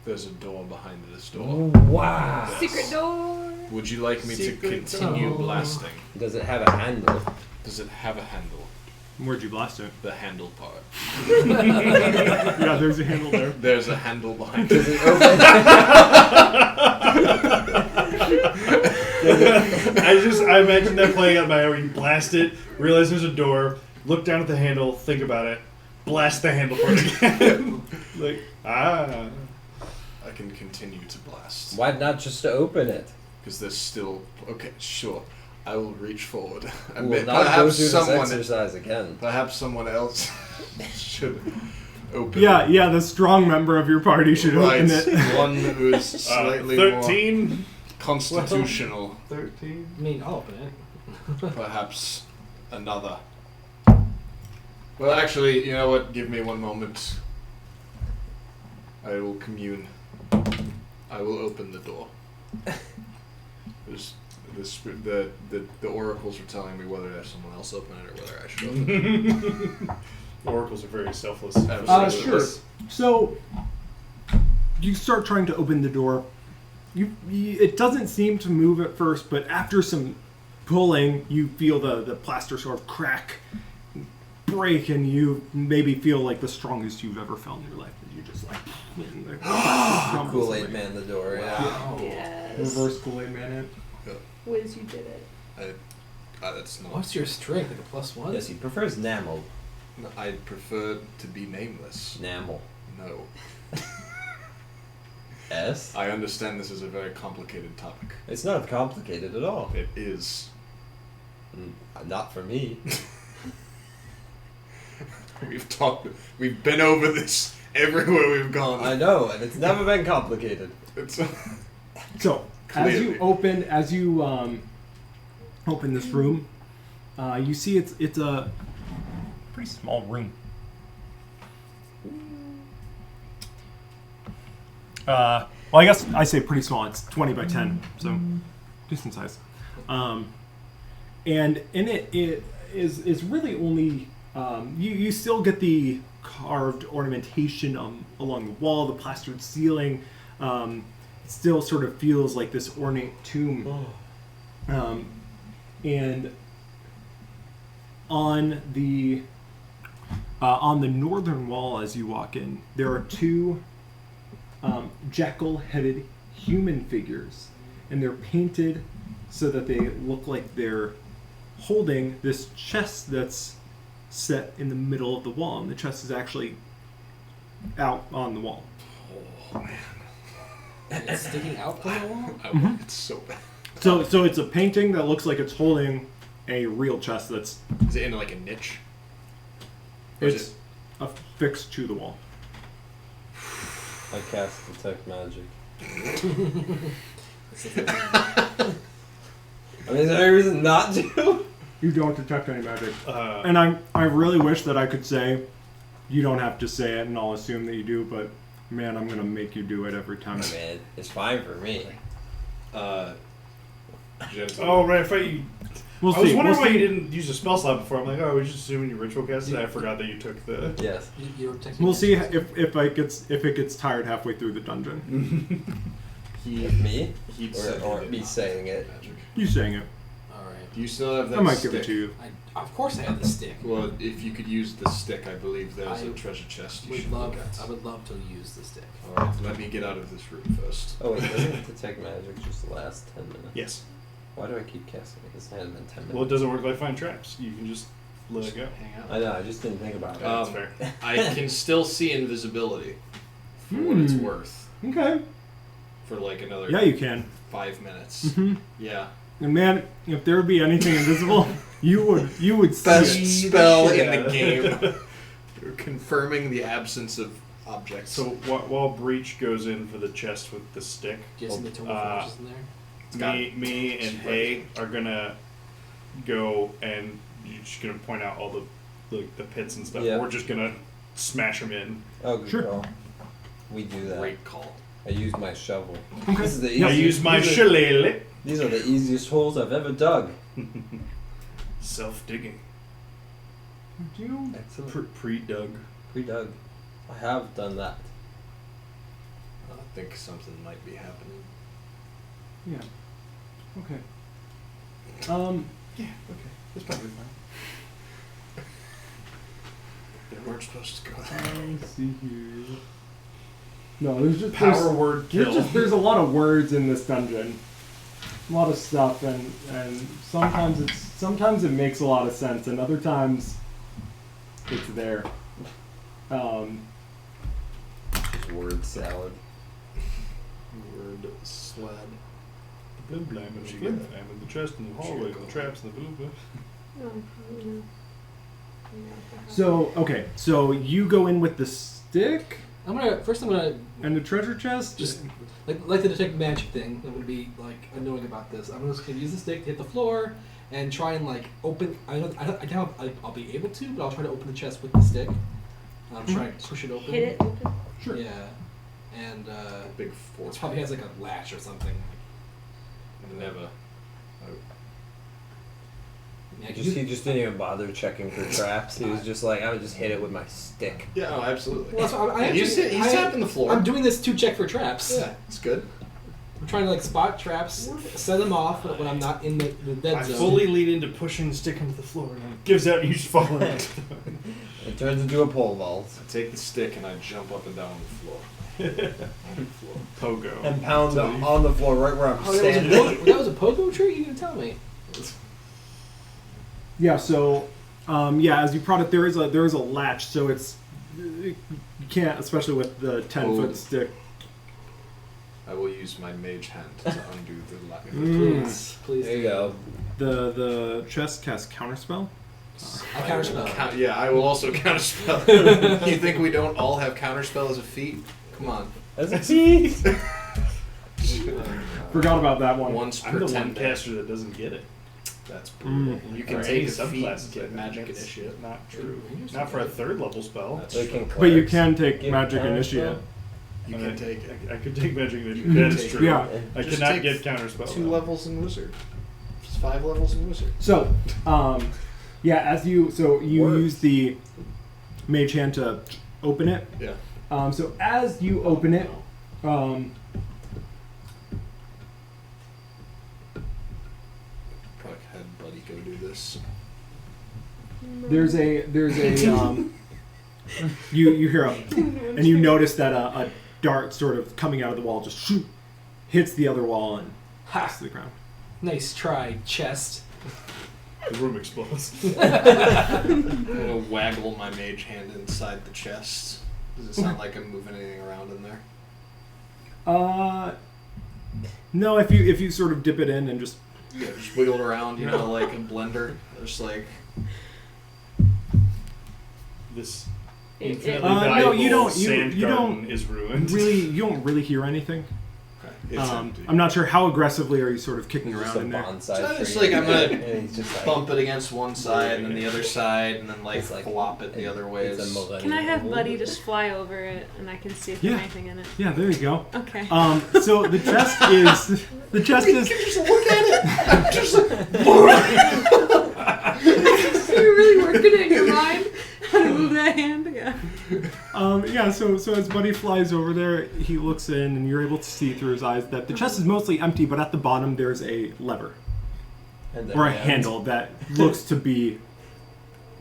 There's a door behind this door. Wow. Secret door. Would you like me to Secret continue door. blasting? Does it have a handle? Does it have a handle? Where'd you blast it? The handle part. Yeah, there's a handle there. There's a handle behind Does it. it open? I imagine that playing out in my head where you blast it, realize there's a door, look down at the handle, think about it, blast the handle part again. Like, I can continue to blast. Why not just open it? Because there's still... Okay, sure. I will reach forward. We will not go through this someone... exercise again. Perhaps someone else should open Yeah, it. yeah, the strong member of your party should Right. open it. One who is slightly more 13? constitutional. 13? I mean, I'll open it. Perhaps another. Well, actually, you know what? Give me one moment. I will commune. I will open the door. The oracles are telling me whether to have someone else open it or whether I should open it. Oracles are very selfless. Absolutely. Sure. So you start trying to open the door. It doesn't seem to move at first, but after some pulling, you feel the plaster sort of crack, break, and you maybe feel like the strongest you've ever felt in your life. And you just like crumbles Kool-Aid away. Man the door, yeah. Wow. Yes. Reverse Kool-Aid Man it. Wiz, you did it. That's not. What's your strength? Like a +1? Yes, he prefers enamel. No, I'd prefer to be nameless. Enamel. No. S? I understand this is a very complicated topic. It's not complicated at all. It is. Not for me. We've been over this everywhere we've gone. I know, and it's never been complicated. It's So Clearly. as you open this room, you see it's a Pretty small room. well, I guess I say pretty small. It's 20 by 10, so decent size. And in it is really only you still get the carved ornamentation along the wall, the plastered ceiling. It still sort of feels like this ornate tomb. And on the northern wall, as you walk in, there are two jackal-headed human figures, and they're painted so that they look like they're holding this chest that's set in the middle of the wall, and the chest is actually out on the wall. Oh man, It's sticking out from the wall? I want it so bad. So it's a painting that looks like it's holding a real chest that's Is it in like a niche? Or is it's affixed to the wall. I cast Detect Magic. I mean, is there any reason not to? You don't detect any magic. Uh, And I really wish that I could say you don't have to say it and I'll assume that you do, but man, I'm gonna make you do it every time. I mean, it's fine for me. gentle? oh, right. I thought you. We'll I was see. wondering We'll why you see. didn't use a spell slot before. I'm like, oh, I was just assuming you ritual casted. I forgot that you took the. Yes. You were texting We'll see if it gets tired halfway through the dungeon. Me? He Or, said or he did me not saying it. magic. You saying it? Alright. Do you still have that I might stick? give it to you. Of course I have the stick. Well, if you could use the stick, I believe there's I a treasure chest you Would should love, look at. I would love to use the stick. Alright, let me get out of this room first. Oh wait, doesn't Detect Magic just last 10 minutes? Yes. Why do I keep casting it? It's not even 10 minutes. Well, it doesn't work like find traps. You can just let it go. Hang out. I know, I just didn't think about it. That's fair. I can still see invisibility for what it's worth Okay. for like another Yeah, you can. 5 minutes. Mhm. Yeah. And man, if there would be anything invisible, you would see Best it. spell shit in out the of game. You're confirming the absence of objects. So while Breach goes in for the chest with the stick, Do you have some Eternal Forges in there? got me and Hay are gonna go and you're just gonna point out all the pits and stuff. Yeah. We're just gonna smash them in. Oh, good Sure. call. We do that. great call. I used my shovel. Okay. This is the I easiest, use my these are- shillelagh. These are the easiest holes I've ever dug. Self-digging. Would you? Excellent. Pre-dug. Pre-dug. I have done that. I think something might be happening. Yeah. Okay. Yeah, okay. That's probably fine. They weren't supposed to go. Let's see here. No, there's Power word kill. there's a lot of words in this dungeon. A lot of stuff, and sometimes it makes a lot of sense, and other times it's there. Word salad. Word sled. The blim blam and she get fam in the chest in the hallway, the traps and the boo boo. Oh, no. So okay, so you go in with the stick I'm gonna and the treasure chest. just like the detect magic thing. I'm gonna be like annoying about this. I'm just gonna use the stick to hit the floor and try and like open. I doubt I'll be able to, but I'll try to open the chest with the stick. Try and push it open. Hit it open. Sure. Yeah, and Big it force. probably has like a latch or something. Never. Yeah, 'cause He just didn't even bother checking for traps. He was just like, I would just hit it with my stick. Yeah, oh, absolutely. Well, that's what I He's actually- tapping the floor. I'm doing this to check for traps. Yeah, it's good. I'm trying to like spot traps, set them off when I'm not in the dead I zone. fully lean into pushing the stick into the floor and it gives out and you just fall into It turns into a pole vault. I take the stick and I jump up and down on the floor. Pogo. And pound on the floor right where I'm Oh, that was, a standing. that was a pogo tree? You didn't tell me. Yeah. So, as you prod it, there is a latch. So you can't, especially with the 10-foot Oh. stick. I will use my mage hand to undo the lock. Please, please. There you go. The chest casts counterspell. I counterspell. Yeah, I will also counterspell. You think we don't all have counterspell as a feat? Come on. That's a feat. Forgot about that one. Once I'm per the 10 one caster that doesn't get it. That's brutal. You can Or take any a feat subclasses get like that. magic That's initiative. Not true. Rangers Not for a get it. 3rd level spell. That's They true. can But you clerics can take give magic counterspell? initiative. You can take it. I could take magic initiative. You That can is take true. Yeah. I Just cannot take get counterspell. 2 levels in wizard. Just 5 levels in wizard. So, as you Works. use the mage hand to open it. Yeah. So as you open it, Probably had Buddy go do this. there's a you hear a and you notice that a dart sort of coming out of the wall just shoot, hits the other wall and falls to the ground. Nice try, chest. The room explodes. I'm gonna waggle my mage hand inside the chest. Does it sound like I'm moving anything around in there? No, if you sort of dip it in and just Yeah, just wiggle it around, you know, like a blender. Just like This It- infinitely no, valuable you don't- you- sand you garden don't is ruined. you don't really hear anything. it's empty. I'm not sure how aggressively are you sort of kicking Just around a in there. bonsai So tree. it's like I'm gonna And he's just like, bump it against one side and then the other side, and then like, It's like flop it the other ways. It's a millennium Can I have old. Buddy just fly over it and I can see if Yeah. there's anything in it? Yeah, there you go. Okay. So the chest is Just look at it. I'm just like, You're really working it in your mind. How to move that hand? Yeah. so as Buddy flies over there, he looks in and you're able to see through his eyes that the chest is mostly empty, but at the bottom there's a lever And the or a hand. handle that looks to be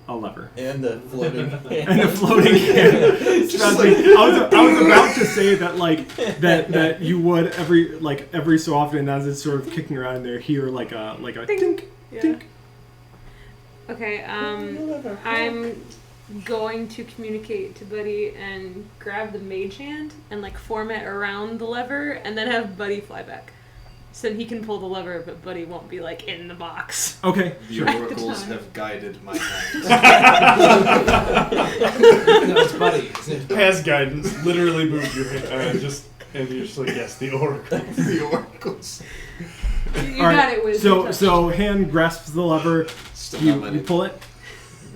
a lever. And the floating And a floating hand. Strategy. I was about to say that that you would every so often as it's sort of kicking around in there hear like a Ding. tink Yeah. tink. Okay. I'm going to communicate to Buddy and grab the mage hand and like form it around the lever and then have Buddy fly back. So then he can pull the lever, but Buddy won't be like in the box. Okay. the Sure. oracles time. have guided my hands. No, it's Buddy. Has guidance. Literally move your hand. And you're just like, yes, the oracle. The oracles. You All right, got it, Wiz. So hand grasps the lever. Still You not many. pull it.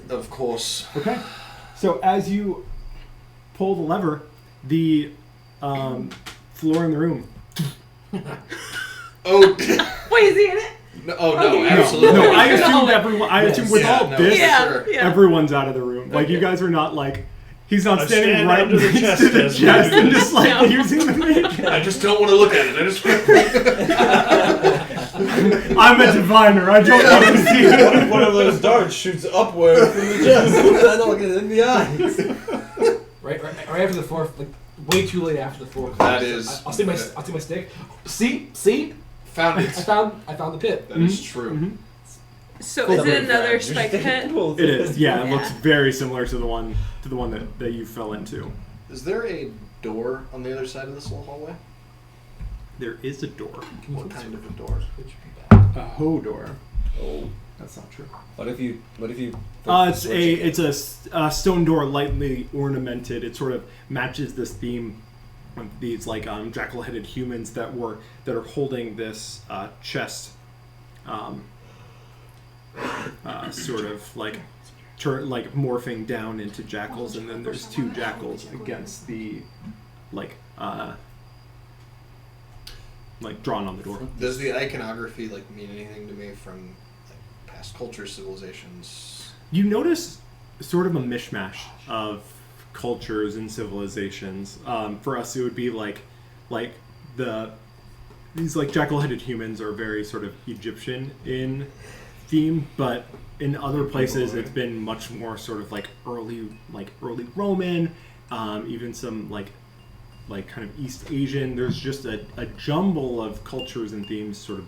Of course. Okay. So as you pull the lever, the floor in the room. Oh, Wait, is he in it? No, oh no, Okay. absolutely. No, I No. assumed everyone. I assumed with Yeah, all no, this, for Yeah, sure. yeah. everyone's out of the room. Like you guys are not like. He's not I standing stand right under the next chest to the as chest we do and this. just like No. using the mage. I just don't want to look at it. I just. I'm a diviner. I don't want to see it. One of those darts shoots upward from the chest. I don't get it in the eyes. Right after the fourth, like way too late after the fourth. That is- I'll see my stick. See, Found I it. found the pit. That is true. So is it another spike pit? It is. Yeah, it Yeah. looks very similar to the one that you fell into. Is there a door on the other side of this little hallway? There is a door. What kind of a door? A hoe door. Oh. That's not true. What if you? It's a stone door, lightly ornamented. It sort of matches this theme of these like jackal-headed humans that are holding this chest, sort of like morphing down into jackals, and then there's two jackals against the like drawn on the door. Does the iconography mean anything to me from past cultures, civilizations? You notice sort of a mishmash of cultures and civilizations. For us, it would be these jackal-headed humans are very sort of Egyptian in theme, but in other places it's been much more sort of early Roman, even some kind of East Asian. There's just a jumble of cultures and themes sort of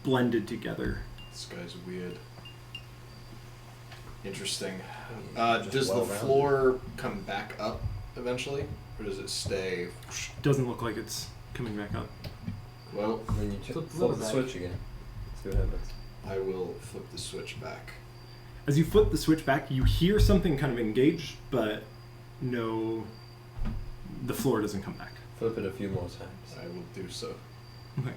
blended together. This guy's weird. Interesting. Just Does the well-rounded. floor come back up eventually, or does it stay? Doesn't look like it's coming back up. Well, When you Flip flip the back. switch again, see what happens. I will flip the switch back. As you flip the switch back, you hear something kind of engage, but no, the floor doesn't come back. Flip it a few more times. I will do so. Okay.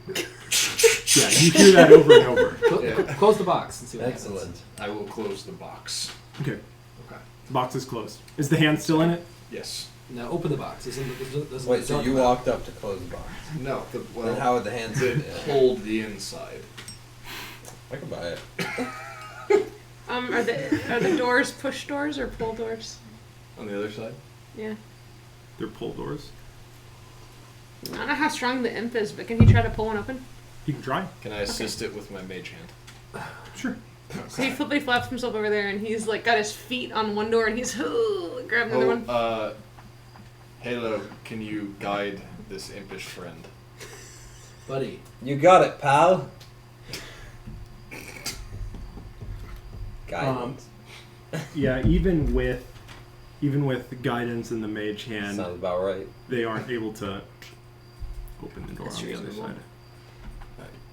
Yeah, you hear that over and over. Yeah. Close the box and see what Excellent. I will close the box. Okay, Okay. the box is closed. Is the hand still in it? Yes. happens. Now open the box. Wait, so you walked up to close the box? No. Then how would the hands It fit? hold the inside. I can buy it. Are the doors push doors or pull doors? On the other side. Yeah. They're pull doors. I don't know how strong the imp is, but can he try to pull one open? You can try. Can I assist it with my mage hand? Sure. So he flippy flaps himself over there, and he's got his feet on one door, and he's grabbing the other one. Halo, can you guide this impish friend? buddy. You got it, pal. Guidance. Yeah, even with guidance in the mage hand, Sounds about right. they aren't able to open the door That's on the other reasonable. side.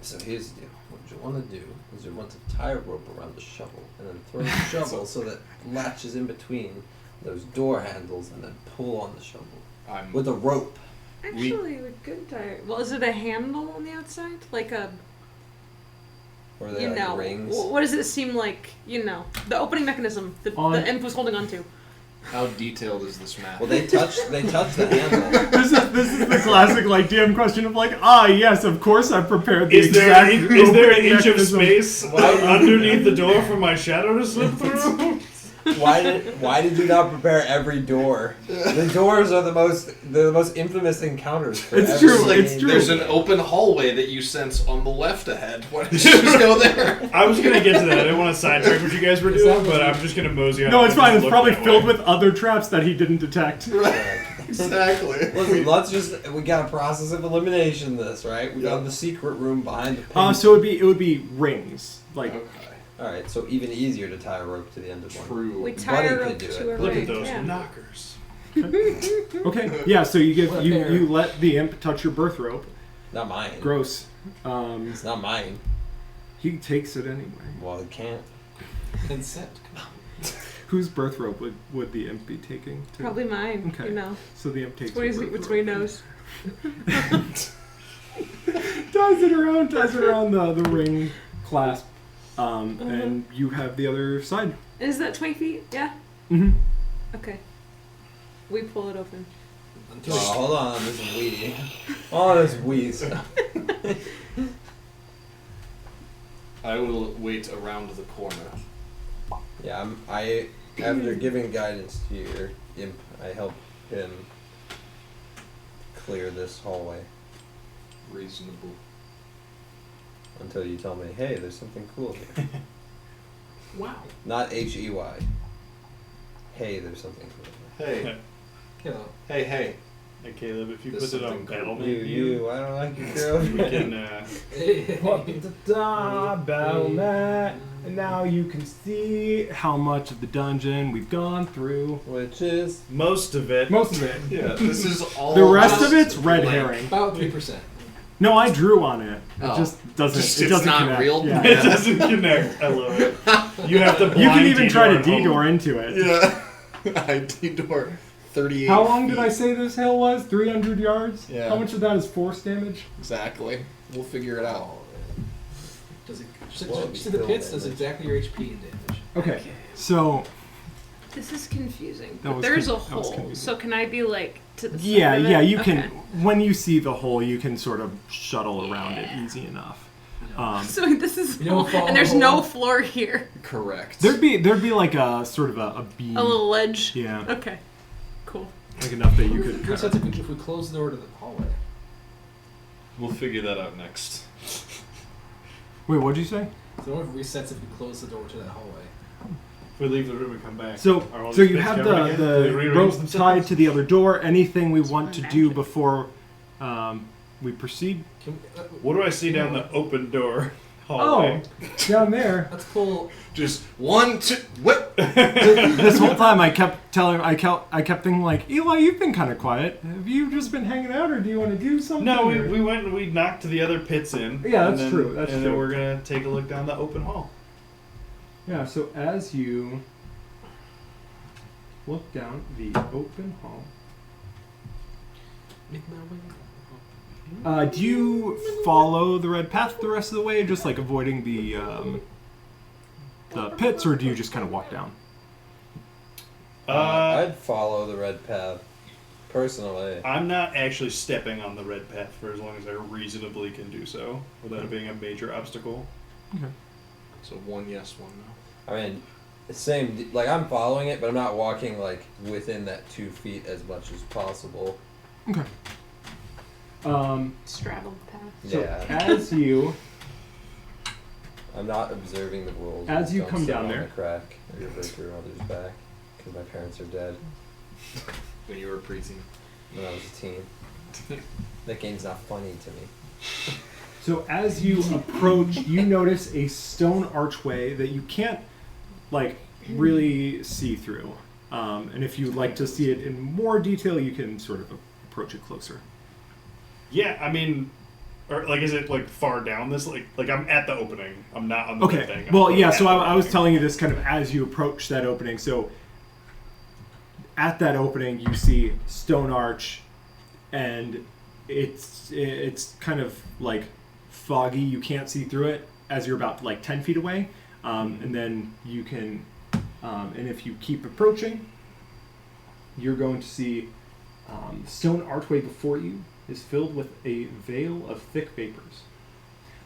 So here's the deal. What you want to do is you want to tie a rope around the shovel and then throw the shovel so that it latches in between those door handles and then pull on the shovel I'm with a rope. Actually, we could tie. Well, is it a handle on the outside, like a? Or they You like know, rings. what does it seem like? You know, the opening mechanism the imp was holding on to. How detailed is this map? Well, they touch the handle. This is the classic DM question of yes, of course I prepared the Is there exact is there an opening inch of mechanism. space underneath the door for my shadow to slip through? Why did you not prepare every door? The doors are the most infamous encounters. For It's every true, it's game. true. There's an open hallway that you sense on the left ahead. Why don't you just go there? I was gonna get to that. I didn't want to sidetrack what you guys were doing, but I'm just gonna mosey on. No, it's and fine. It's look probably that filled way. with other traps that he didn't detect. Exactly. Listen, we got a process of elimination. This right? We got the secret room behind the. Pin. So it would be rings. Okay. All right, so even easier to tie a rope to the end of one. True. We tie a Buddy rope could do to it. a Look ring. at those Yeah. knockers. Okay, yeah. So you What a you pair. you let the imp touch your birth rope. Not mine. Gross. It's not mine. He takes it anyway. Well, it can't. Consent. Come on. Whose birth rope would the imp be taking? To? Probably mine. Okay. You know, So the imp takes. it's what, your birth it's what he rope. knows. ties it around the ring clasp, and you have the other side. Is that 20 feet? Yeah. Mm-hmm. Okay. We pull it open. Until Oh, hold on, this is wee. Oh, this wheeze. I will wait around the corner. Yeah, after giving guidance to your imp, I help him clear this hallway Reasonable. until you tell me, hey, there's something cool here. Wow. Not H-E-Y. Hey, there's something cool here. Hey, Hello. hey, hey. Hey Caleb, if you There's put it on something cool. battle You, I don't like your girlfriend. we can Battle mat. And now you can see how much of the dungeon we've gone through. Which is most of it. Most of it. Yeah, this is all. The rest of just it's red blank. herring. About 3%. No, I drew on it. It Oh. just doesn't. Just- it it's doesn't not connect. real? Yeah. It doesn't connect. I love it. You have to. You can blind even try to at home. detour into it. Yeah. I detour 38. How long did feet. I say this hill was? 300 yards? Yeah. How much of that is force damage? Exactly. We'll figure it out. Does it? Well, Just the pits does damage. exactly your HP and damage. Okay. So, This is confusing. That But was there's con- a that was hole. confusing. So can I be like to the side yeah, of it? yeah, you Okay. can. When you see the hole, you can sort of shuttle around it easy enough. So this is You don't fall and there's in the no hole? floor here. Correct. There'd be like a sort of a beam. A little ledge. Yeah, Okay. Cool. like enough that you could. What Kind of, if we close the door to the hallway? We'll figure that out next. wait, what'd you say? So what resets if we close the door to that hallway? If we leave the room and come back. So, are all so these you bits have covered again? Do they the rearrange rope themselves? tied to the other door. Anything we want to do Magic. before we proceed? Can we, What do I see down the open door hallway? Oh, down there. let's pull. Just 1, 2, what? This whole time I kept thinking like, Eli, you've been kind of quiet. Have you just been hanging out, or do you want to do something? No, or- we went and we knocked the other pits in. Yeah, and that's then- true, that's and then true. we're gonna take a look down the open hall. Yeah. So as you look down the open hall, Make my way. do you follow the red path the rest of the way, just like avoiding the pits, or do you just kind of walk down? I'd follow the red path, personally. I'm not actually stepping on the red path for as long as I reasonably can do so without it being a major obstacle. So 1 yes, 1 no. I mean, same, like, I'm following it, but I'm not walking, like, within that 2 feet as much as possible. Okay. Straddle the path. So Yeah. as you I'm not observing the rules. As you Don't come sit down on there. the crack or break your mother's back, because my parents are dead When you were a preteen. when I was a teen. That game's not funny to me. So as you approach, you notice a stone archway that you can't, like, really see through. And if you'd like to see it in more detail, you can sort of approach it closer. Yeah, I mean, or like, is it like far down this? Like I'm at the opening. I'm not on the Okay. thing. I'm Well, like yeah. at So the I was opening. telling you this kind of as you approach that opening. So at that opening, you see stone arch, and it's kind of like foggy. You can't see through it as you're about like 10 feet away, and then you can, and if you keep approaching, you're going to see the stone archway before you is filled with a veil of thick vapors.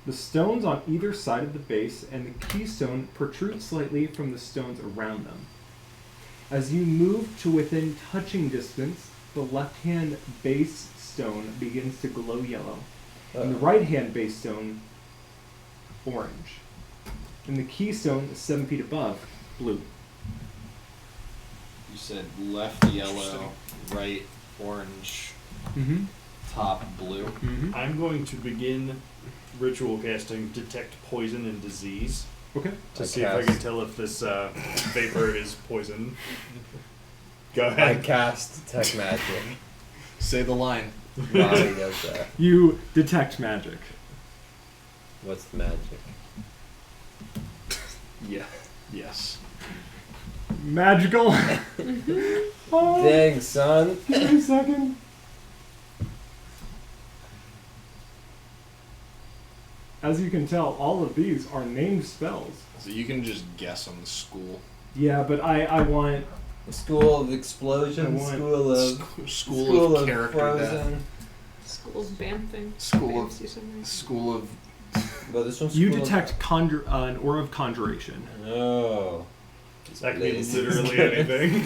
The stones on either side of the base and the keystone protrude slightly from the stones around them. As you move to within touching distance, the left-hand base stone begins to glow yellow, and the right-hand base stone orange. And the keystone, 7 feet above, blue. You said left yellow, right orange, Mm-hmm. top blue. Mm-hmm. I'm going to begin ritual casting detect poison and disease Okay. to I see if I cast- can tell if this vapor is poison. Go I ahead. cast Detect Magic. Say the line. Bobby does that. You detect magic. What's the magic? Yeah. Yes. Magical. Oh, Dang, son. give me a second. As you can tell, all of these are named spells. So you can just guess on the school. Yeah, but I want School of Explosion, I want- School of... School of character Frozen. death. School of Bamfing. School of Fancy something. School of But this one's You cool. detect an aura of conjuration. Oh. That could be Blaze. literally anything.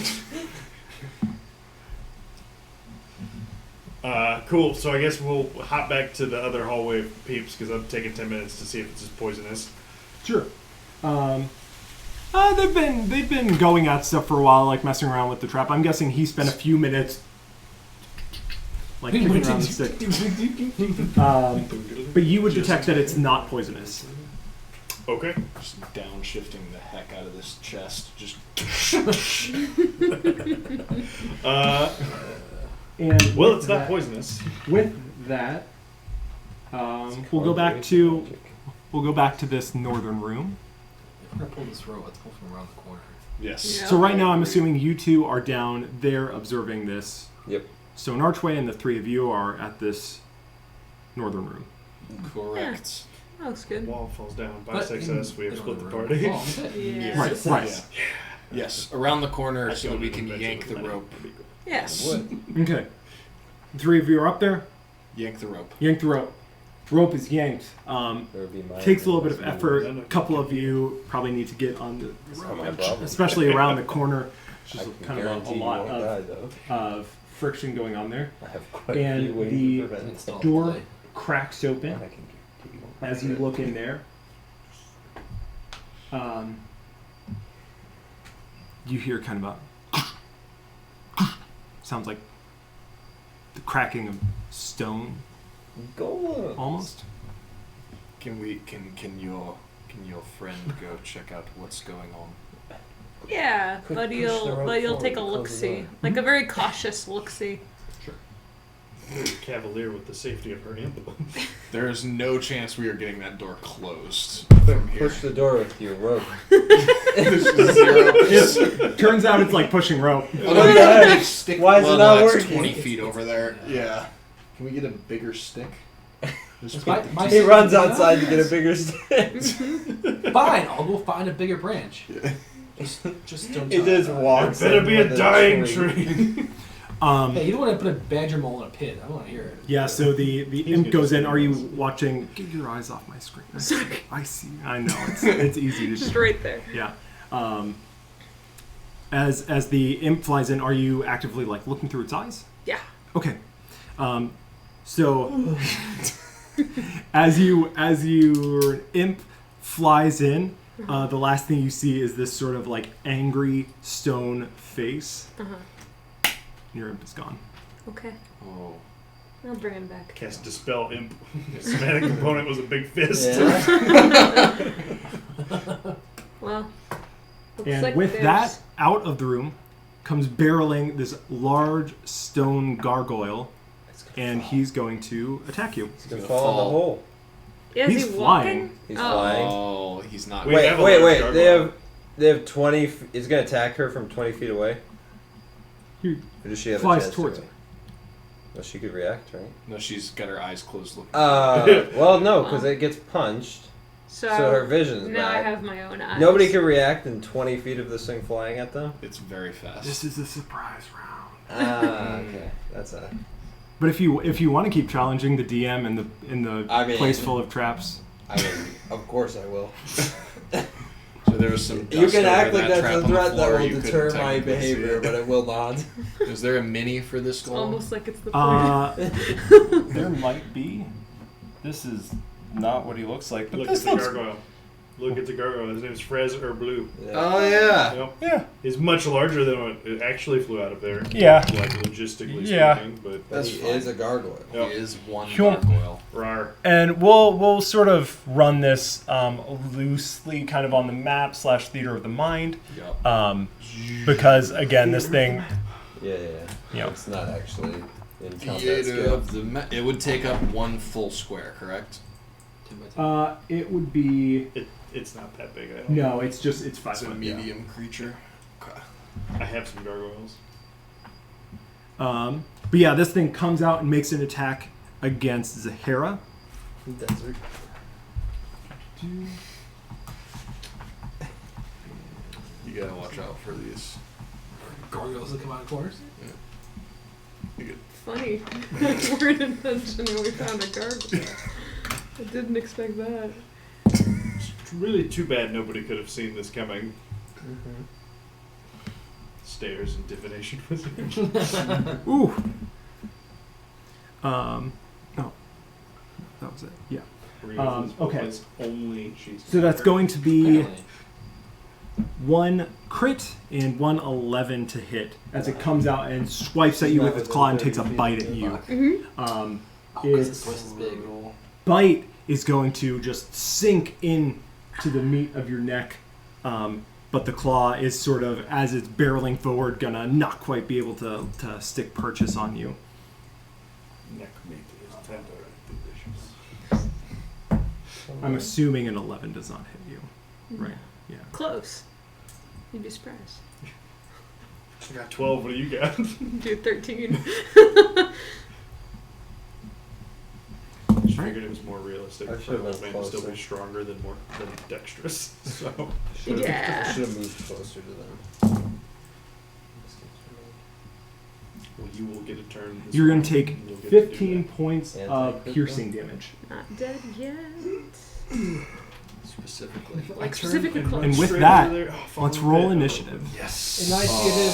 Cool. So I guess we'll hop back to the other hallway of peeps because I'm taking 10 minutes to see if it's just poisonous. Sure. They've been going at stuff for a while, like messing around with the trap. I'm guessing he spent a few minutes like kicking around the stick. But you would detect that it's not poisonous. Okay. Just downshifting the heck out of this chest. Just And well, with it's not that- poisonous. With that, we'll go back to this northern room. If we're gonna pull this rope, let's pull from around the corner. yes. Yeah. So right now, I'm assuming you two are down there observing this. Yep. So an archway, and the three of you are at this northern room. Correct. That looks good. Wall falls down by But success. in We have the split the room. party. Oh, okay. Yeah. Right, right. Yes. Around the corner I so don't we need can invention yank the with money. rope. That'd be cool. Yes. Okay. The three of you are up there. Yank the rope. Yank the rope. Rope is yanked. There would be my Takes a little bit of Yeah, effort. no, no. A couple of you probably need to get on the It's not my problem. especially around the corner. It's I just can kind of a guarantee you lot won't die, though. of friction going on there. I have quite And a few ways the to prevent it. Install Door delay. cracks And open I can guarantee you won't as die. you look in there. You hear kind of a sounds like the cracking of stone, Go almost. Can your friend go check out what's going on? Yeah, Quick, but push the you'll rope take a forward, look close the see, door. like a very cautious look see. Cavalier with the safety of her imp. There is no chance we are getting that door closed from here. Push the door with your rope. There's zero. It turns out it's like pushing rope. Oh, no, we got a big stick. Why is it well, not no, that's working? 20 feet over there. Yeah. Can we get a bigger stick? Just My- put my He stick runs is outside to nice. get a bigger stick. Fine, I'll go find a bigger branch. Just don't. He tell just me. walks. Better in be a with dying tree. Hey, you don't want to put a badger mole in a pit. I don't want to hear it. Yeah, so the He's imp gonna goes in. see Are you this. watching? Get your eyes off my screen. I see. I know. It's easy to Just do. right there. Yeah. As the imp flies in, are you actively like looking through its eyes? Yeah. Okay. So as your imp flies in, the last thing you see is this sort of like angry stone face. Uh-huh. Your imp is gone. Okay. Oh. I'll bring him back. Cast Dispel Imp. Semantic component was a big fist. Yeah. Well. Looks And like with there's- that, out of the room comes barreling this large stone gargoyle, and he's going to attack you. He's gonna fall in the hole. Is he's he flying. walking? He's Oh. flying. Oh, he's not. We have a large Wait. gargoyle. They have 20. He's gonna attack her from 20 feet away. He Or does she have flies a chance towards to? him. Well, she could react, right? No, she's got her eyes closed looking. Well, no, because it gets punched, So, so her vision's now I back. have my own eyes. Nobody can react in 20 feet of this thing flying at them. It's very fast. This is a surprise round. Ah, okay. That's a. But if you want to keep challenging the DM in the I mean- place full of traps, I mean, of course I will. So there was some. You dust can over act like that that's trap a on the threat that floor, will you couldn't deter my technically see behavior, it. but it will not. Is there a mini for this It's goal? almost like it's the point. There might be. This is not what he looks like, but Look at this the looks. gargoyle. Look at the gargoyle. His name's Frez or Blue. Yeah. Oh yeah. Yep. Yeah. He's much larger than what it actually flew out of there. Yeah. Like logistically Yeah. speaking, but But he is a gargoyle. Yep. He is one Sure. gargoyle. rar. And we'll sort of run this loosely, kind of on the map / theater of the mind, Yup. because again, this thing. Yeah. Yeah. It's not actually in combat Theater skill. of the it would take up one full square, correct? 2 by 2. it would be It's not that big. I don't. no. It's 5 It's a foot. medium creature. Okay. I have some gargoyles. But yeah, this thing comes out and makes an attack against Zahara. Desert. You gotta watch out for these. Gargoyles that come out of corners. Funny. We're in a dungeon and we found a gargoyle. I didn't expect that. It's really too bad nobody could have seen this coming. Mm-hmm. Stairs and divination wizard. Ooh. Oh, that was it. Yeah. Okay. It's only she's. So that's going to be Apparently. 1 crit and 1 11 to hit as it comes out and swipes at you with its claw and takes a bite at you. Mm-hmm. Oh, 'cause Its it's twice as big. bite is going to just sink in to the meat of your neck, but the claw is sort of, as it's barreling forward, gonna not quite be able to stick purchase on you. Neck meat is tender and delicious. I'm assuming an 11 does not hit you. Right. Yeah. Close. You'd be surprised. I got 12. What do you got? Do 13. Just figured it was more realistic I for should've a been man to still be closer. stronger than dexterous. So Yeah. Should have moved closer to them. well, you will get a turn. this You're gonna round, take and you'll get to do 15 that. points And of take this piercing damage. Not dead yet. Specifically. Like Turn specifically and close. run And with straight that, over there. Oh, follow Let's the roll pit. initiative. Yes. Initiative.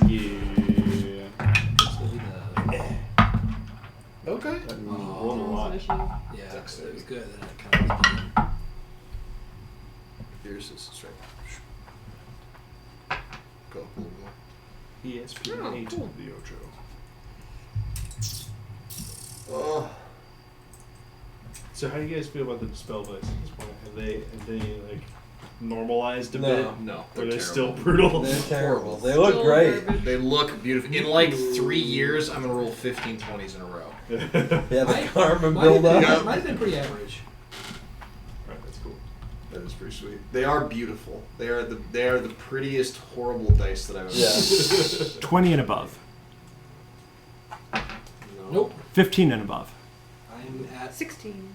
Yeah. It's gonna be the- Okay. Roll a lot. Yeah, it was good. Then it kind of Yours is straight. Go up a little more. ESP Oh, 8 cool. the Ocho. Oh. So how do you guys feel about the dispel dice at this point? Have they like normalized a No. bit? No. Or are they're they terrible. still brutal? They're terrible. They Still look great. garbage. They look beautiful. In like 3 years, I'm gonna roll 15 20s in a row. Yeah, the Mine- karma Mine's build been, up. mine's been pretty average. Right, that's cool. That is pretty sweet. They are beautiful. They are the prettiest horrible dice that I've ever Yeah. seen. 20 and above. No. Nope. 15 and above. I'm at 16.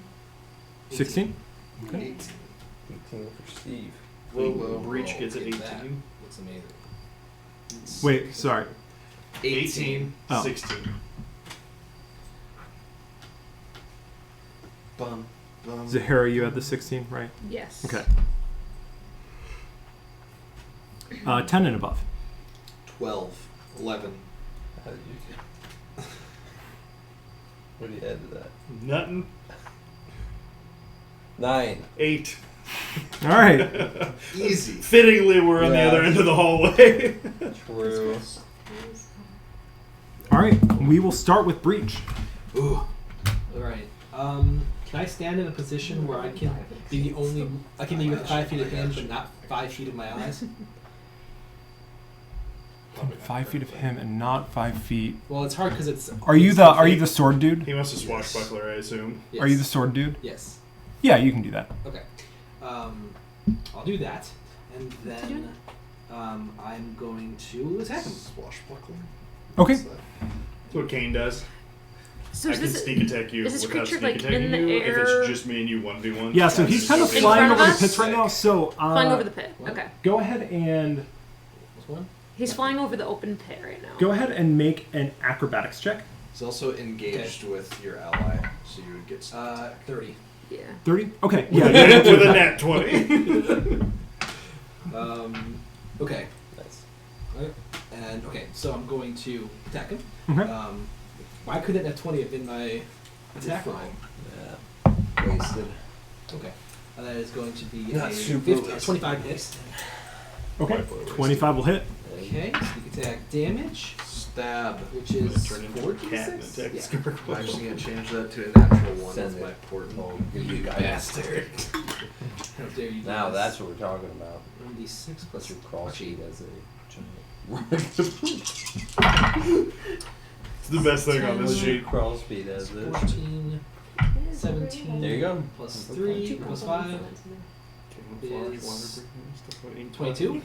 16? 18. 18 for Steve. Whoa, whoa. Breach gets at Look at that. 18. Looks amazing. Wait, sorry. 18. Oh. 16. Bum. Bum. Zahara, you had the 16, right? Yes. Okay. 10 and above. 12. 11. How did you get? What do you add to that? Nothing. 9. 8. All right. Easy. Fittingly, we're on the Yeah. other end of the hallway. True. All right. We will start with Breach. Ooh. All right. Can I stand in a position where I can be the only? I can be within 5 feet of him, but not 5 feet of my allies. 5 feet of him and not 5 feet. Well, it's hard because it's. Are you the sword dude? He wants to swashbuckler, I assume. Yes. Are you the sword dude? Yes. Yeah, you can do that. Okay. I'll do that, and then I'm going to attack him. Swashbuckler. Okay. What's that? That's what Kane does. So I is can this sneak attack you is this without creature, sneak like, attacking in the you if air? it's just me and you 1v1. Yeah, so he's kind of In flying front over of the us? pits right now. So flying over the pit? what? Okay. go ahead and What's one? He's flying over the open pit right now. go ahead and make an acrobatics check. It's also engaged with your ally, so you would get sneak attack. 30. Yeah. 30. Okay. With, Yeah. with a nat 20. Okay. Nice. And okay, so I'm going to attack him. Okay. Why couldn't that 20 have been my attack roll? Yeah. Wasted. Okay. That is going to be Not a super 50, wasted. 25 hits. Okay. 25 will hit. Okay, sneak attack damage, Stab. which I'm gonna is turn into 4 a cat and d6. attack Yeah. this gargoyle. I'm actually gonna change that to a natural one Send with it. my portal. Oh, you Bastard. How dare you do Now this. that's what we're talking about. 1d6 Plus plus your crawl speed as a It's the best thing on this What's your sheet. crawl speed as a 14, 17. There you go. Plus 3 plus 5. Is 22?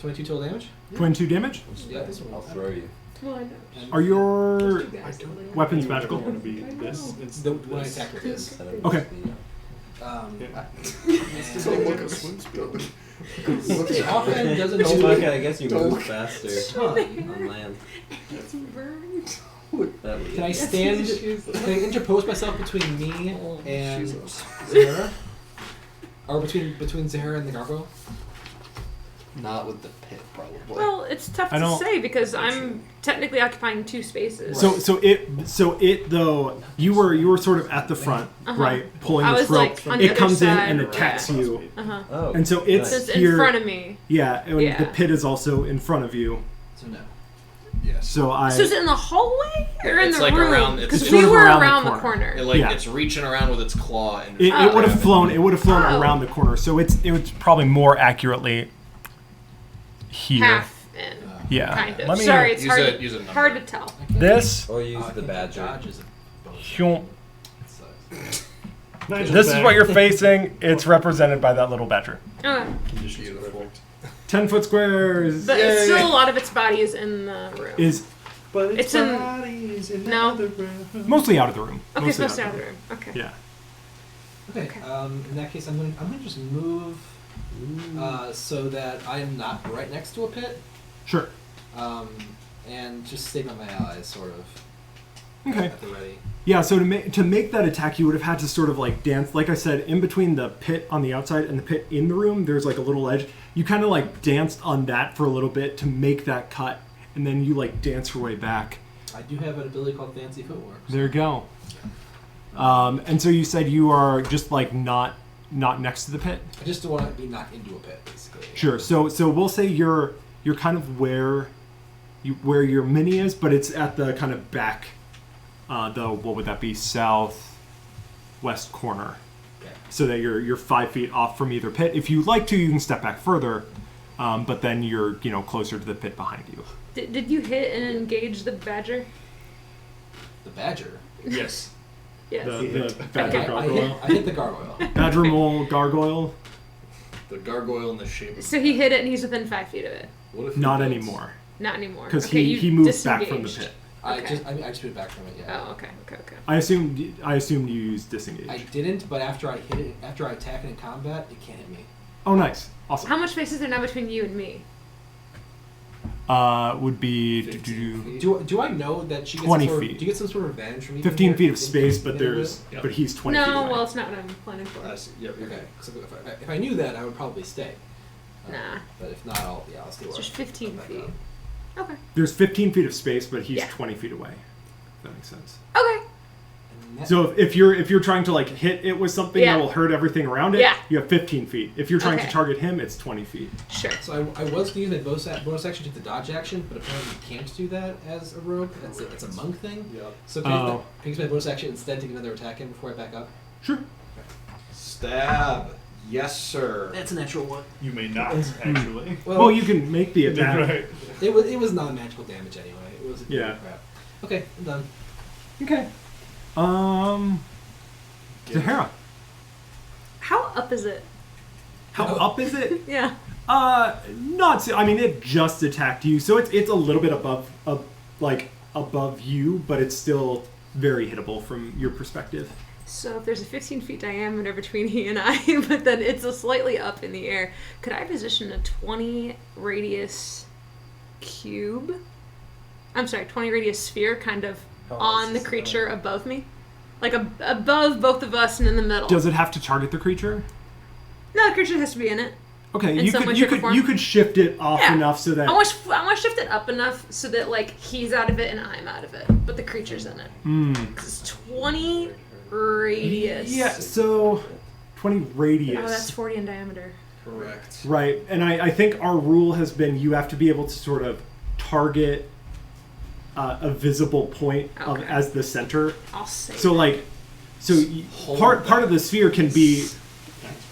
22 total damage? 22 damage. Yeah, this one. I'll throw you. Well, I know. And Are your I don't weapons think magical? it's gonna be this. It's the one I this. attack with is. Instead of Okay. just Just don't look at swim speed. It often doesn't Oh, do fuck it, I guess you Don't- move faster ton. on land. It's burned. That would Can I be- stand? Can I interpose myself between me and Jesus. Zahara? Or between Zahara and the gargoyle? Not with the pit, probably. Well, it's tough I to don't- say because I'm technically occupying 2 spaces. So it though you were sort of at the front, Uh-huh. right, pulling I this was, rope. like, on the It other comes in side, and yeah. attacks you, Uh-huh. Oh, and so it's So it's here. in front of me. Yeah, and Yeah. the pit is also in front of you. So no. Yes. So I. So is it in the hallway or in It's the like room? around- it's Because sort we of were around around the the corner. It, like Yeah. it's reaching around with its claw and It Oh. would have flown. It would have flown Oh. around the corner. So it was probably more accurately here. Half in, Yeah. kind of. Let me- Sorry, it's use hard, a- use a number. hard to tell. This. Or use I the think badger. Dodge is a bonus. Hyun. It sucks. This is what you're facing. It's represented by that little badger. Okay. Conditions are perfect. 10-foot squares But it's still a lot of its body is in the room. is But It's in- body's in No. the other room. mostly out of the room. Okay, Mostly supposed to out of the room. Okay. Yeah. Okay. Okay. In that case, I'm gonna just move so that I am not right next to a pit, Sure. and just stay by my allies, sort of Okay. at the ready. Yeah, so to make that attack, you would have had to sort of like dance. Like I said, in between the pit on the outside and the pit in the room, there's like a little edge. You kind of like danced on that for a little bit to make that cut, and then you like dance your way back. I do have an ability called Fancy Footwork. There you go. And so you said you are just like not next to the pit. I just don't want to be knocked into a pit, basically. Sure. So we'll say you're kind of where your mini is, but it's at the kind of back. What would that be? Southwest corner. Okay. So that you're 5 feet off from either pit. If you'd like to, you can step back further, but then you're closer to the pit behind you. Did you hit and engage the badger? The badger. Yes. Yes. The badger Okay. gargoyle, I hit the gargoyle. badger mole gargoyle. The gargoyle in the shape of. So he hit it and he's within 5 feet of it. What if he Not does? anymore, Not anymore. because Okay, he you moved back from the disengaged. pit. I Okay. just moved back from it. Yeah. Oh, okay. I assumed you used disengage. I didn't, but after I hit it, after I attack it in combat, it can't hit me. Oh, nice, awesome. How much space is there now between you and me? Would be 15 feet. Do I know that she gets 20 some sort of, feet. Do you get some sort of advantage from me? 15 feet of space, but there's Yep. but he's 20 feet No, away. well, it's not what I'm planning for. I see. Yep. Okay. So if I knew that, I would probably stay. Nah. But if not, I'll stay. It's where just I'm 15 back feet. up. Okay. There's 15 feet of space, but he's Yeah. 20 feet away. If that makes sense. Okay. And that- So if you're trying to like hit it with something Yeah. that will hurt everything around it, Yeah. you have 15 feet. If you're trying Okay. to target him, it's 20 feet. Sure. So I was going to use my bonus action to the dodge action, but apparently you can't do that as a rogue. It's a monk thing. Yep. So can I Oh. use my bonus action instead to get another attack in before I back up? Sure. Stab. Yes, sir. That's a natural one. You may not, actually. Well, you can make the attack. Right. It was non-magical damage anyway. It was Yeah. crap. Okay, I'm done. Okay. Zahara, How up is it? how up is it? Yeah. Not. I mean, it just attacked you, so it's a little bit above you, but it's still very hittable from your perspective. So if there's a 15 feet diameter between he and I, but then it's a slightly up in the air, could I position a 20 radius cube? I'm sorry, 20 radius sphere kind of on the creature above me? Like above both of us and in the middle. Does it have to target the creature? No, the creature has to be in it. Okay, In you some could way, you shape, or could form? you could shift it off Yeah. enough so that I want to shift it up enough so that like he's out of it and I'm out of it, but the creature's in it. 'Cause it's 20 radius. Yeah, so 20 radius. Oh, that's 40 in diameter. Correct. Right, and I think our rule has been you have to be able to sort of target a visible point Okay. as the center. I'll say. So like, part of the sphere can be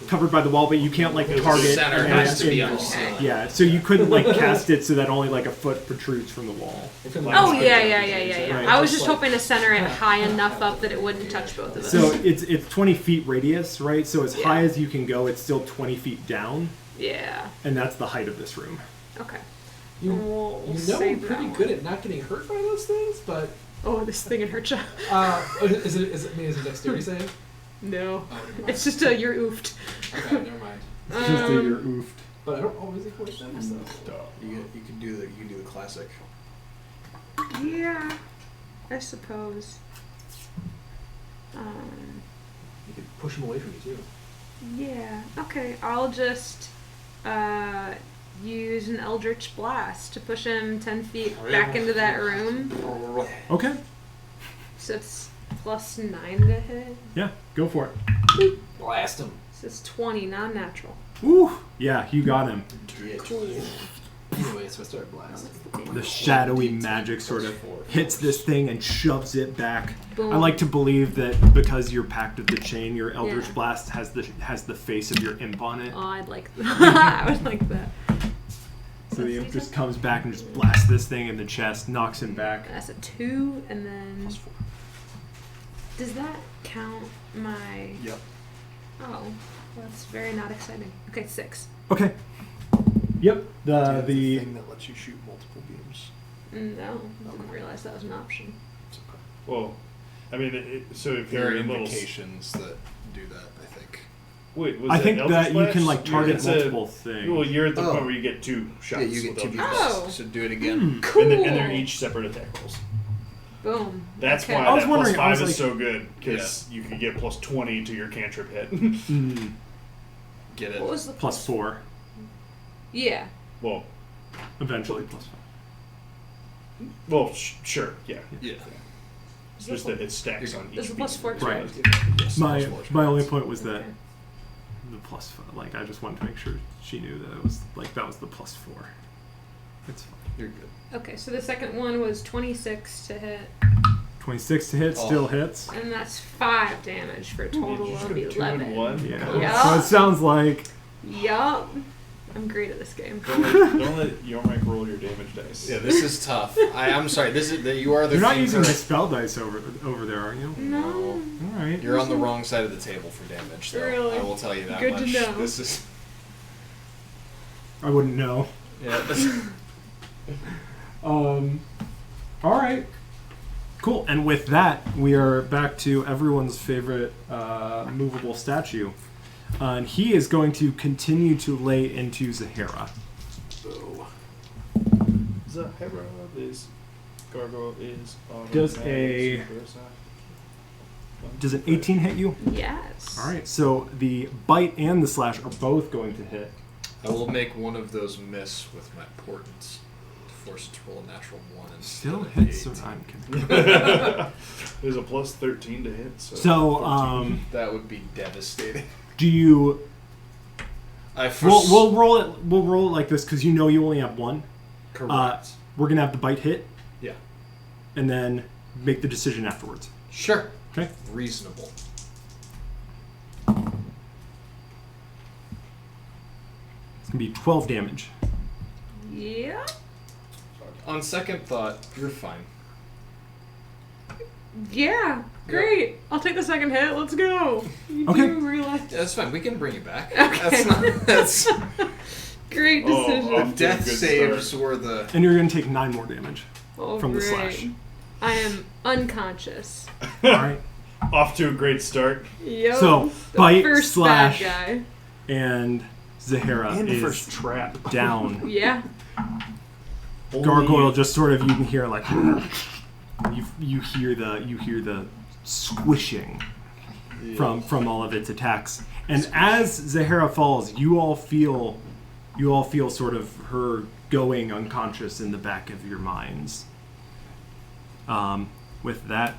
covered by the wall, but you can't like target. The center an has to area be in- on the ceiling. Yeah, so you couldn't like cast it so that only like a foot protrudes from the wall. Oh yeah. Right. I was just hoping to center it high enough up that it wouldn't touch both of us. So it's 20 feet radius, right? So as Yeah. high as you can go, it's still 20 feet down, yeah. and that's the height of this room. Okay. You, We'll you know I'm save pretty that good one. at not getting hurt by those things, but Oh, this thing in hurt you. is it dexterity save? Oh, No. never mind. It's just a you're oofed. Okay, never mind. Just a you're oofed. But I don't always think voice dice though. You can do the classic. Yeah, I suppose. You could push him away from you too. Yeah. Okay, I'll just use an Eldritch Blast to push him 10 feet back into that room. Okay. So it's plus 9 to hit. Yeah, go for it. Blast him. So it's 20, non-natural. Woo! Yeah, you got him. Anyway, so I start blast. The shadowy magic sort of hits this thing and shoves it back. Boom. I like to believe that because you're packed of the chain, your Eldritch Yeah. Blast has the face of your imp on it. Oh, I'd like that. I would like that. So the imp just comes back and just blasts this thing in the chest, knocks him back. That's a 2, and then... Plus 4. Does that count my... Yep. Oh, that's very not exciting. Okay, 6. Okay. Yep. The thing that lets you shoot multiple beams. No, didn't realize that was an option. It's okay. Well, I mean, so if There you're are in little... invocations that do that, I think. Wait, was I that think Eldritch that you Blast? can like You're- target it's multiple things. Well, you're at the Oh. point where you get 2 shots. Yeah, you get with 2 Eldritch beams. Blast. Oh. So do it again. Cool. And they're each separate attack rolls. Boom. That's Okay. why I was that wondering, plus I 5 was is like- so good, because you can get plus 20 to your cantrip hit. Mm, Get it. What was the plus 4. Yeah. well, Eventually plus 5. sure, yeah. Yeah. It's just that it stacks on each Is the plus beam. 4 Right. Yes, My plus 4 is my correct. only point was that Okay. the plus 5. Like I just wanted to make sure she knew that it was like that was the plus 4. It's fine. You're good. Okay, so the second one was 26 to hit, 26 to hit, still hits. and that's 5 damage for a total You just of got 2 and 11. 1. Yeah. Yeah. So it sounds like Yup. I'm great at this game. Don't let Yormik roll your damage dice. Yeah, this is tough. I'm sorry. This is you are the. you're not king using the correct. spell dice over there, are you? No. All right. You're on the wrong side of the table for damage, though. Really? I will tell you that Good to much. know. This is. I wouldn't know. Yeah. This, All right. Cool. And with that, we are back to everyone's favorite movable statue. And he is going to continue to lay into Zahara. Zahara is... Gargoyle is... Does Does an 18 hit you? Yes. All right. So the bite and the slash are both going to hit. I will make one of those miss with my portents to force it to roll a natural 1 and Still hits. I'm kidding. There's a plus 13 to hit, so... So 14. That would be devastating. do you? I We'll roll it. We'll roll it like this because you know you only have one. correct. We're gonna have the bite hit, Yeah. and then make the decision afterwards. Sure. Okay. Reasonable. It's gonna be 12 damage. Yeah. On second thought, you're fine. Yeah. Great. I'll take the second hit. Let's go. You Okay. do realize. That's fine. We can bring you back. Okay. That's not. That's Great Oh, decision. oh. death Good saves start. were the. And you're gonna take 9 more damage Oh, from the great. slash. I am unconscious. All right. Off to a great start. Yo. So, the bite, first slash. bad And Zahara And the is first trap. down. guy. Yeah. Gargoyle just sort of you can hear like you hear the squishing from all of its attacks. And as Zahara falls, you all feel sort of her going unconscious in the back of your minds. With that,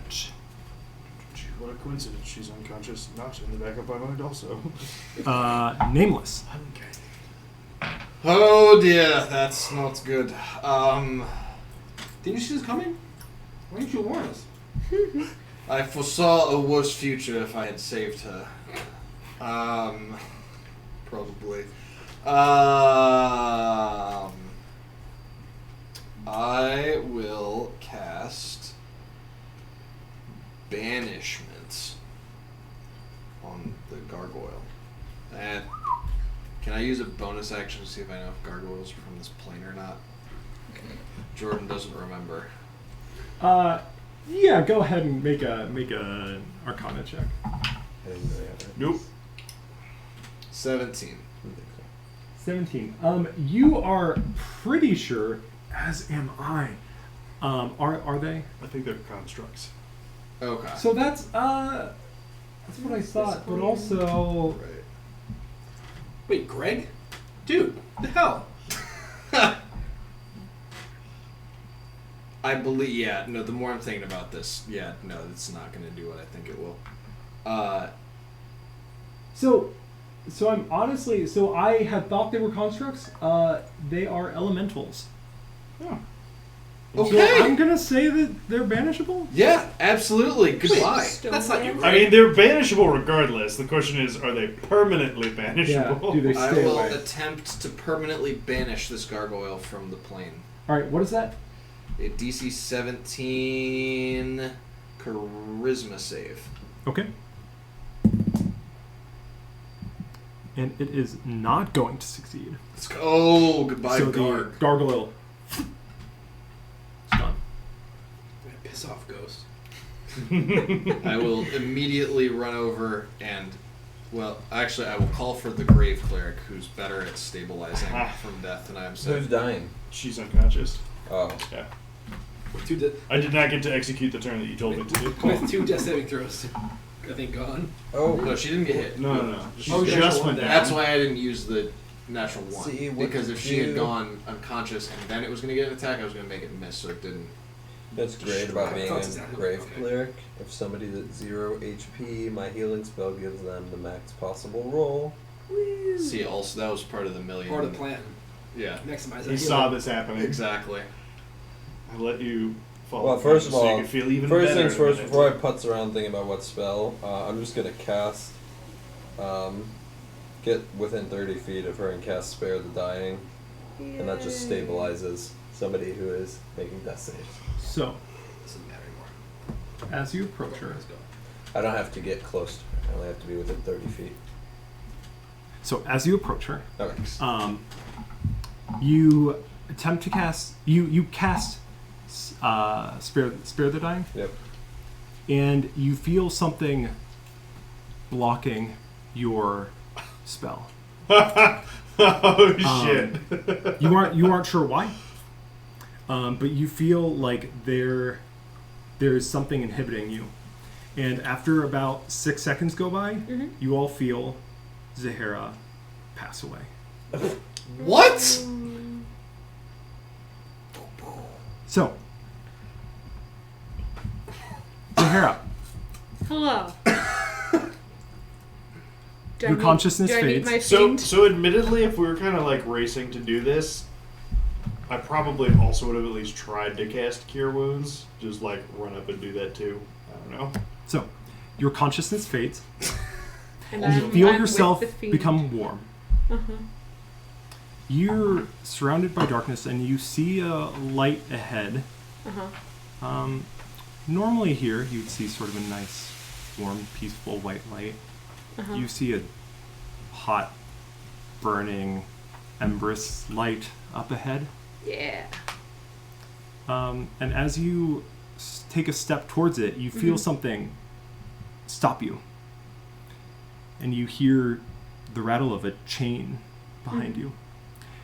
What a coincidence. She's unconscious, not in the back of my mind also. nameless. Oh dear, that's not good. Didn't you see this coming? Why didn't you warn us? I foresaw a worse future if I had saved her. Probably. I will cast Banishment on the gargoyle. And can I use a bonus action to see if I know if gargoyles are from this plane or not? Jordan doesn't remember. Yeah, go ahead and make a Arcana check. I didn't really have it. Nope. 17. I didn't think so. 17. You are pretty sure, as am I. Are they? I think they're constructs. Okay. So that's what I thought, but also Right. Wait, Greg? Dude, the hell? I believe, yeah, no, the more I'm thinking about this, yeah, no, it's not going to do what I think it will. so I'm honestly I had thought they were constructs. They are elementals. Oh. Okay. So I'm gonna say that they're banishable. Yeah, absolutely. Goodbye. That's not you, I mean, they're banishable regardless. The question is, are they permanently banishable? do they I stay will away? attempt to permanently banish this gargoyle from the plane. All right, what is that? A DC 17 charisma save. Okay. And it is not going to succeed. Let's go. Oh, goodbye, so Garg. the gargoyle. It's done. Piss off, Ghost. I will immediately run over and, well, actually, I will call for the Grave Cleric, who's better at stabilizing from death than I am. Who's So dying? She's unconscious. Oh. Yeah. With two, I did not get to execute the turn that you told me to do. with 2 death saving throws, I think gone. Oh. no, she didn't get hit. No. She Oh, just natural went one. down. That's why I didn't use the natural one. See, what because to if she had do. gone unconscious and then it was going to get an attack, I was going to make it miss, so it didn't. That's great about being That's a exactly Grave okay. Cleric. If somebody's at 0 HP, my healing spell gives them the max possible roll. See, also, that was part of the million. Part of the plan. Yeah, Maximize He that. saw this happening. exactly. I let you fall. Well, first of so you all, could feel even first better things first, than before I putz around thinking about what spell, I'm just going to cast, get within 30 feet of her and cast Spare the Dying, and that just stabilizes somebody who is making death saves. So Doesn't matter anymore. as you approach her, Let's go. I don't have to get close to her, I only have to be within 30 feet. Okay. You attempt to cast. You cast spare the dying, Yep. and you feel something blocking your spell. Oh shit! You aren't sure why, but you feel like there's something inhibiting you, and after about 6 seconds go by, you all feel Zahara pass away. What? So, Zahara, Hello. Do I Your meet- consciousness do I meet fades. my So, fiend? so admittedly, if we were kind of like racing to do this, I probably also would have at least tried to cast Cure Wounds. Just like run up and do that too. I don't know. so your consciousness fades. And You I'm- feel I'm with yourself the fiend. become warm. Uh-huh. You're surrounded by darkness, and you see a light ahead. Uh-huh. Normally here, you'd see sort of a nice, warm, peaceful white light. Uh-huh. You see a hot, burning, emberous light up ahead. Yeah. And as you take a step towards it, you feel Mhm. something stop you. And you hear the rattle of a chain behind Mhm. you.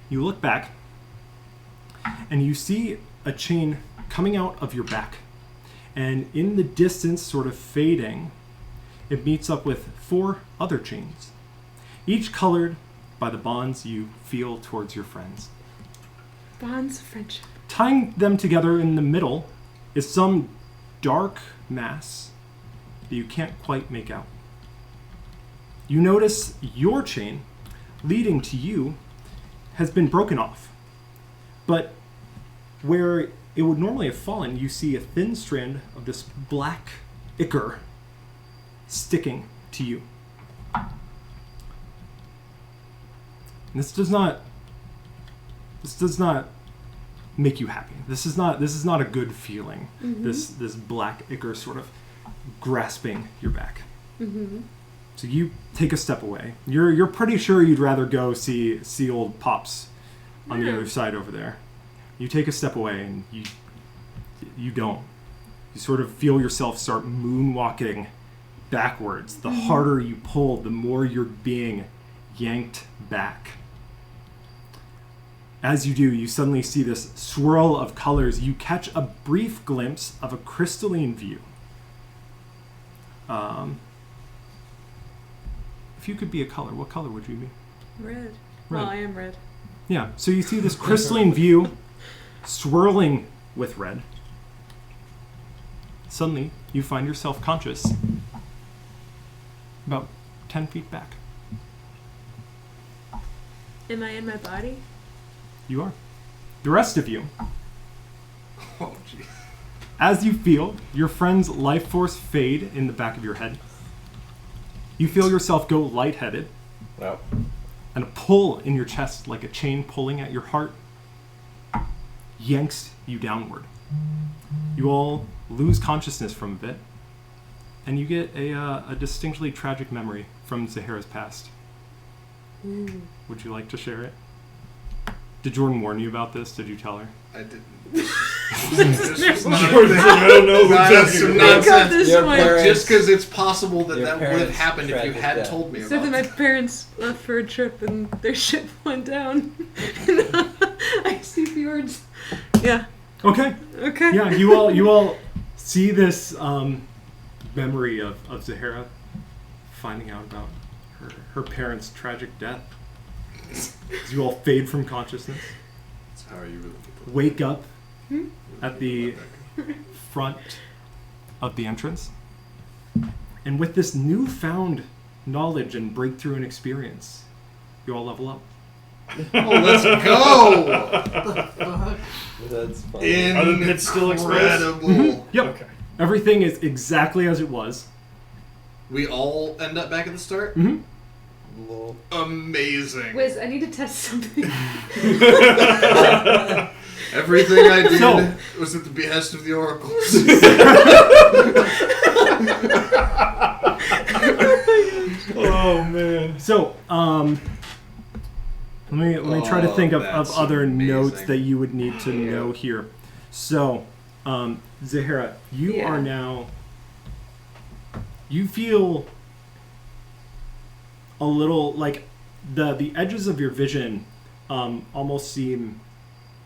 You look back, and you see a chain coming out of your back. And in the distance, sort of fading, it meets up with 4 other chains, each colored by the bonds you feel towards your friends. Bonds of friendship. Tying them together in the middle is some dark mass that you can't quite make out. You notice your chain leading to you has been broken off, but where it would normally have fallen, you see a thin strand of this black ichor sticking to you. And this does not make you happy. This is not a good feeling. Mhm. This black ichor sort of grasping your back. Mm-hmm. So you take a step away. You're pretty sure you'd rather go see old Pops on the Yeah. other side over there. You take a step away, and you don't. You sort of feel yourself start moonwalking backwards. The harder you pull, the more you're being yanked back. As you do, you suddenly see this swirl of colors. You catch a brief glimpse of a crystalline view. If you could be a color, what color would you be? Red. Red. Well, I am red. Yeah, so you see this crystalline view swirling with red. Suddenly, you find yourself conscious about 10 feet back. Am I in my body? You are. The rest of you, Oh, jeez. as you feel your friend's life force fade in the back of your head, you feel yourself go lightheaded, Wow. and a pull in your chest like a chain pulling at your heart yanks you downward. You all lose consciousness from a bit, and you get a distinctly tragic memory from Zahara's past. Ooh. Would you like to share it? Did Jordan warn you about this? Did you tell her? I didn't. This Jordan's like, I don't know who That's talking some about. I got nonsense. this Your one. parents- Just because it's possible that Your that would have parents' happened if you tragic had death. told me So about that my it. parents left for a trip and their ship went down in icy fjords. Yeah. Okay. Okay. Yeah, you all see this memory of Zahara finding out about her parents' tragic death. As you all fade from consciousness, How are you really people? wake up at the front of the entrance, and with this newfound knowledge and breakthrough and experience, you all level up. Oh, let's go! That's funny. Are the pits still exposed? Incredible. Yep. Okay. Everything is exactly as it was. We all end up back at the start? Mm-hmm. Lol. Amazing. Wiz, I need to test something. Everything I did So- was at the behest of the oracles. Oh man. So, let me try to Oh, think of that's other notes amazing. that you would need to know here. So, Zahara, you Yeah. are now. You feel a little like the edges of your vision almost seem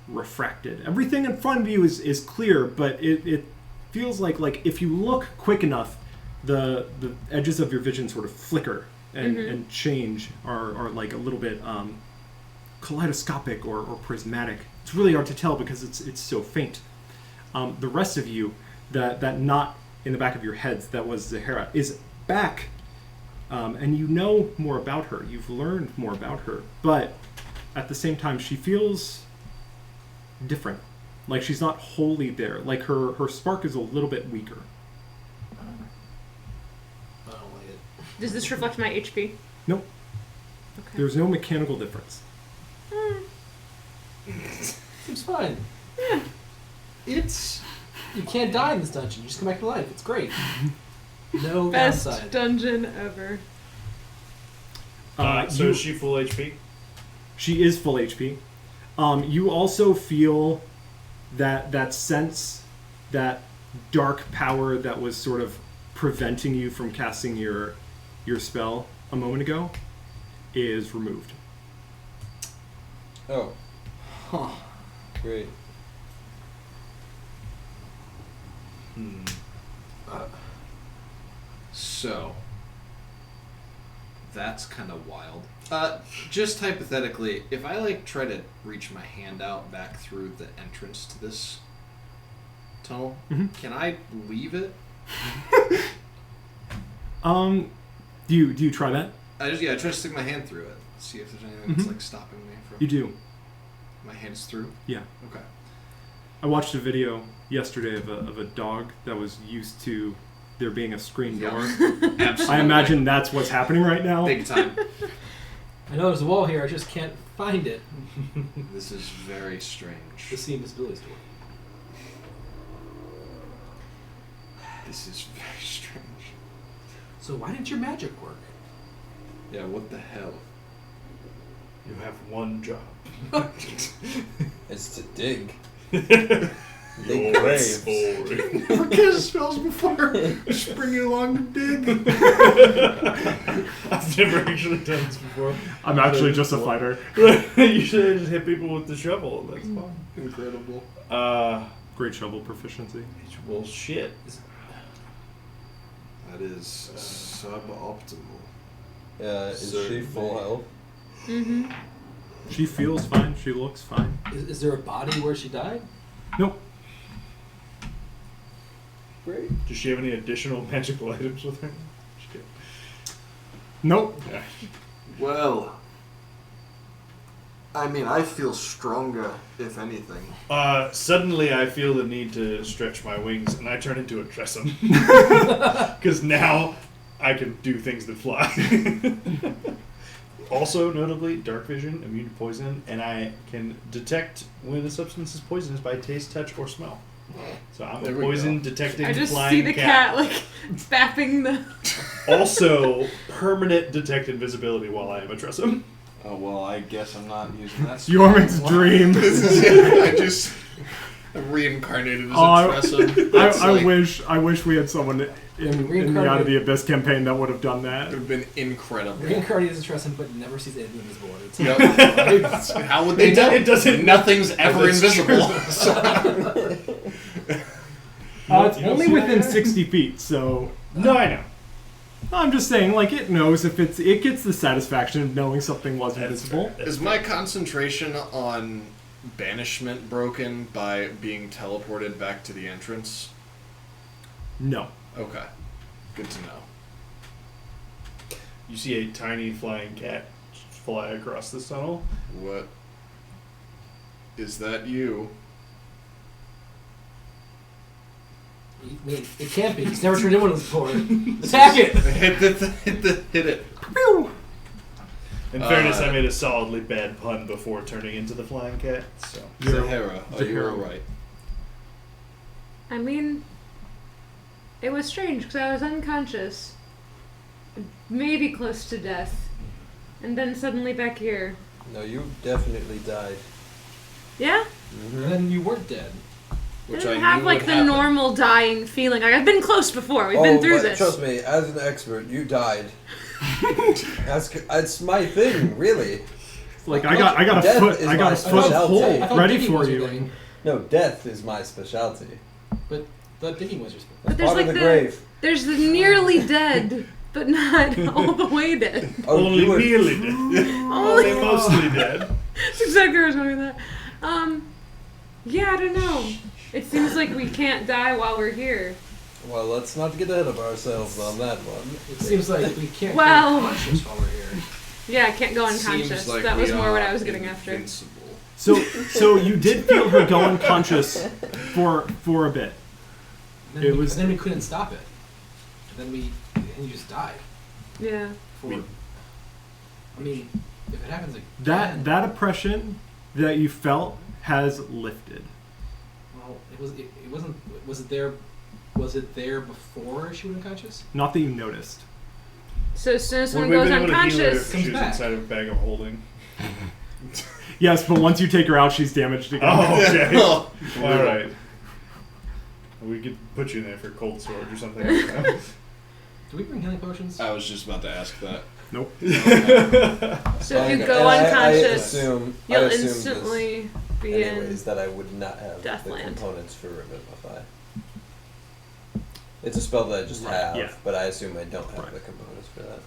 refracted. Everything in front of you is clear, but it feels like if you look quick enough, the edges of your vision sort of flicker and change, are like a little bit kaleidoscopic or prismatic. It's really hard to tell because it's so faint. The rest of you, that knot in the back of your heads that was Zahara, is back, and you know more about her. You've learned more about her, but at the same time, she feels different. Like she's not wholly there. Like her spark is a little bit weaker. I don't like it. Does this reflect my HP? Nope. Okay. There's no mechanical difference. Seems fine. It's you can't die in this dungeon. You just come back to life. It's great. No Best downside. dungeon ever. So You- is she full HP? She is full HP. You also feel that sense, that dark power that was sort of preventing you from casting your spell a moment ago is removed. Oh, Huh. great. So, that's kind of wild. Just hypothetically, if I try to reach my hand out back through the entrance to this tunnel, can I leave it? Do you try that? I try to stick my hand through it. See if there's anything that's stopping me from. You do. My hand's through. Yeah. Okay. I watched a video yesterday of a dog that was used to there being a screen door. Absolutely. I imagine that's what's happening right now. Big time. I know there's a wall here. I just can't find it. This is very The strange. see invisibility door. This is very strange. So why didn't your magic work? Yeah, what the hell? You have one job. It's to dig. The Your graves. story. Never cast spells before. Just bring you along to dig. I've never actually done this before. I'm actually just a fighter. You should just hit people with the shovel. That's fine. Incredible. Great shovel proficiency. Well, shit. That is suboptimal. Is she full health? Mm-hmm. She feels fine. She looks fine. Is there a body where she died? Nope. Great. Does she have any additional magical items with her? Just kidding. Nope. Yeah. Well, I mean, I feel stronger, if anything. Suddenly, I feel the need to stretch my wings, and I turn into a Tressum. Because now I can do things that fly. Also, notably, dark vision, immune to poison, and I can detect when a substance is poisonous by taste, touch, or smell. So I'm There a we poison go. detecting I just flying see the cat like bapping the. Also, permanent detect invisibility while I am a Tressum. Oh, well, I guess I'm not using that. Yorman's dream. This is it. I just reincarnated as a Tressum. I wish we had someone in the Out of Reincarnated. the Abyss campaign that would have done that. It would have been incredible. Reincarnated as a Tresson, but never sees anything invisible. It's Yep. How would they It know? it doesn't. Nothing's ever That's invisible. It's You don't only see within that? 60 feet, so No, I know. I'm just saying, like, it knows if it gets the satisfaction of knowing something was invisible. Is my concentration on banishment broken by being teleported back to the entrance? No. Okay. Good to know. You see a tiny flying cat fly across the tunnel. What? Is that you? I mean, it can't be. He's never turned in one of those before. Attack it! Hit it. In fairness, I made a solidly bad pun before turning into the flying cat. So Zahara, are you Zahara. alright? I mean, it was strange because I was unconscious, maybe close to death, and then suddenly back here. No, you definitely died. Yeah, And then you weren't dead. I didn't have like the normal dying feeling. Like I've been close before. We've been through but this. Trust me, as an expert, you died. That's my thing, really. Like I got a Death foot is I got my a foot specialty. hole I thought ready digging for was your you. thing. No, death is my specialty. But the digging was your spell. But there's Part of like the grave. there's the nearly dead, but not all the way dead. Oh, only you were- nearly dead. Only mostly dead. That's exactly what I was going with that. Yeah, I don't know. It seems like we can't die while we're here. Well, let's not get ahead of ourselves on that one. It seems like we can't Well- get conscious while we're here. Yeah, I can't go Seems unconscious. like That was we more what are I was getting after. invincible. So you did feel her go unconscious for a bit. And It then, was- and then we couldn't stop it. And then you just died. Yeah. I mean, if it happens again, That oppression that you felt has lifted. well, it wasn't. Was it there? Was it there before she went unconscious? Not that you noticed. So as soon as Well, someone we've goes been able to heal her unconscious, if comes she was back. inside of a bag of holding. Yes, but once you take her out, she's damaged again. Oh, okay. Oh, All right. We could put you in there for cold sword or something like that. Do we bring healing potions? I was just about to ask that. Nope. so if you And go I unconscious, assume you'll this instantly be anyways, that I would not have Deathland. the components for Revivify. It's a spell that I just Right, have, yeah. but I assume I don't have Right. the components for that.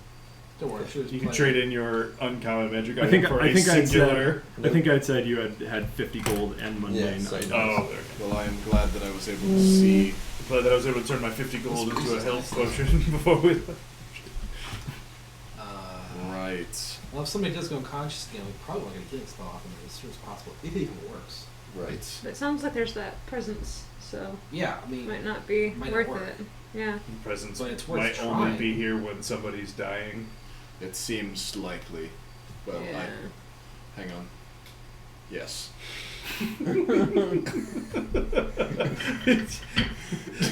Don't worry, she was You can playing. trade in your uncommon magic I item think for I a think I'd singular. said I think I'd said you had 50 gold and mundane Yeah, so- items. Oh, there. Well, I am glad that I was able to see. Glad that I was able to turn my 50 gold into a health potion before we left. Right. Well, if somebody does go unconscious again, we probably want to get a healing spell off them as soon as possible. If it even works. Right. But it sounds like there's that presence, so Yeah, I it mean, might not be Might not worth work. it. Yeah. Presence But it's worth might only trying. be here when somebody's dying. It seems likely. Well, Yeah. hang on. Yes.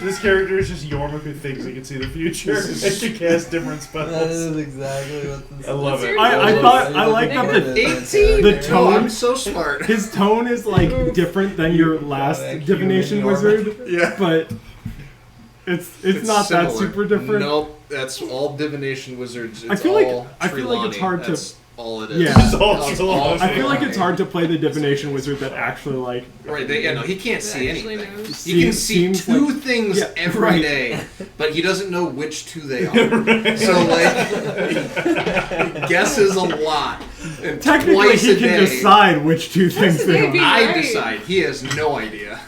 This character is just Yorma who thinks he can see the future and can cast different That spells. is exactly what this I love What's it. your I thought I like that the 18. The tone- I'm so smart. his tone is like different than your last human divination Yorma. wizard, Yeah. but it's not that similar. super different. Nope, that's all divination wizards. It's I feel like- all I feel like it's Trelawney. hard to- That's all it is. Yeah. It's all It's Trelawney. I feel like Trelawney. it's hard to play the divination wizard that actually like Right, no, he can't see Actually anything. knows. He can see seems two like- things Yeah, every right. day, but he doesn't know which two they are. So, like, he guesses a lot. And technically twice he a can day, decide which two things they maybe- are. I Right. decide. He has no idea.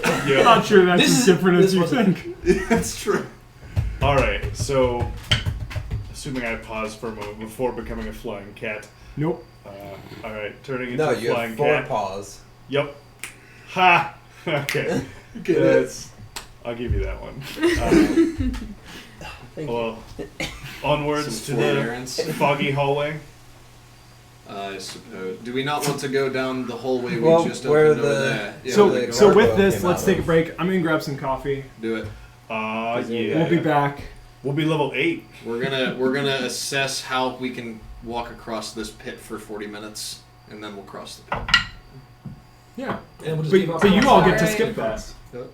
I'm Yeah. not sure that's This as is- different as this you wasn't- think. That's true. All right. So, assuming I pause for a moment before becoming a flying cat. Nope. All right, turning into No, a you flying have 4 cat. paws. Yep. Ha. Okay. Get it? That's. I'll give you that one. Well, onwards Some to the forbearance. foggy hallway. I suppose. Do we not want to go down the hallway Well, we just where opened over the- there? Yeah, So where the so with gargoyle this, came let's out take a of. break. I'm gonna grab some coffee. do it. Yeah. We'll be back. We'll be level 8. We're gonna assess how we can walk across this pit for 40 minutes, and then we'll cross the pit. Yeah. And we'll just give But, up but you on all that. get to Alright. skip that. Yep.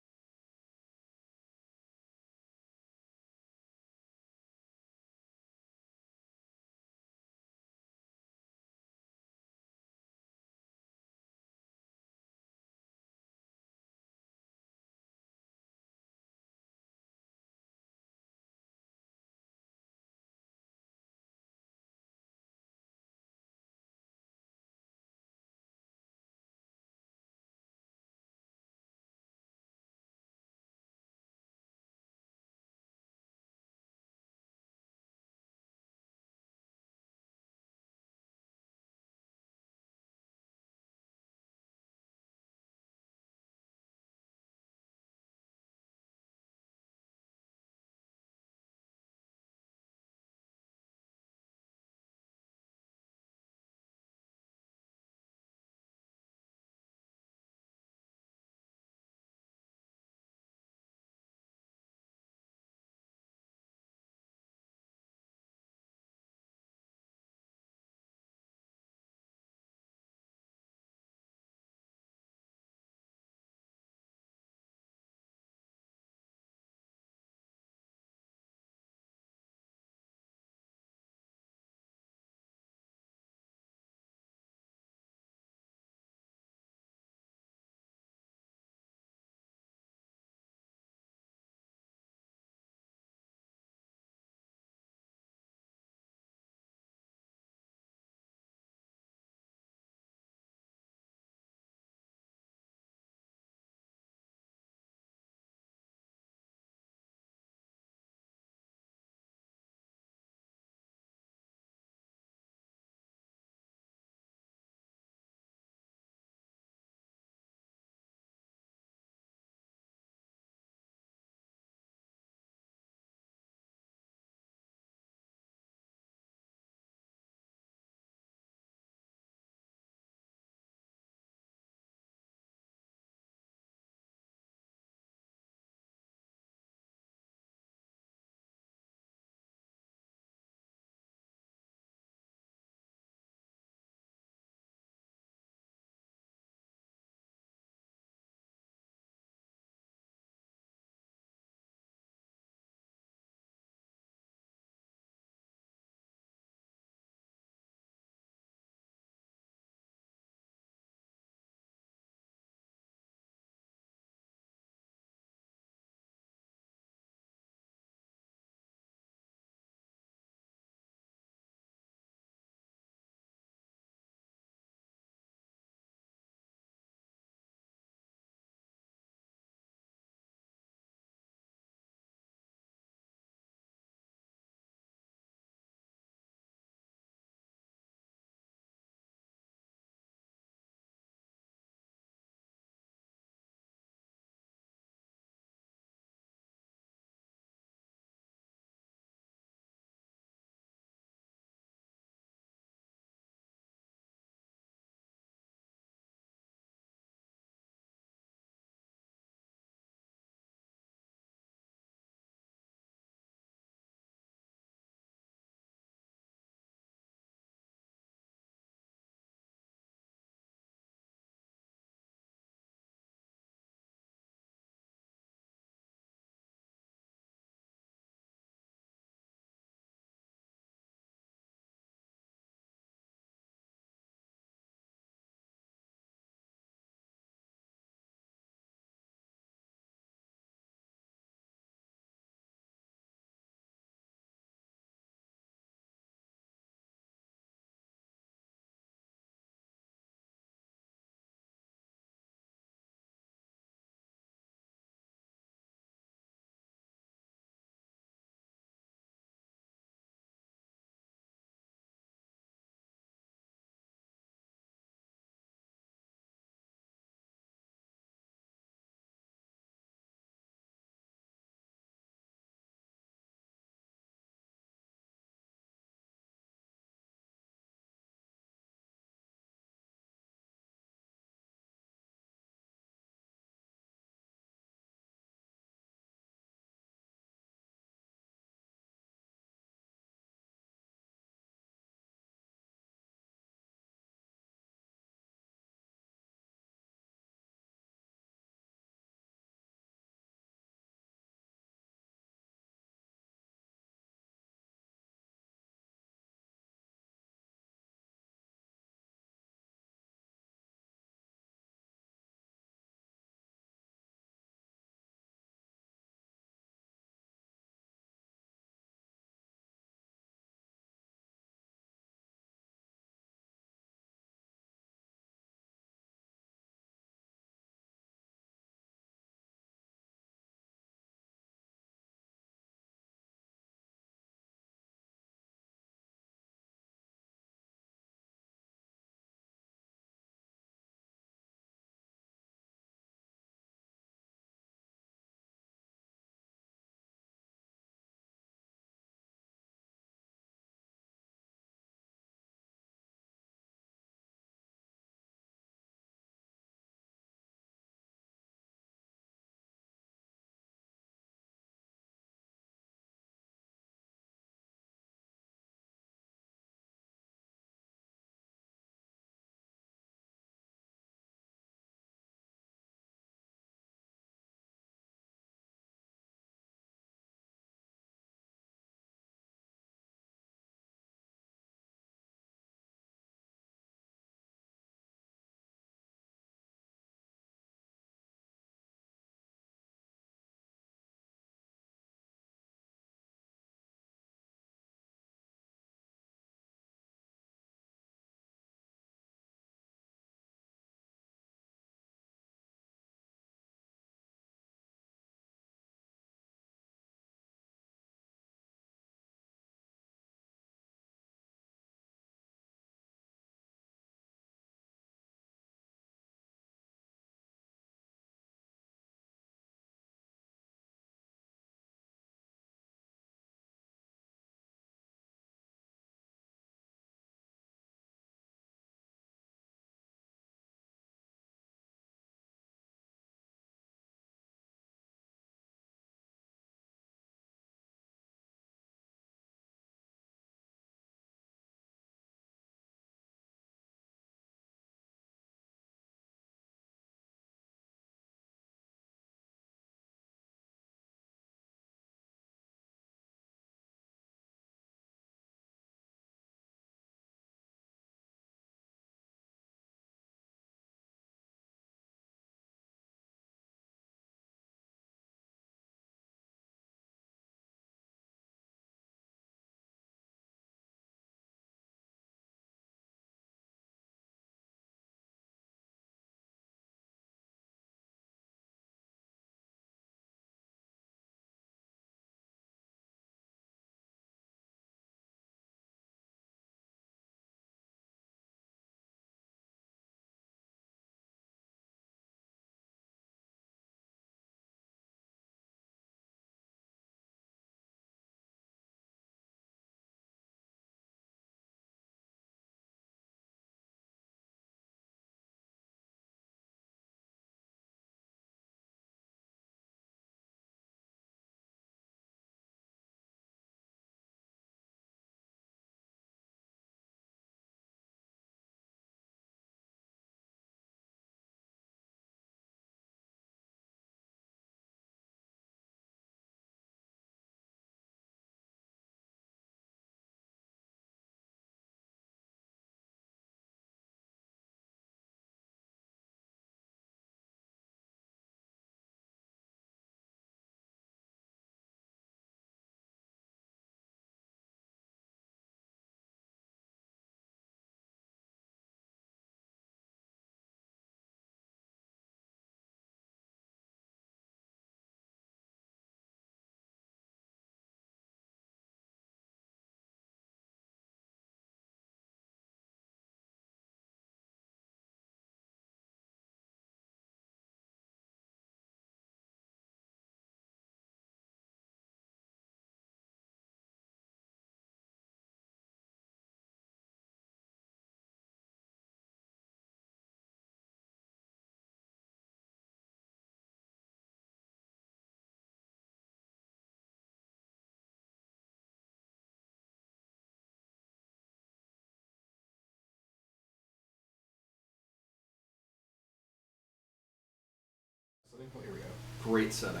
Great setting.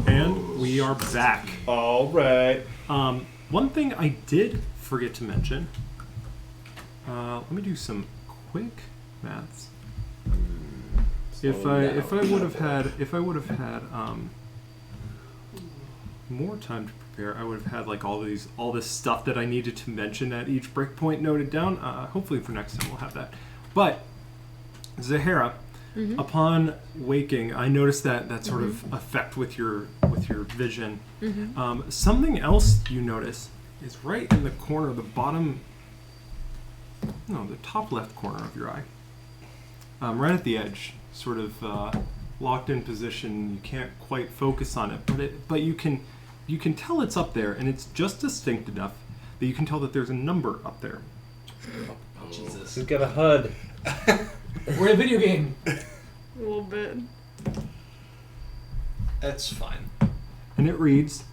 And we are back. All right. One thing I did forget to mention. Let me do some quick maths. If I would have had more time to prepare, I would have had like all this stuff that I needed to mention at each breakpoint noted down. Hopefully for next time we'll have that. But Zahara, upon waking, I noticed that sort of effect with your vision. Something else you notice is right in the corner, the top left corner of your eye, right at the edge, sort of locked in position. You can't quite focus on it, but you can tell it's up there, and it's just distinct enough that you can tell that there's a number up there. Oh, Jesus. He's got a HUD. We're in a video game. A little bit. That's fine. And it reads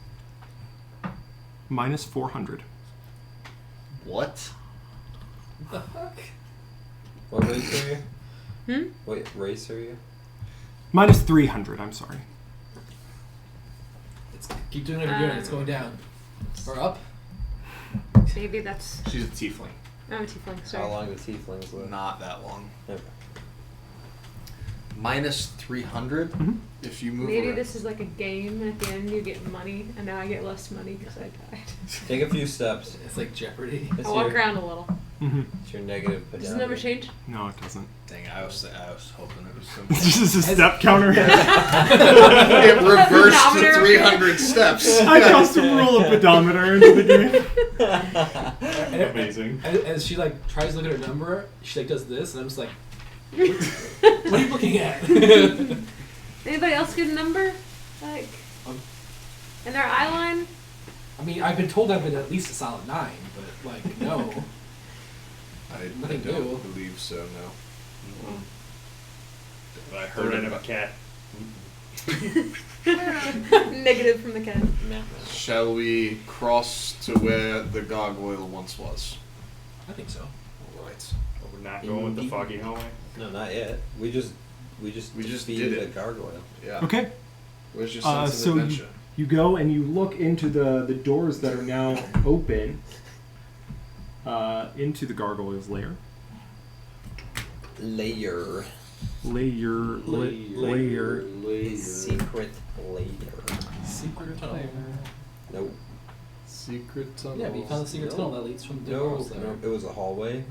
minus 400. What? The fuck? What race are you? Hmm? What race are you? Minus 300, I'm sorry. Keep doing whatever you're doing. It's going down. Or up. Maybe that's. She's a tiefling. I'm a tiefling. How Sorry. long do tieflings live? Not that long. Okay. Minus 300 if you move Maybe around. this is like a game, and at the end you get money, and now I get less money because I died. Take a few steps. It's like Jeopardy. It's I walk your, around a little. it's your negative. Does the number change? No, it doesn't. Dang, I was hoping it was It's simple. just a step counter. It reversed to Pedometer. 300 steps. I custom roll a pedometer into the game. Amazing. As she like tries to look at her number, she like does this, and I'm just like, what are you looking at? Anybody else get a number? Like, in their eye line? I mean, I've been told I've been at least a solid 9, but like, no. I Nothing don't new. believe so, no. I heard it of a cat. Negative from the cat. Shall we cross to where the gargoyle once was? I think so. Alright. We're not going with the foggy hallway. No, not yet. We just just beat did the it. gargoyle. Yeah. Okay. Where's your Uh, sense so of you- adventure? You go and you look into the doors that are now open into the gargoyle's lair. Layer. Layer. Secret layer. Secret tunnel. Nope. Secret tunnel. Yeah, but you found the secret tunnel that leads from the No, house there. no, it was a hallway.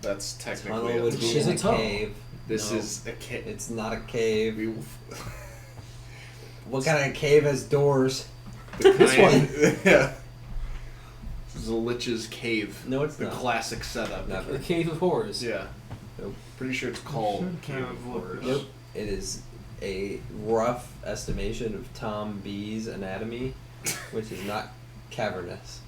That's technically Tunnel would be She's in a a tunnel. cave. This No, is a cave. It's not a cave. What kind of cave has doors? This one. Yeah. This is a Lich's cave. No, it's the not. classic setup. Never. The Cave of Horrors. Yeah. Nope. Pretty sure it's called Should Cave have of looked Horrors. it up. Nope. It is a rough estimation of Tom B's anatomy, which is not cavernous.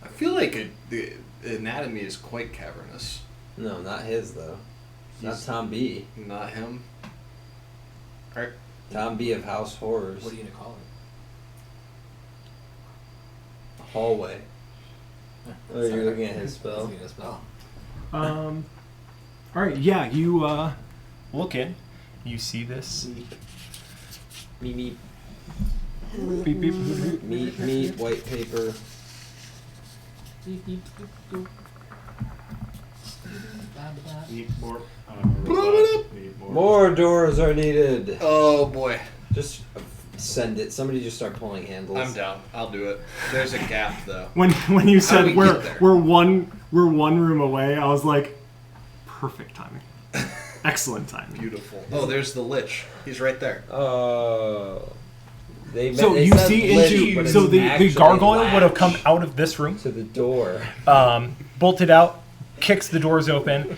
I feel like the anatomy is quite cavernous. No, not his though. Not He's- Tom B. Not him. Alright. Tom B of House Horrors. What are you gonna call it? Hallway. Oh, Sorry. you're looking at his spell. Looking at his spell. All right. Yeah. You look in. You see this. Meep meep. Beep beep. Meep meep. White paper. Beep, beep, beep, boop. Blah, blah. Need more. Need more. More doors are needed. Oh boy. Just send it. Somebody just start pulling handles. I'm down. I'll do it. There's a gap though. When you How do said we we're get there? we're one room away, I was like, perfect timing. Excellent timing. Beautiful. Oh, there's the Lich. He's right there. Oh. They So they you said see lich, into but so it's the actually gargoyle would have latch come out of this room, to the door. bolted out, kicks the doors open.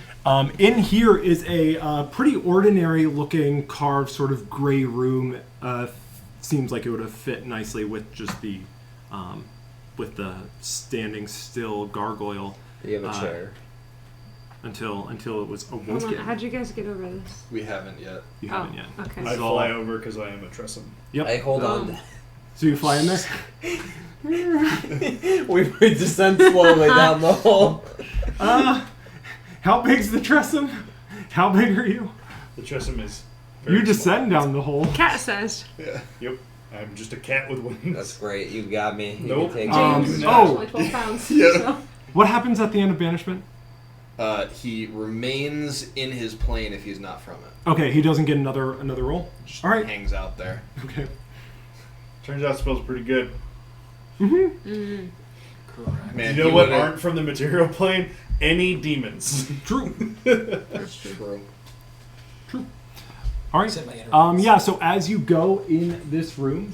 In here is a pretty ordinary looking carved sort of gray room. Seems like it would have fit nicely with just the standing still gargoyle You have a chair. until it was Hold on, awoken. how'd you guys get over this? We haven't yet. You Oh, haven't yet. okay. This I is all- fly over because I am a Tressum. Yep. Hey, hold on. So you fly in there. we descend slowly down the hole. How big's the Tressum? How big are you? The Tressum is Very You descend down the hole. Cat sized. Yeah. Yep. I'm just a cat with wings. That's great. You got me. You Nope. can take James it. is oh. only 12 pounds. Yeah. So. What happens at the end of banishment? He remains in his plane if he's not from it. Okay, he doesn't get another roll. Just All right. hangs out there. Okay. Turns out spell's pretty good. Mm. Correct. Man, you know he what would've- aren't from the material plane? Any demons. True. That's true. True. All right. Except my inner Yeah. So as you go in this room,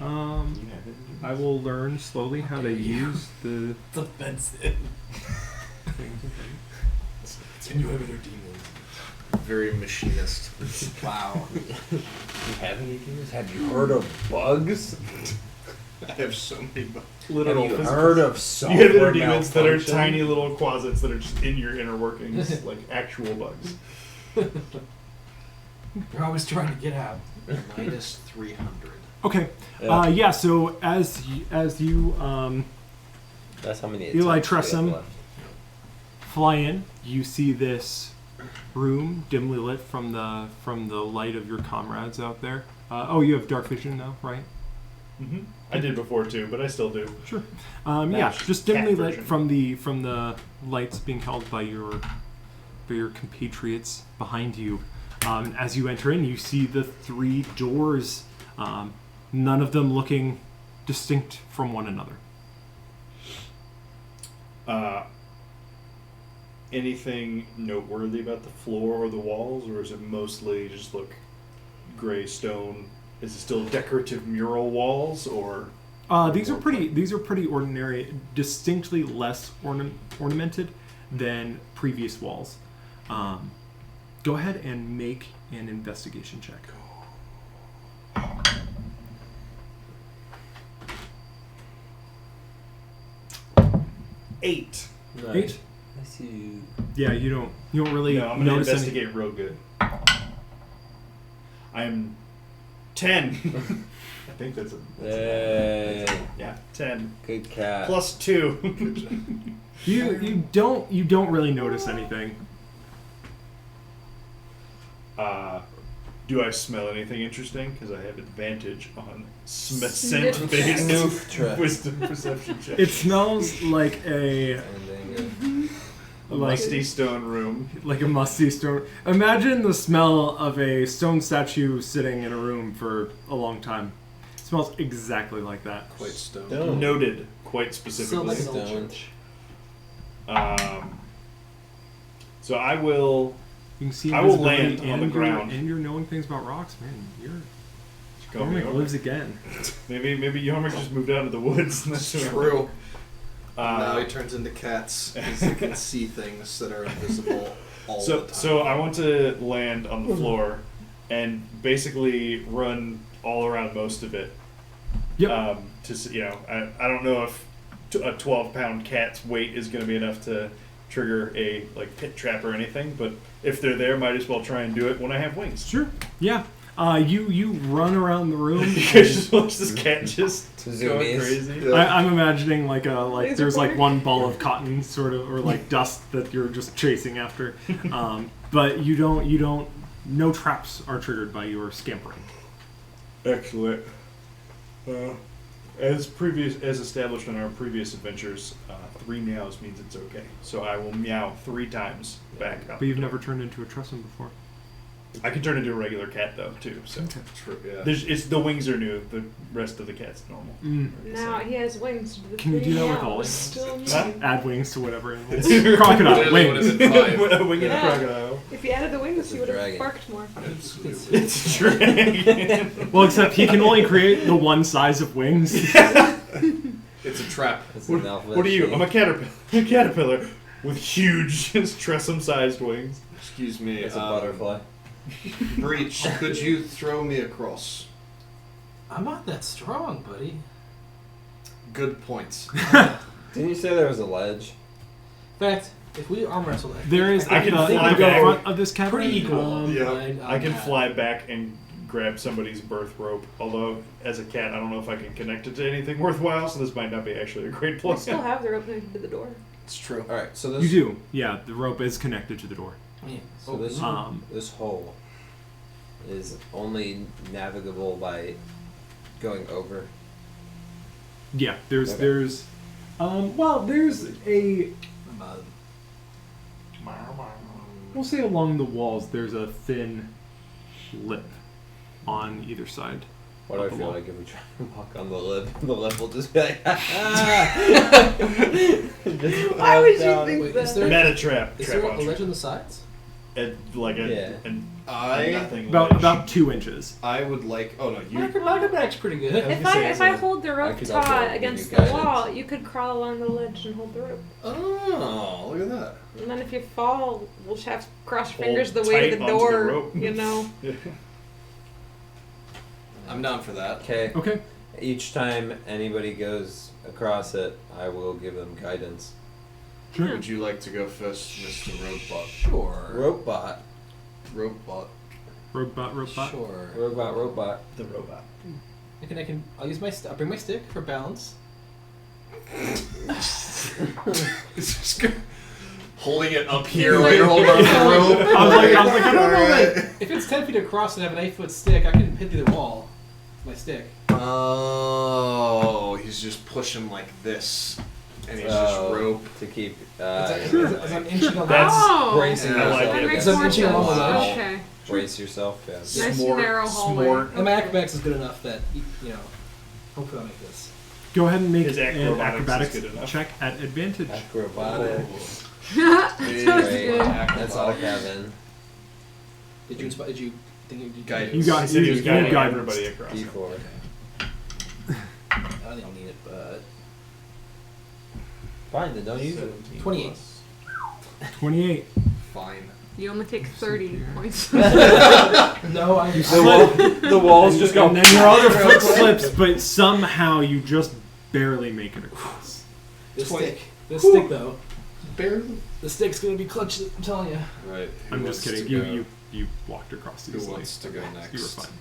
I will learn slowly how to use the. offensive. Can you have inner demons? Very machinist. Wow. You have any demons? Have you heard of bugs? I have so many bugs. Literal Have you physical- heard of You software have inner demons that are malfunction? tiny little closets that are just in your inner workings, like actual bugs. They're always trying to get out. Minus 300. Okay. Yeah. Yeah. So as you That's how many. Eli attempts we have Tressum. left. fly in, you see this room dimly lit from the light of your comrades out there. You have dark vision now, right? Mm-hmm. I did before too, but I still do. Sure. That's Just cat dimly lit version. from the lights being held by your compatriots behind you. As you enter in, you see the 3 doors, none of them looking distinct from one another. Anything noteworthy about the floor or the walls, or is it mostly just look gray stone? Is it still decorative mural walls, or These are pretty ordinary, distinctly less ornamented than previous walls. Go ahead and make an investigation check. eight? Nice. 8? I see you. Yeah, you don't really No, I'm gonna notice any. investigate real good. I'm 10. I think that's Hey, yeah, 10 good cat. plus 2. You don't really notice anything. Do I smell anything interesting? Because I have advantage on Sniff scent-based Snoof check. wisdom perception check. It smells like a a musty stone room. like a musty stone. Imagine the smell of a stone statue sitting in a room for a long time. It smells exactly like that. Quite stoned. Don't. Noted quite Still specifically. like an old Don't. church. So I will You can see I will invisibility land on the and ground. And you're knowing things about rocks, man. go me Gormick over. lives again. Maybe Yormik just moved out of the woods. And that's It's what- true. Now he Uh, turns into cats because he can see things that are invisible all the time. so I want to land on the floor and basically run all around most of it. Yep. I don't know if a 12-pound cat's weight is going to be enough to trigger a pit trap or anything, but if they're there, might as well try and do it when I have wings. Sure. Yeah. You run around the room. You guys just watch this cat just going Zoomies. crazy. Yeah. I'm imagining Laser there's pointer? one ball of cotton sort of, or dust that you're just chasing after, but you don't. No traps are triggered by your scampering. Excellent. As established in our previous adventures, 3 meows means it's okay. So I will meow 3 times back up. But you've never turned into a Tressum before. I can turn into a regular cat though too. So True, yeah. the wings are new. The rest of the cat's normal. Now he has wings. The Can you do that with meow all is animals? still Huh? new. Add wings to whatever animal. Literally Crocodile Literally would wings. have been 5. A winged Yeah. crocodile. If you added the wings, It's a you would have dragon. barked more. It's a dragon. Well, except he can only create the one size of wings. It's a trap. That's What, an alphabet what are you? shape. I'm a caterpillar. A caterpillar with huge Tressum-sized wings. Excuse me. It's a butterfly. Breach, could you throw me across? I'm not that strong, buddy. Good points. Didn't you say there was a ledge? In fact, if we arm wrestle, There is I can the fly the back. front of this cabin. pretty equal. Yeah. I can fly back and grab somebody's birth rope. Although, as a cat, I don't know if I can connect it to anything worthwhile, so this might not be actually a great We plan. still have the rope connected to the door. It's true. All right, so this You do. Yeah, the rope is connected to the door. Yeah. So this Um, this hole. is only navigable by going over. Yeah, there's Okay. there's there's a we'll say along the walls there's a thin lip on either side. What do I Up the feel wall. like if we try to walk on the lip? The lip will just be like, Why Why would you think Wait, that? is there- Meta trap. Is trap there a option. ledge on the sides? And like a, Yeah. and I nothing About ledge. about 2 inches. I would like. Oh no, you. My back's pretty good. If gonna say I it's if I like- hold the rope could also taut give you against the guidance. wall, you could crawl along the ledge and hold the rope. Oh, look at that. And then if you fall, we'll just have to cross your Hold fingers the way to tight the onto the door. rope. You know. I'm down for that. Okay. Okay. Each time anybody goes across it, I will give them guidance. Sure. Would you like to go first, Mr. Robot? Sure. Robot. Robot. Robot. Sure. Robot. The robot. I'll use my. I'll bring my stick for balance. Holding it up here He's while you're like- holding on to the rope. I was like, I don't know Alright. that. If it's 10 feet across and I have an 8-foot stick, I can hit through the wall. with My stick. Oh, he's just pushing like this, and he's just rope. to keep. As I'm inching along. That's Oh, bracing I like yourself. that it. makes As I'm more inching along sense. the ledge. Okay. Brace yourself. Yeah. Nice Smart, narrow hallway. smart. And my acrobatics is good enough that, you know, hopefully I'll make this. Go ahead and make His an acrobatics acrobatics is good enough. check at advantage. Acrobatics. That's Great. good. That's all, Kevin. Did you think you did? Guidance. You got He said he was you guiding guidance. everybody across. D4. I don't think I'll need it, but Fine, then don't use it. 28. 28. Fine. You only take 30 points. No, I. The walls just go. And then your other foot slips, but somehow you just barely make it across. The 20. stick. The stick though. Barely. The stick's gonna be clutch. I'm telling you. Right. Who I'm just wants kidding. to go? You walked across Who easily. wants to go next? You were fine.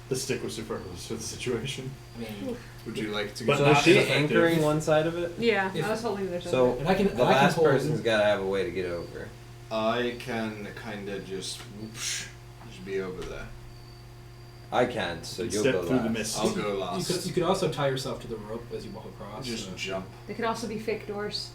The stick was superfluous for the situation. I mean, Would you like to But go? So is not she ineffective. anchoring one side of it? Yeah, If- I was holding the other So and I can. the and I last can hold, person's got to have a way to get over. I can kind of just whoosh, just be over there. I can't, so you'll Step go through the last. mist. I'll go You last. could also tie yourself to the rope as you walk across. Just jump. They could also be fake doors.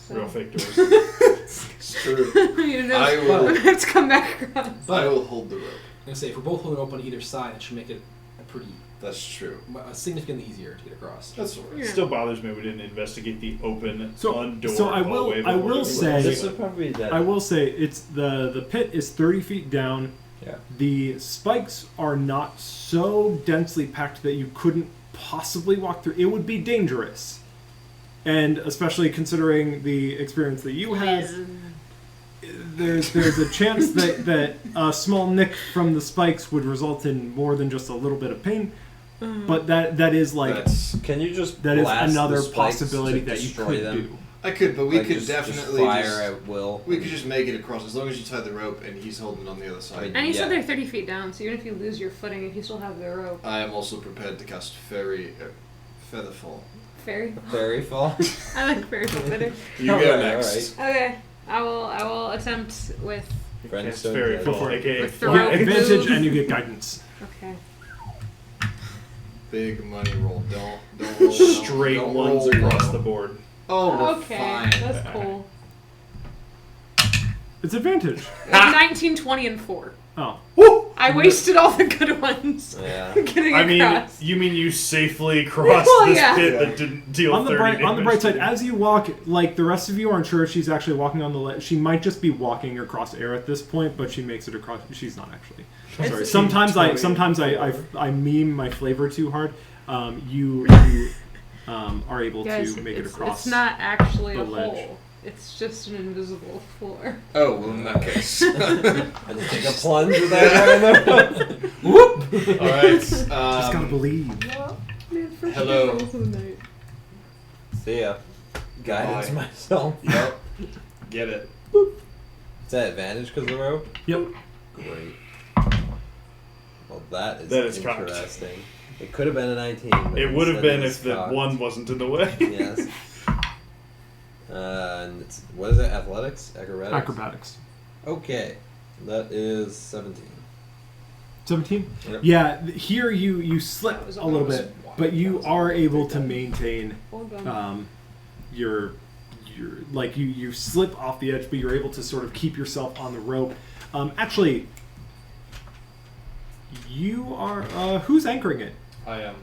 So. Real fake doors. It's true. you know, I I'm will. gonna have to come back across. I will hold the rope. I'm gonna say if we're both holding rope on either side, it should make it a pretty, That's true. significantly easier to get across. That's alright. Yeah. Still bothers me we didn't investigate the open, So- undoored so I will- hallway I before will we say- went. This would probably be dead. I will say it's the pit is 30 feet down. Yeah. The spikes are not so densely packed that you couldn't possibly walk through. It would be dangerous. And especially considering the experience that you had, there's a chance that a small nick from the spikes would result in more than just a little bit of pain. But that is like That's. Can you just that is blast another the spikes possibility to that you destroy could them? do. I could, but we Like, could just definitely fire just. at will. We could just make it across as long as you tie the rope and he's holding on the other side. And you Yeah. said they're 30 feet down, so even if you lose your footing, if you still have the rope. I am also prepared to cast Featherfall. Fairy. Fairy fall. I like fairy foot better. You go Alright, next. Okay, I will attempt with. Friend Cast stone fairy dead. fall, for it. aka With the You fly. rope. get advantage and you get guidance. Okay. Big money roll. Don't roll. Straight don't ones roll across low. the board. Oh, we're Okay, fine. that's cool. It's advantage. Like 19, 20, and 4. Oh. I wasted all the good ones. Yeah. Getting I mean, across. you mean you safely crossed Well, this yeah. pit that didn't deal On the 30 bright damage side, to you? as you walk, like the rest of you aren't sure if she's actually walking on the ledge. She might just be walking across air at this point, but she makes it across. She's not actually. Sorry. It's- Sometimes I meme my flavor too hard. You are able Guys, to make it it's, across. it's not actually the a ledge. hole. It's just an invisible floor. Oh, well, in that case. I just take a plunge with that right there. Alright. Just gotta believe. Man, first Hello. rolls of the night. See ya. Guidance Bye. myself. Yep. Get it. Is that advantage because of the rope? Yep. Great. Well, that is cocked. interesting. It could have been a 19. But It would have instead been it's if the cocked. one wasn't in the way. Yes. And it's, what is it? Athletics? Acrobatics? Acrobatics. Okay. That is 17. 17? Yep. Yeah, here you slip That was a little almost bit, but you are able to maintain Hold on. your like you slip off the edge, but you're able to sort of keep yourself on the rope. Actually, you are who's anchoring it? I am.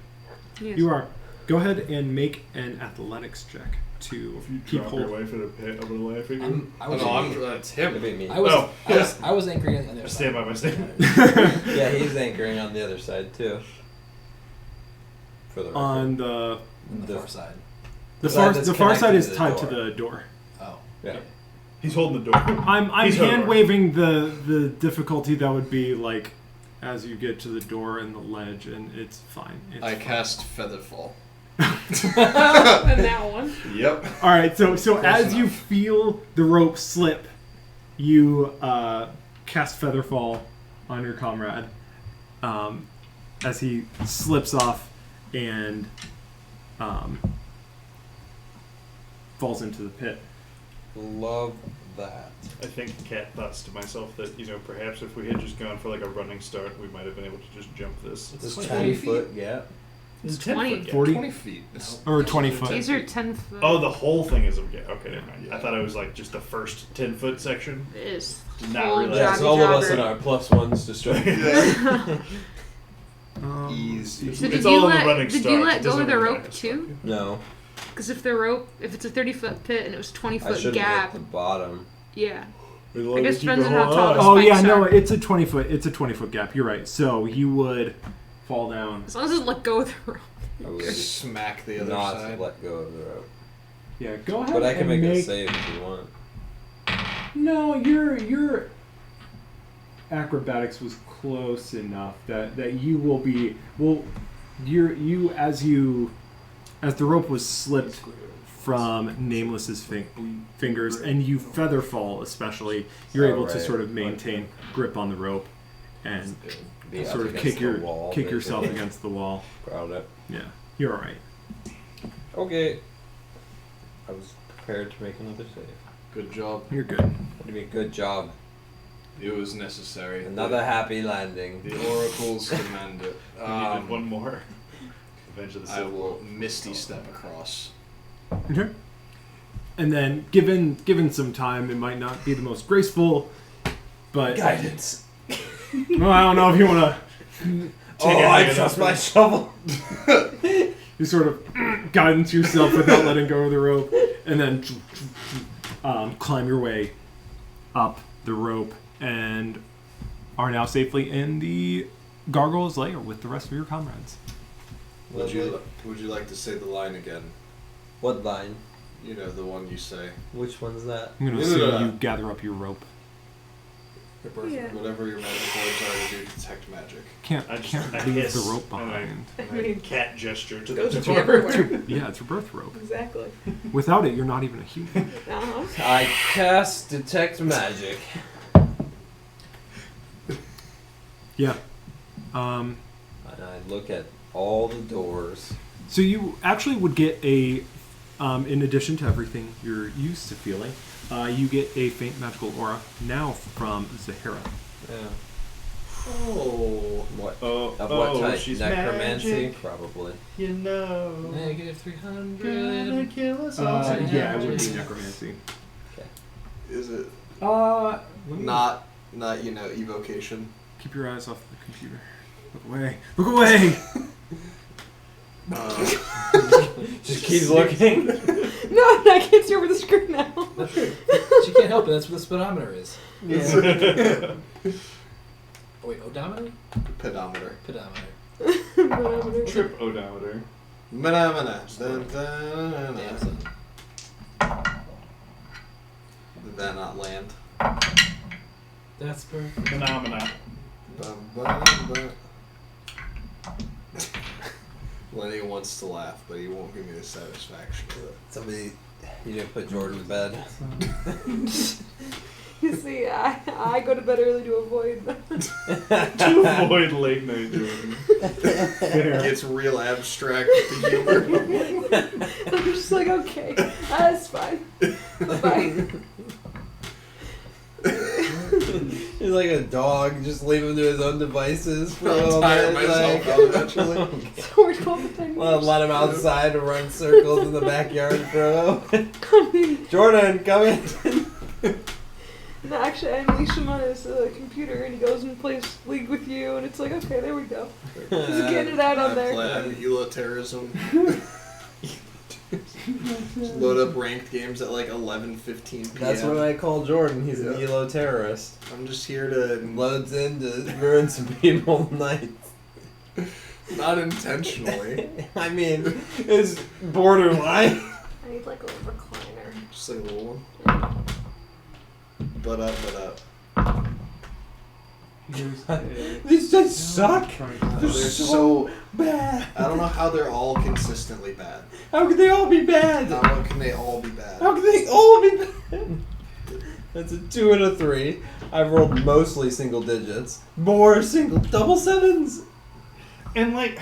Yes. You are. Go ahead and make an athletics check to If you keep drop hold. your wife in a pit, I'm gonna laugh at you. I Oh, was, no, it's him. It'd be me. I was, Oh, I was anchoring on the other I side. stand by my statement. Yeah, he's anchoring on the other side too. For the record. On On the the far side. the side far that's the far side connected is to the tied to door. the door. Oh. Yeah. He's holding the door. I'm He's hand over. waving the difficulty that would be like as you get to the door and the ledge, and it's fine. It's I fine. cast Featherfall. And that one. Yep. All right, so as you enough. feel the rope slip, you cast Featherfall on your comrade as he slips off and falls into the pit. Love that. I think Cat thoughts to myself that, perhaps if we had just gone for like a running start, we might have been able to just jump this. This 20 20 feet. foot gap. It's 20. 40 20 feet. It's or 20 foot. These are 10 foot. Oh, the whole thing is okay. Never mind. I thought it was like just the first 10-foot section. It is. Did not full realize. Yeah, it's jobby all of us jobber. and our +1s to strike. easy. So It's did all you in the let running did start. you It let go doesn't of the really rope matter. too? No, Because if it's a 30-foot pit and it was 20 I foot should have gap, hit the bottom. yeah. We'll I guess keep depends the on how whole tall eye. the Oh yeah, spikes no, are. it's a 20 foot. It's a 20-foot gap. You're right. So you would fall down. As long as it let go of the rope. I would Smack the other not side. let go of the rope. Yeah, go ahead. But I can and make a save if you want. No, your acrobatics was close enough that you will be as the rope was slipped from Nameless's fingers and you feather fall especially, you're able to Alright. sort of maintain grip on the rope and Be sort up of against kick the wall, yourself basically. against the wall. Proud of it. Yeah, you're all right. Okay. I was prepared to make another save. Good job. You're good. What do you mean, good job? It was necessary. Another happy landing. The oracles demand it. We needed one more. Avenge of the I Sith. will misty step across. Okay. And then, given some time, it might not be the most graceful, but Guidance. well, I don't know if you want Oh, I trust my shovel. to. You sort of guidance yourself without letting go of the rope, and then climb your way up the rope, and are now safely in the gargoyle's lair with the rest of your comrades. Would you like to say the line again? What line? You know, the one you say. Which one's that? I'm going to assume you gather up your rope. Yeah. Whatever your magic words are to do detect magic. Can't I just can't I leave hiss, the rope and behind. I mean, cat gesture to Goes the with door. everywhere. Yeah, it's your birth rope. Exactly. Without it, you're not even a human. Uh-huh. I cast detect magic. Yeah. And I look at all the doors. So you actually would get a, in addition to everything you're used to feeling, you get a faint magical aura now from Zahara. Yeah. Oh. What? Oh, Of what type? she's Necromancy? magic, Probably. you know. Negative Gonna 300. kill us all. Yeah, it would be necromancy. Is it Let me not evocation? keep your eyes off the computer. Look away. Look away! Just keep looking. No, I can't see over the screen now. She can't help it. That's what the speedometer is. Oh, wait, odometer? Pedometer. Pedometer. Trip odometer. Mana. Dun, dun, Damn, dun. son. Did that not land? That's perfect. Phenomena. Bum, bum, bum. Lenny wants to laugh, but he won't give me the satisfaction of it. Somebody, you didn't put Jordan to bed. You see, I go to bed early to avoid To avoid late night Jordan. It's real abstract with the humor. I'm just like, okay, that's fine. Bye. He's like a dog, just leave him to his own devices for a I'll little tire bit. myself Like, out eventually. That's what we call the tiny let him outside to run circles in the backyard for a moment. I mean, Jordan, come in. no, actually, I unleash him on his computer, and he goes and plays League with you, and it's like, okay, there we go. He's getting it out on there. Plan Elo terrorism. Just load up ranked games at like 11:15 p.m. That's what I call Jordan. He's an Yeah. Elo terrorist. I'm just here to Loads in to ruin some people's nights. not intentionally, I mean, it's borderline. I need like a little recliner. just like a little one. But up. These just suck. They're so bad. I don't know how they're all consistently bad. How can they all be bad? How can they all be bad? How can they all be bad? That's a 2 and a 3. I've rolled mostly single digits. More double sevens. And like,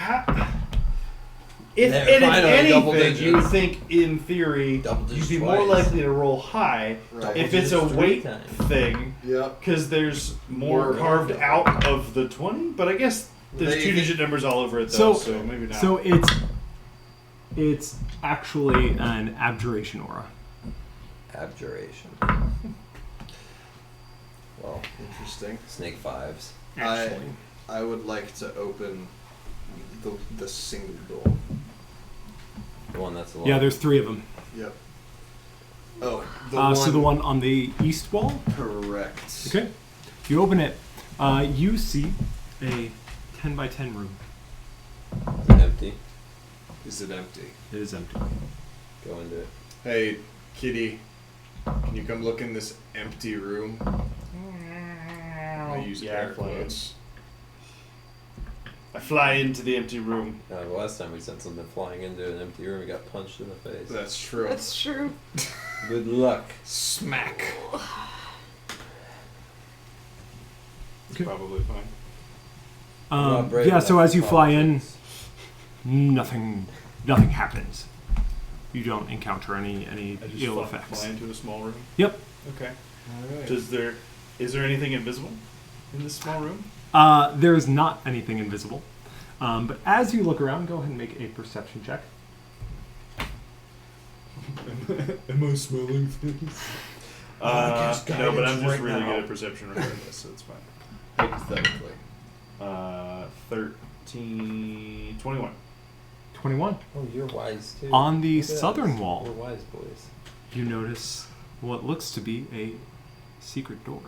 if There, and if finally, double anything, you digits. think in theory Double you'd digits be more twice. likely to roll high Right. if it's a digits 3 weight times. thing, Yep. because there's more More. carved out of the 20. But I guess there's They- 2-digit numbers all over it though, So- so maybe not. So it's actually an abjuration aura. Abjuration. Well, Interesting. snake fives. Actually, I would like to open the single door. The one that's alone. yeah, there's 3 of them. Yep. Oh, the one. So the one on the east wall. Correct. Okay. You open it. You see a 10 by 10 room. Is it empty? Is it empty? It is empty. Go into it. Hey, kitty. Can you come look in this empty room? I use air fly in. quotes. I fly into the empty room. The last time we sent something flying into an empty room, we got punched in the face. That's true. That's true. Good luck. Smack. It's probably fine. Not brave Yeah. So enough as you for fly in, politics. nothing happens. You don't encounter any I just ill fly effects. into a small room. Yep. Okay. Alright. Is there anything invisible in this small room? There is not anything invisible. But as you look around, go ahead and make a perception check. Am I smelling things? guess No, but I'm guidance just right really now. good at perception regardless, so it's fine. Hypothetically. 13, 21. 21. Oh, you're wise too. On the Look at southern us. wall. We're wise boys. You notice what looks to be a secret door.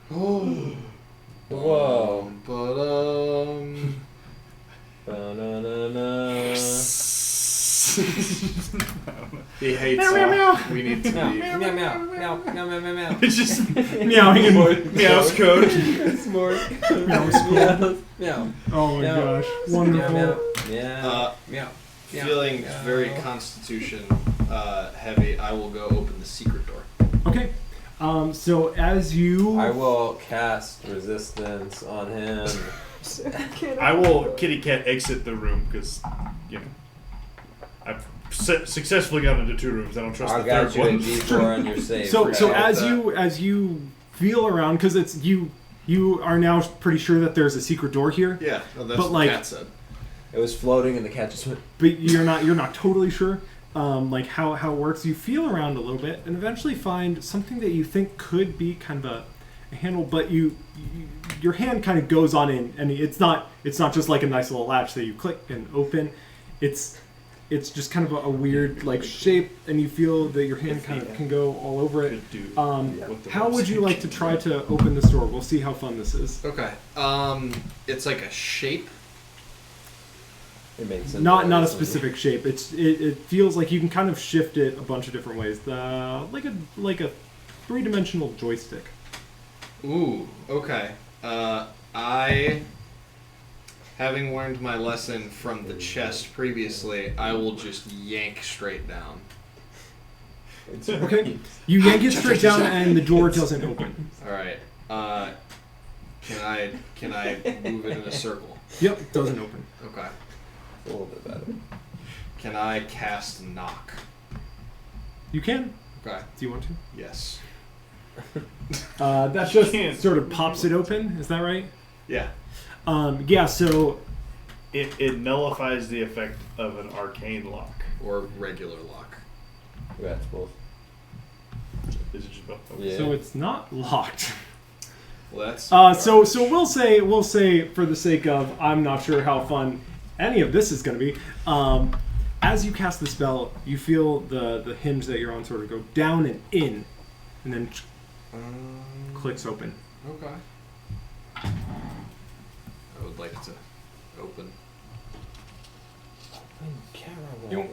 Whoa. Ba-na-na-na. He hates Meow, meow, meow. We need to Meow, be. meow, meow, meow, meow, meow, meow, meow. It's just Meowing and Meow's code. S'mores. Meow. Meow. Oh my Meow. gosh. Meow, Wonderful. meow, meow, Uh, meow. Feeling Meow. very constitution heavy, I will go open the secret door. Okay. So as you I will cast resistance on him. So I can't I will kitty cat exit the room because, you know, I've successfully gotten into 2 rooms. I don't trust I'll the got third you a one. D4 on your save. so for that. as you feel around, because it's you are now pretty sure that there's a secret door here, Yeah, that's But, what like- Kat said. It was floating and the cat just went. but you're not totally sure. Like how it works. You feel around a little bit and eventually find something that you think could be kind of a handle, but your hand kind of goes on in, and it's not just like a nice little latch that you click and open. It's just kind of a weird like shape, and you feel that your hand kind of can go all over it. Could do what the How would you website like to can try do. to open this door? We'll see how fun this is. Okay. It's like a shape. It makes sense. Not a specific shape. It feels like you can kind of shift it a bunch of different ways. Like a 3-dimensional joystick. Ooh, okay. I, having learned my lesson from the chest previously, I will just yank straight down. Okay. You yank it straight down, and the door doesn't open. All right. Can I move it in a circle? Yep, doesn't open. Okay. A little bit better. Can I cast knock? You can. Okay. Do you want to? Yes. That just sort of pops it open. Is that right? Yeah. Yeah. So It nullifies the effect of an arcane lock. Or regular lock. Yeah, it's both. Is it just both? Yeah. so it's not locked. Well, that's. So we'll say for the sake of I'm not sure how fun any of this is going to be. As you cast the spell, you feel the hinge that you're on sort of go down and in, and then clicks open. Okay. I would like to open. You-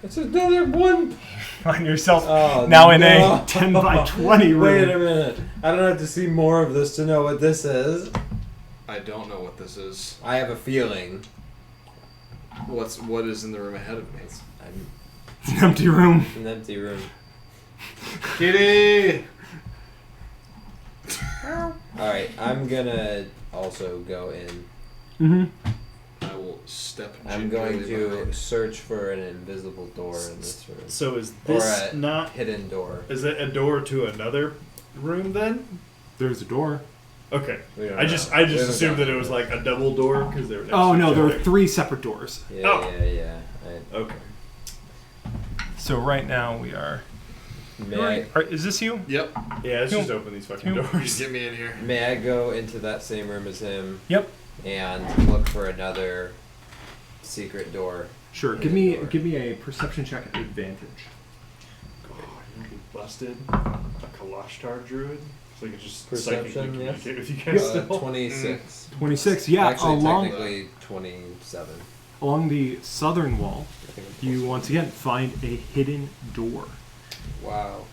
It's another one. Find yourself Oh, now in no. a 10 by 20 room. Wait a minute. I don't have to see more of this to know what this is. I don't know what this is. I have a feeling. What is in the room ahead of me? I'm It's an empty room. in an empty room. Kitty! Alright, I'm gonna also go in. Mm-hmm. I will step. I'm going gingerly to behind. search for an invisible door in this room. So is Or this a not? hidden door. Is it a door to another room then? There's a door. Okay. We don't I know. just We haven't assumed that gotten it was to like a double door because they were. Next Oh to no, each there other. are 3 separate doors. Yeah, Oh. yeah. Okay. So right now we are. May Is this you? Yep. Yeah, let's Who- just open these fucking who- Just doors. get me in here. may I go into that same room as him Yep. and look for another secret door? Sure. Give me a perception check at advantage. Oh, you gonna be busted. A Kalashtar druid. So I could just Perception, psychically yes. communicate with you guys still. 26. 26. Yeah. Actually, along technically 27. along the southern wall, I think it's you once again find a hidden door. Wow.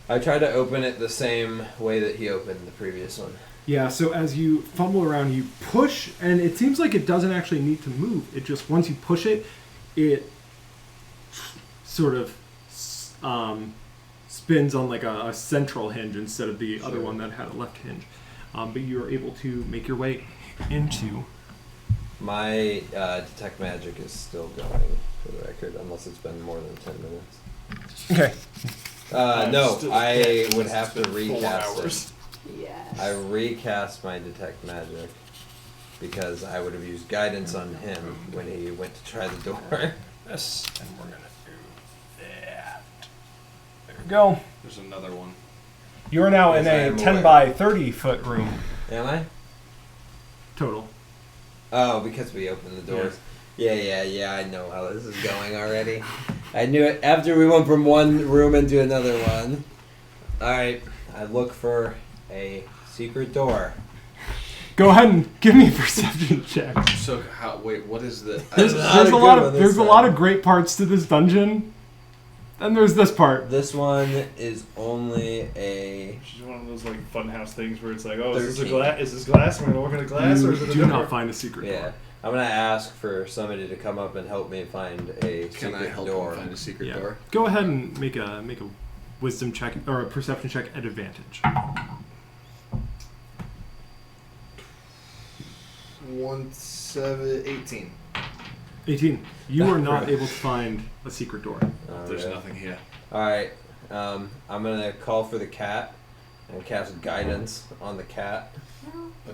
I tried to open it the same way that he opened the previous one. Yeah, so as you fumble around, you push, and it seems like it doesn't actually need to move. It just, once you push it, it sort of spins on like a central hinge instead of the other one that had a left hinge. But you're able to make your way into. My detect magic is still going, for the record, unless it's been more than 10 minutes. Okay. No, Still I can't. would It's have to been 4 recast it. hours. Yes. I recast my detect magic because I would have used guidance on him when he went to try the door. This, and we're gonna do that. There we go. There's another one. You are now Yes, in I a am 10 aware. by 30 foot room. Am I? Total. Oh, because we opened the doors. Yeah, I know how this is going already. I knew it after we went from one room into another one. Alright, I look for a secret door. Go ahead and give me a perception check. So how? Wait, what is the? There's Not a good lot one of this there's a time. lot of great parts to this dungeon. And there's this part. This one is only a... Which is one of those like funhouse things where it's like, oh, is this a 13. glass? Is this glass? Am I gonna look at a glass, or You is it a do door? not find a secret Yeah. door. I'm gonna ask for somebody to come up and help me find a Can secret I help door. him find a secret Yeah. door? Go ahead and make a wisdom check or a perception check at advantage. 18. 18. You are not able to find a secret door. There's nothing here. Alright, I'm gonna call for the cat and cast guidance on the cat.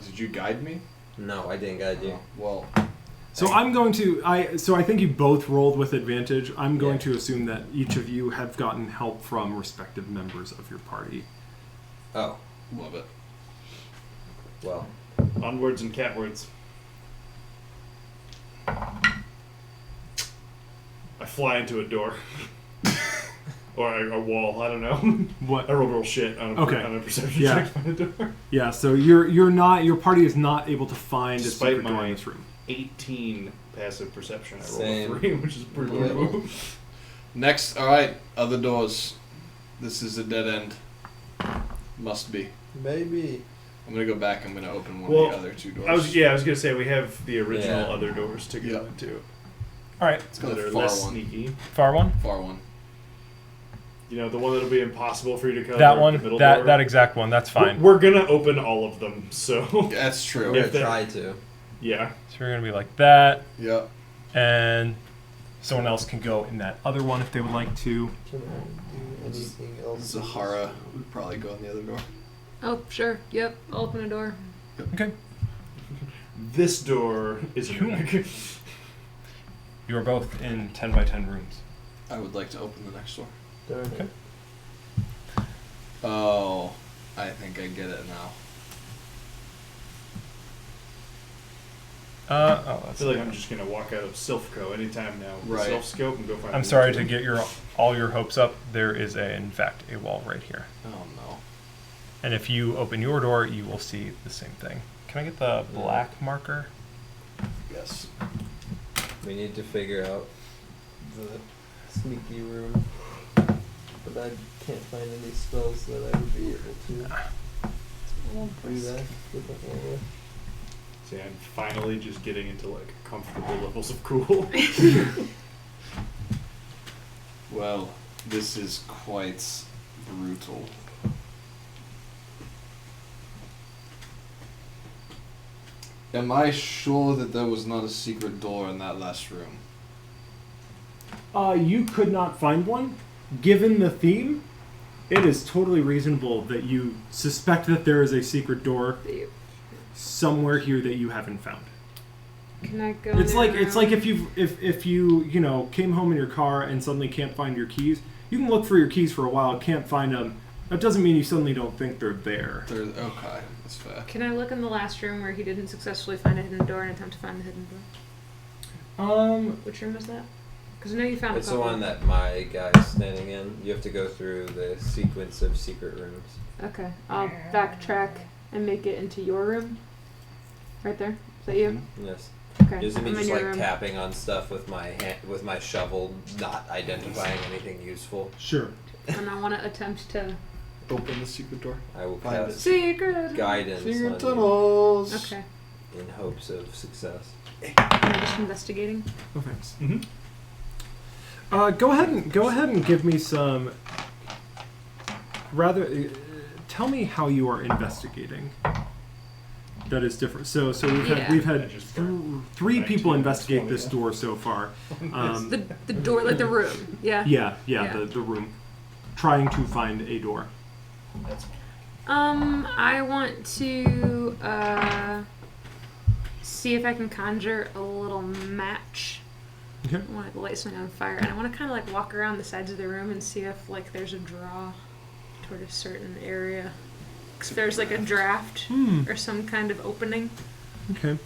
Did you guide me? No, I didn't guide you. Well, So I'm going to I think you both rolled with advantage. I'm going Yeah. to assume that each of you have gotten help from respective members of your party. Oh, love it. well. Onwards and catwards. I fly into a door. Or a wall, I don't know. What? I rolled real shit on a, Okay. on a perception Yeah. check to find a door. Yeah, so your party is not able to find Despite a secret door my- in this room. 18 passive perception. I rolled Same. a 3, which is pretty Yeah. low. Next, alright, other doors. This is a dead end. Must be. Maybe. I'm gonna go back. I'm gonna open one Well, of the other 2 doors. I was gonna say we have the original Yeah. other doors to go Yeah. into All right. Let's go that to are the far less one. sneaky. Far one. Far one. You know, the one that'll be impossible for you to cover. That the one. middle That door. that exact one. That's fine. We're gonna open all of them, so That's I'm true. gonna If that- try to. yeah. So we're gonna be like that Yep. and Someone else can go in that other one if they would like to. Can I do anything else? Zahara would probably go in the other door. Oh, sure. Yep. I'll open a door. Okay. This door is You are both in 10 by 10 rooms. I would like to open the next door. Darn it. Okay. Oh, I think I get it now. I That's feel like I'm just gonna walk out of Silphco anytime now. With Right. Self scope and go find. I'm the sorry door. to get all your hopes up. There is, in fact, a wall right here. Oh no. And if you open your door, you will see the same thing. Can I get the black marker? Yes. We need to figure out the sneaky room. But I can't find any spells that I would be able to do that with the hammer. See, I'm finally just getting into like comfortable levels of cool. Well, this is quite brutal. Am I sure that there was not a secret door in that last room? You could not find one. Given the theme, it is totally reasonable that you suspect that there is a secret door somewhere here that you haven't found. Can I go? It's in like a it's room? like if you came home in your car and suddenly can't find your keys. You can look for your keys for a while, can't find them. That doesn't mean you suddenly don't think they're there. Okay, that's fair. Can I look in the last room where he didn't successfully find a hidden door and attempt to find the hidden door? Which room was that? Because I know you found It's a the couple. one that my guy's standing in. You have to go through the sequence of secret rooms. Okay, I'll backtrack and make it into your room. Right there. Is that you? Yes. Okay. Isn't me I'm in just your like room. tapping on stuff with my with my shovel, not identifying anything useful? Sure. And I want to attempt to Open the secret door. I will Find cast secret guidance Secret on tunnels. Okay. you in hopes of success. I'm just investigating. Oh, thanks. Mm-hmm. Go ahead and give me some. Tell me how you are investigating. That is different. So we've Yeah. had three people investigate this door so far. The door, like the room. Yeah. Yeah, Yeah. the room, trying to find a door. I want to see if I can conjure a little match. Okay. I want to light something on fire, and I want to kind of like walk around the sides of the room and see if like there's a draw toward a certain area. 'Cause if there's like a draft or some kind of opening. Okay.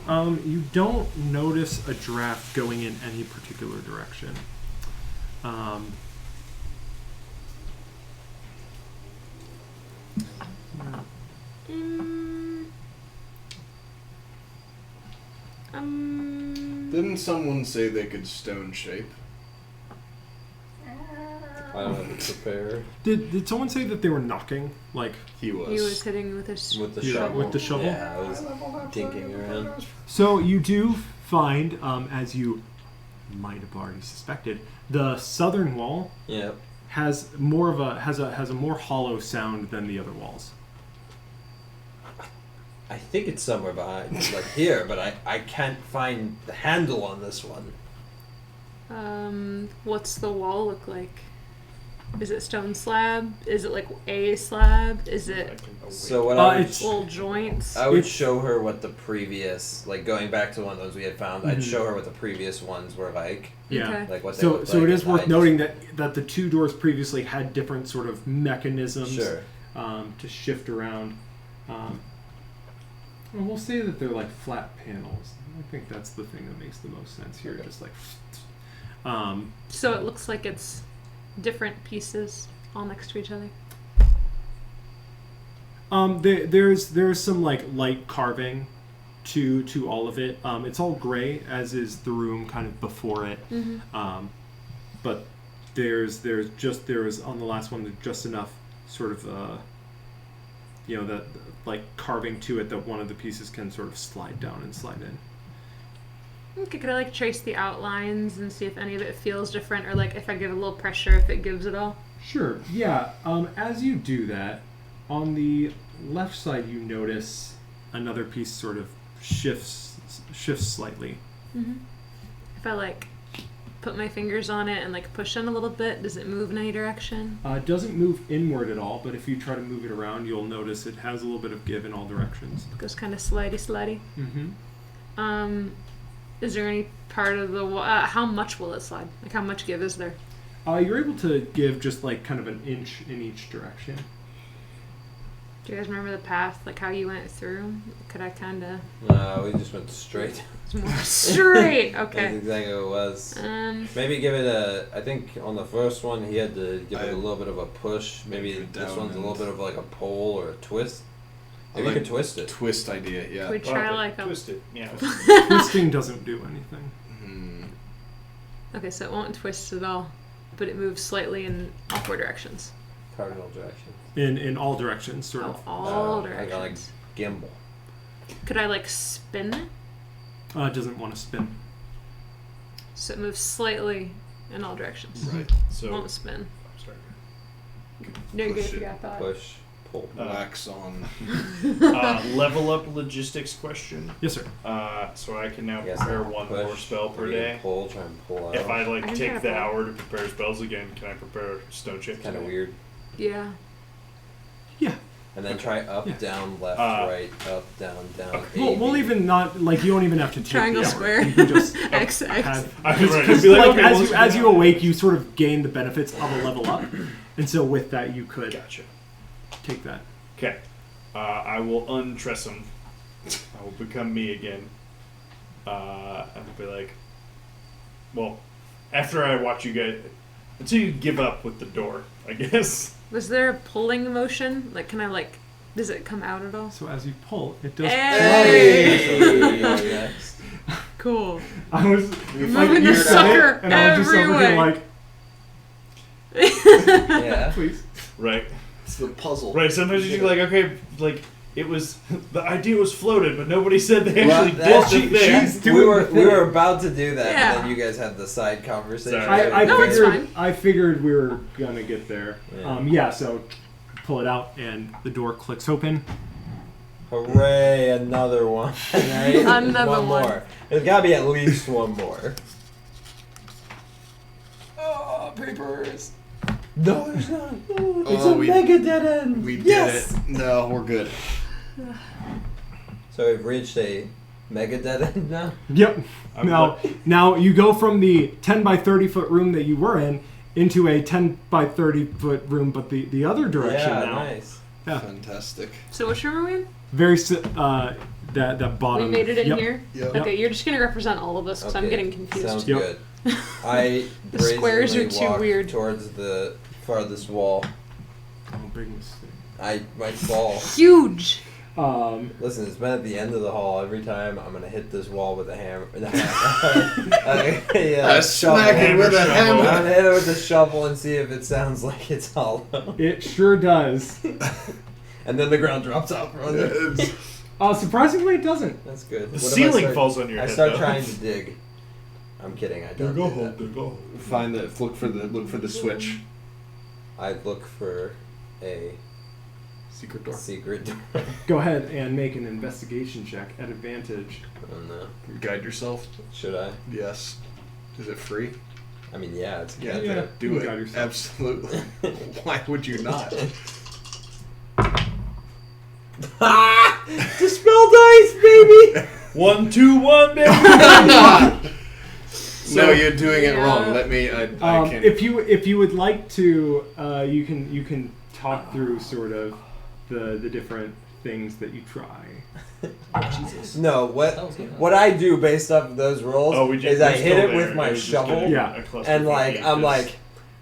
You don't notice a draft going in any particular direction. Didn't someone say they could stone shape? I don't have it prepared Did someone say that they were knocking? Like, He was. He was hitting with his with the Yeah, shovel. with the shovel? Yeah, I was dinking around. so you do find, as you might have already suspected, the southern wall Yeah. has more of a has a more hollow sound than the other walls. I think it's somewhere behind, like here, but I can't find the handle on this one. What's the wall look like? Is it stone slab? Is it like a slab? Is it So what I would, It's little joints? I would it's- show her what the previous, like going back to one of those we had found, I'd show her what the previous ones were like, yeah. Okay. like what they So looked so like, it is and worth I noting that the two doors previously had different sort of mechanisms Sure. to shift around. And we'll say that they're like flat panels. I think that's the thing that makes the most sense here. Just like, So it looks like it's different pieces all next to each other. there's some like light carving to all of it. It's all gray, as is the room kind of before it. But there is on the last one there's just enough sort of that like carving to it that one of the pieces can sort of slide down and slide in. Okay, could I like trace the outlines and see if any of it feels different, or like if I give a little pressure, if it gives it all? Sure. Yeah. As you do that, on the left side, you notice another piece sort of shifts slightly. If I like put my fingers on it and like push in a little bit? Does it move in any direction? It doesn't move inward at all, but if you try to move it around, you'll notice it has a little bit of give in all directions. It goes kind of slidey. Mm-hmm. Is there any part of the how much will it slide? Like how much give is there? You're able to give just like kind of an inch in each direction. Do you guys remember the path, like how you went through? Could I kind of? No, we just went straight. It's more straight. That's Okay. exactly what it was. Maybe give it a. I think on the first one he had to give it I- a little bit of a push. Maybe Give it this down one's a little and- bit of like a pull or a twist. I Maybe like you can twist it. Twist idea, yeah. we try like a. twist it. Yeah. Twisting doesn't do anything. Okay, so it won't twist at all, but it moves slightly in all four directions. Cardinal direction. In all directions, sort of. All like a, directions. Gimbal. Could I like spin it? It doesn't want to spin. So it moves slightly in all directions. Right. So Won't spin. sorry. No Push good. it. Yeah, I thought. Push. Pull. Wax on. Level up logistics question. Yes, sir. So I can now I guess prepare I'll one push, more spell per or you can day. Pull. Try and pull out. If I I like can try take to the pull. hour to prepare spells again, can I prepare stone shift? Kind of today? weird. Yeah. Yeah. And then try up, Yeah. down, left, Uh, right, up, down, down. okay. A, We'll B. even not like you don't even have to take Triangle, the hour. square. You can just X X. have I was ready to because be like, like, okay, as well, you let's do awake, that. you sort of gain the benefits of a level up, and so with that you could Gotcha. take that. Okay. I will untress him. I will become me again. And be like, well, after I watch you guys, until you give up with the door, I guess. Was there a pulling motion? Like, can I like? Does it come out at all? So as you pull, it does. Hey! Next. Cool. I was Moving you the said sucker it, and I was just every over here way. like, Yeah. please. Right. It's the puzzle. Right. Sometimes you're like, okay, like it was the idea was floated, but nobody said they Well, actually that- did the thing. she's doing the We thing. were about to do that, Yeah. and then you guys had the side conversation. Sorry. I No, it's figured fine. I figured we were gonna get there. Yeah. So pull it out and the door clicks open. Hooray! Another one. Right? Another one one. more. There's got to be at least one more. Oh, papers. No, there's not. It's Oh, a we- mega dead end. We did Yes! it. No, we're good. So we've reached a mega dead end now. Yep. I'm Now you go from the 10 by 30 foot room that you were in into a 10 by 30 foot room, but the other direction Yeah, now. nice. Yeah. Fantastic. So which room are we in? Very that bottom. We made it in Yep. here. Yep. Okay, you're just gonna represent all of us because I'm Okay, getting confused. Sounds Yep. good. I The squares are brazenly too walk weird. towards the farthest wall. Oh, big mistake. I might fall. Huge. Listen, it's been at the end of the hall. Every time I'm gonna hit this wall with a hammer. Smack it with a I'm hammer. gonna hit it with a shovel and see if it sounds like it's hollow. It sure does. And then the ground drops out from under. Surprisingly, it doesn't. That's good. The What if I ceiling start- falls on your I head. start though. trying to dig. I'm kidding. I don't. do that. Go. Find the look for the switch. I look for a Secret door. secret door. Go ahead and make an investigation check at advantage. Oh no. Guide yourself. Should I? Yes. Is it free? I mean, yeah, it's Yeah. Yeah, Do you it. guide yourself. Absolutely. Why would you not? Dispel dice, baby. 1, 2, 1, baby. No, you're doing it Yeah. wrong. Let me. I can. If you would like to, you can talk through sort of the different things that you try. No, That was good. what I do based off of those rolls Oh, we is we're I hit still it there. with my It was just shovel, getting Yeah. a clusterfuck and like I'm because like,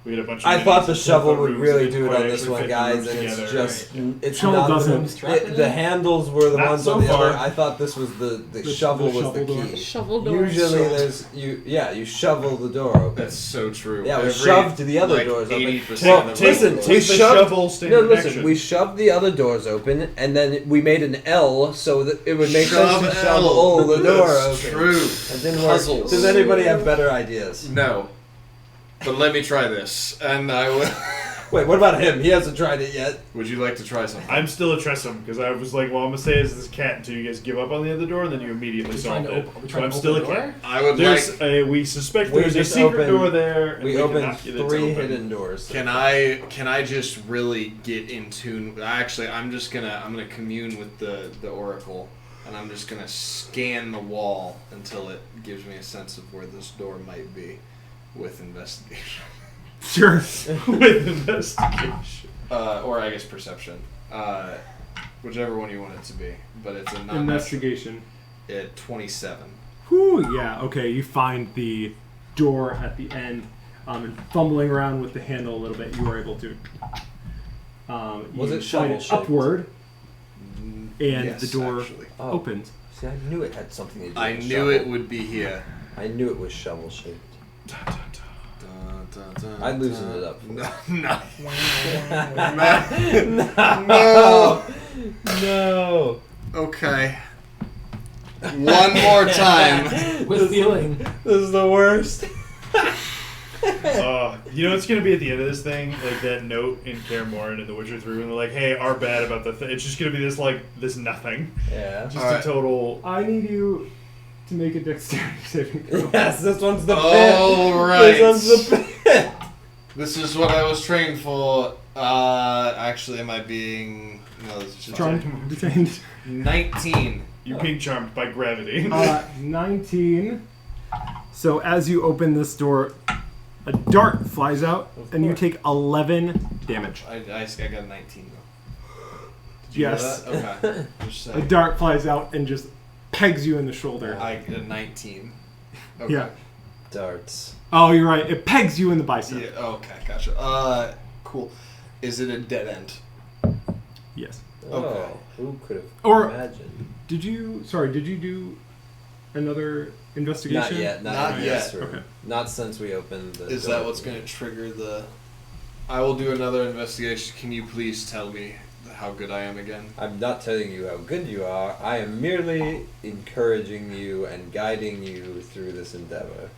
we had a bunch of I thought the minis, shovel the would rooms really didn't do it quite on this actually one, fit the guys, rooms and it's together. just it's Shovel not doesn't. the handles were the Not ones so on the far. other. I thought this was the shovel the was the shovel door. key. Shovel door. Usually So- there's you shovel the door open. That's so true. Yeah, we Every, shoved the other like, doors open. 80% Well, of them. listen, Take we the shoved- shovel, stand No, in listen, action. we shoved the other doors open, and then we made an L so that it would make Shove sense to L. shovel the door That's open. true. It didn't work. Puzzles. Does anybody have better ideas? No. But let me try this. And I will. Wait, what about him? He hasn't tried it yet. Would you like to try something? I'm still a Tressum because I was like, well, I'm gonna say is this cat until you guys give up on the other door, and then you immediately Are we solve trying to it. op- are we So trying I'm to still a open the door? cat. I would There's like. we suspect We there's a just secret opened- door there. And We can opened knock it 3 open. hidden doors. Can I just really get in tune? Actually, I'm gonna commune with the oracle, and I'm just gonna scan the wall until it gives me a sense of where this door might be, with investigation, Sure. with investigation. or I guess perception, whichever one you want it to be. But it's a not Investigation. at 27. Whew, yeah, okay. You find the door at the end, and fumbling around with the handle a little bit, you were able to. Was you it slide shovel-shaped? upward, and Yes, the door actually. Oh. opens. See, I knew it had something to do with I knew shovel. it would be here. I knew it was shovel shaped. Dun, dun, dun, I'd loosen dun. it up. No, no. No. No. Okay. One more time. With feeling. This is the worst. You know what's gonna be at the end of this thing? Like that note in Kaer Morhen in The Witcher 3 when they're like, hey, our bad about the thing. It's just gonna be this nothing. Yeah. Just Alright. a total. I need you to make a dexterity saving throw. Yes, this one's the pit. All right. This one's the pit. This is what I was trained for. Actually, am I being... No, this is just... Charmed, detained. 19. You're being charmed by gravity. 19. So as you open this door, a dart flies out, and you course. take 11 damage. I got a 19, though. Did you Yes. know that? Okay. Just A saying. dart flies out and just pegs you in the shoulder. I got a 19. Okay. Yeah. Darts. Oh, you're right. It pegs you in the bicep. Yeah, okay, gotcha. Cool. Is it a dead end? Yes. Oh, Okay. who could have Or- imagined? Did you do another investigation? Not yet. Not in yet. this room. Okay. Not since we opened the Is door. that what's going to trigger the... I will do another investigation. Can you please tell me how good I am again? I'm not telling you how good you are. I am merely encouraging you and guiding you through this endeavor.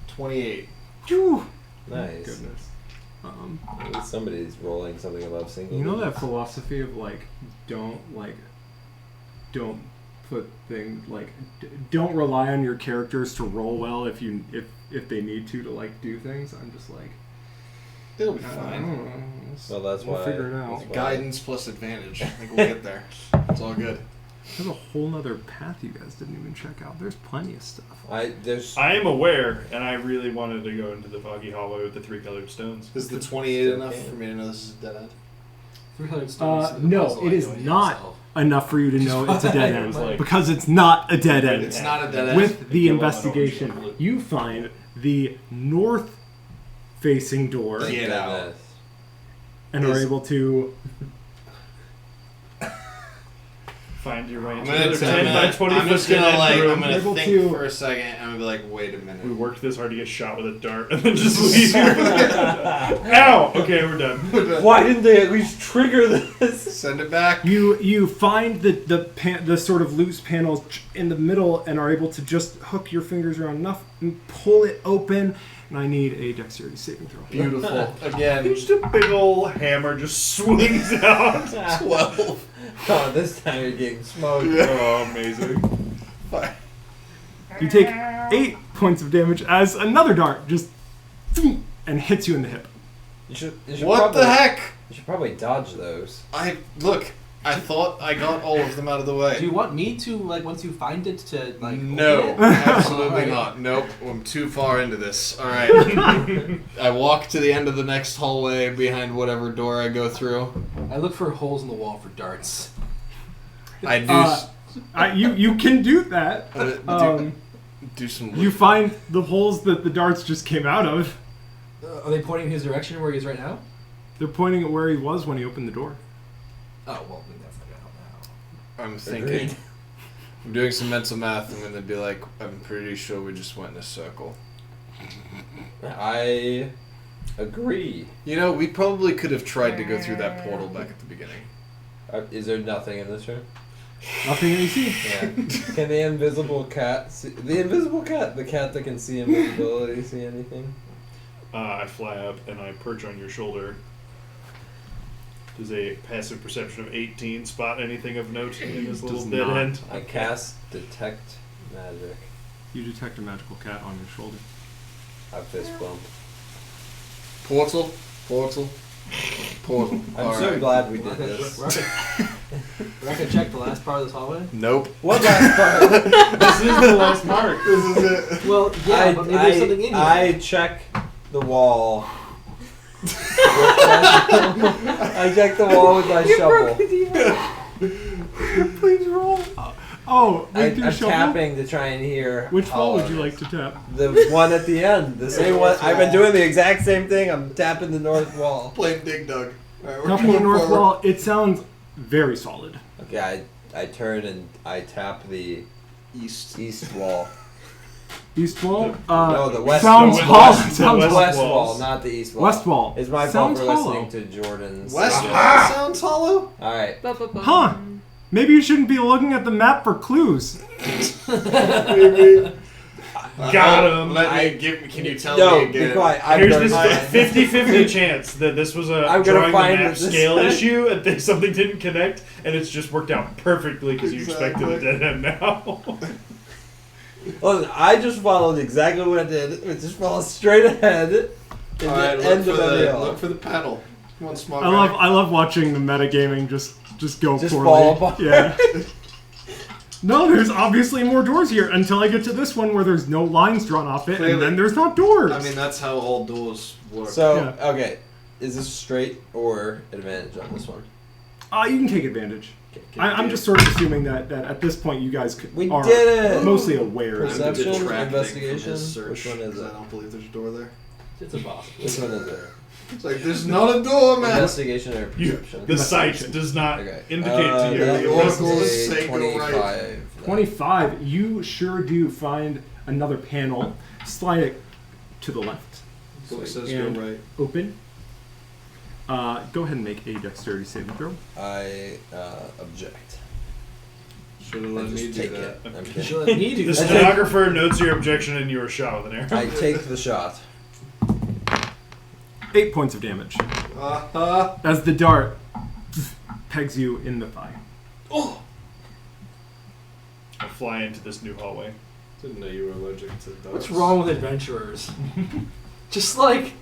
28. Phew. Nice. Goodness. At least somebody's rolling something above single. You know that digits. philosophy of don't put things don't rely on your characters to roll well if they need to do things. I'm just like It'll be I fine. don't know. Well, that's we'll why. figure it out. that's why- Guidance plus advantage. I think we'll get there. It's all good. There's a whole nother path you guys didn't even check out. There's plenty of stuff. There's. I am aware, and I really wanted to go into the foggy hallway with the 3 colored stones. Is the 28 enough for me to know this is a dead end? 300 stones. No, it is not enough for you to know it's a dead end Like- because it's not a dead end. It's not a dead end. With the Yellow and investigation, orange. you find the north-facing door Thank Get out. goodness. and are Is- able to. Find your way I'm into gonna, another I'm 10 by gonna, 20 I'm foot just gonna dead like, room. I'm gonna Able think to- for a second. and I'm gonna be like, wait a minute. We worked this hard to get shot with a dart and then just leave. Ow! Okay, we're done. Why didn't they at least trigger this? Send it back. You find the sort of loose panels in the middle and are able to just hook your fingers around enough and pull it open. And I need a dexterity saving throw. Beautiful. Again, Just a big old hammer just swings out. 12. Oh, this time you're getting smoked. Oh, amazing. Fine. You take 8 points of damage as another dart just and hits you in the hip. You should What probably, the heck? You should probably dodge those. I thought I got all of them out of the way. Do you want me to, once you find it, to, No, open it? absolutely Alright. not. Nope, I'm too far into this. All right. I walk to the end of the next hallway behind whatever door I go through. I look for holes in the wall for darts. I do. You can do that. Do some. You find the holes that the darts just came out of. Are they pointing in his direction where he is right now? They're pointing at where he was when he opened the door. Oh, well, then that's not going to help now. I'm thinking. Agreed. I'm doing some mental math. I'm gonna be like, I'm pretty sure we just went in a circle. I agree. You know, we probably could have tried to go through that portal back at the beginning. Is there nothing in this room? Nothing that you see. Yeah. Can the invisible cat see? The invisible cat, the cat that can see invisibility, see anything? I fly up and I perch on your shoulder. Does a passive perception of 18 spot anything of note in this little Does dead not. end? I cast detect magic. You detect a magical cat on your shoulder. I fist bump. Portal. I'm All so right. glad we did this. We're not gonna check the last part of this hallway. Nope. What last part? This is the last part. This is it. Well, yeah, but maybe there's something in here. I check the wall. I check the wall with my shovel. Please roll. Oh, with your I'm shovel? tapping to try and hear. Which how wall would loud you it like is. to tap? The one at the end. The same one. I've been doing the exact same thing. I'm tapping the north wall. Playing Dig Dug. All right, we're Tapping the moving north forward. wall, it sounds very solid. Okay, I turn and I tap the East. east wall. East wall? No, the west sounds wall. hollow. The Sounds The west wall, walls. not the east wall. West wall. It's my fault Sounds for hollow. listening to Jordan's. West suggestion. Wall sounds hollow. All right. Huh. Maybe you shouldn't be looking at the map for clues. Got him. Let me give. Can you tell No, me be again? quiet. I'm Here's gonna this find- 50-50 chance that this was a I'm gonna drawing find the map it this scale time. issue and then something didn't connect and it's just worked out perfectly because you expected a Exactly. dead end now. Listen, I just followed exactly what I did. It just followed straight ahead. In All right, the look end for of every the hall. look for the panel. Come on, small I love watching the metagaming just go Just poorly. fall apart. Yeah. No, there's obviously more doors here until I get to this one where there's no lines drawn off it, Clearly. and then there's not doors. I mean, that's how all doors work. So, Yeah. okay. Is this straight or advantage on this one? You can take advantage. Okay, I'm just sort of assuming that at this point you guys We are did it! mostly aware. I'm Perception, detracting from investigation? his search, Which one is 'cause it? I don't believe there's a door there. It's impossible. Which one is it? It's like there's not a door, man. Investigation or You, perception? the sight does not Okay. indicate to you. That the is oracles a say go right. 25. 25. You sure do find another panel. Slide it to the left. Book says And- go right. Open. Go ahead and make a dexterity saving throw. I object. Should have I let just me do take that. it. I'm You kidding. should let me do The that. stenographer notes your objection and you are shot with an arrow. I take the shot. 8 points of damage Uh-huh. as the dart pegs you in the thigh. I fly into this new hallway. Didn't know you were allergic to dogs. What's wrong with adventurers? Just like,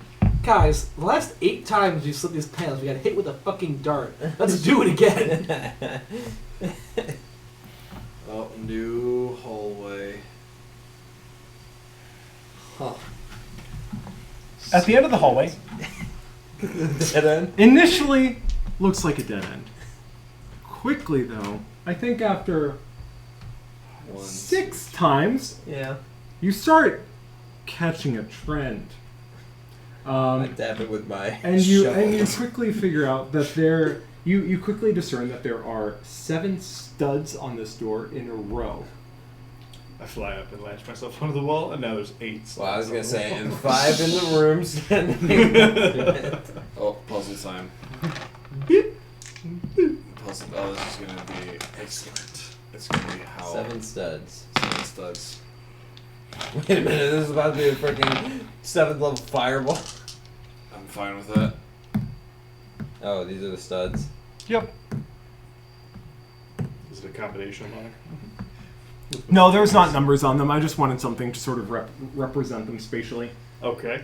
guys, the last 8 times we slipped these panels, we got hit with a fucking dart. Let's do it again. Oh, new hallway. Huh. At the end of the hallway, Dead end? initially looks like a dead end. Quickly, though, I think after 6 times, Yeah. you start catching a trend. I dab it with my And you shovel. quickly figure out that you quickly discern that there are 7 studs on this door in a row. I fly up and latch myself onto the wall, and now there's 8. Well, I was gonna slots on say, the and wall. 5 in the room standing. Oh, puzzle time. Puzzle. Oh, this is gonna be excellent. It's gonna be how 7 studs. 7 studs. Wait a minute, this is about to be a freaking 7th level fireball. I'm fine with that. Oh, these are the studs. Yep. Is it a combination lock? No, there's not numbers on them. I just wanted something to sort of represent them spatially. Okay.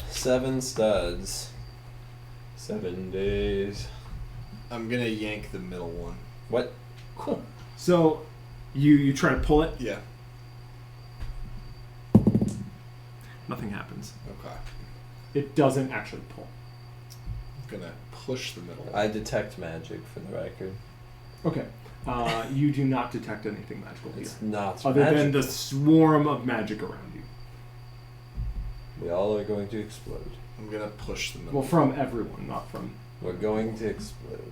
7 studs. 7 days. I'm gonna yank the middle one. What? Cool. So, you try to pull it. Yeah. Nothing happens. Okay. It doesn't actually pull. I'm gonna push the middle one. I detect magic for the record. Okay. You do not detect anything magical here, It's not other magic. than the swarm of magic around you. We all are going to explode. I'm gonna push the middle. Well, from everyone, not from. We're going to explode.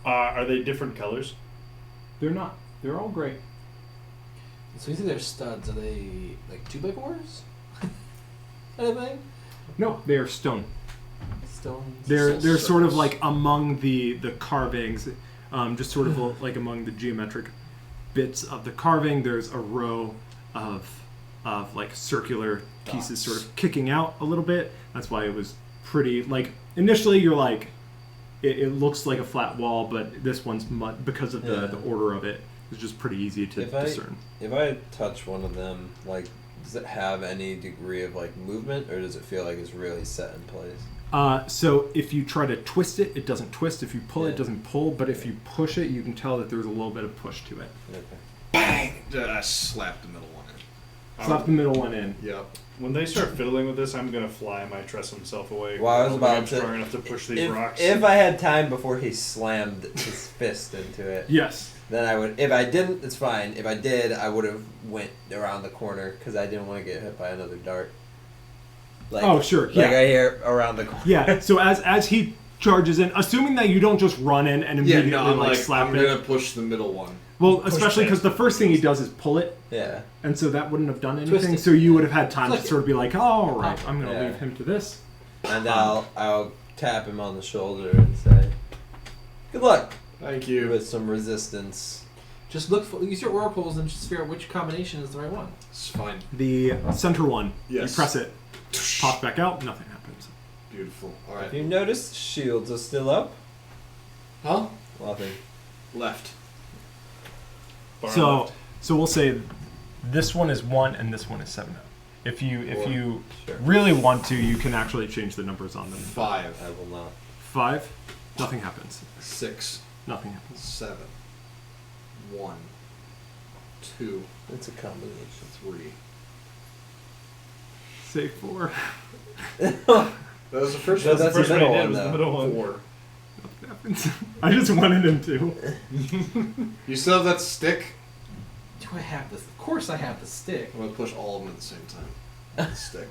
Are they different colors? They're not. They're all great. So you think they're studs? Are they like 2x4s? Anything? No, they are stone. Stones. They're sort of like among the carvings. just sort of like among the geometric bits of the carving, there's a row of like circular pieces sort of kicking out a little bit. That's why it was pretty, like, initially you're like, it looks like a flat wall, but this one's because of the order of it, it's just pretty easy to discern. If I touch one of them, like, does it have any degree of like movement, or does it feel like it's really set in place? So if you try to twist it, it doesn't twist. If you pull it, Yeah. it doesn't pull. But if you push it, you can tell that there's a little bit of push to it. Okay. Bang! I slapped the middle one in. Slap the middle one in. Yep. When they start fiddling with this, I'm gonna fly my Tressum self away. Well, I was don't about think I'm to- strong enough to push these rocks. If I had time before he slammed his fist into it, Yes. then I would. If I didn't, it's fine. If I did, I would have went around the corner because I didn't want to get hit by another dart. Like, Oh, sure. Like Yeah. I hear around the corner. Yeah. So as he charges in, assuming that you don't just run in and Yeah, immediately no, I'm like, slap I'm it. gonna push the middle one. Well, push especially because past the first thing he does is pull it, Yeah. and so that wouldn't have done Twist anything. it. So you would have had time Flick to it. sort of be like, oh, all right, I'm going to Yeah. leave him to this. And I'll tap him on the shoulder and say, "Good luck Thank you. with some resistance." Just use your oracles and just figure out which combination is the right one. It's fine. The center one, Yes. you press it, pop back out, nothing happens. Beautiful. All If right. you notice, shields are still up. Huh? Nothing. Left. Bar So, left. so we'll say this one is 1 and this one is 7. If you Sure. really want to, you can actually change the numbers on them. 5, I will not. 5, nothing happens. 6, Nothing happens. 7, 1, 2, It's a combination. 3. Say 4. That was the first No, one. that's First the one middle I did one, was the though. middle one. 4. Nothing happens. I just wanted him to. You still have that stick? Do I have this? Of course I have the stick. I'm gonna push all of them at the same time. The stick.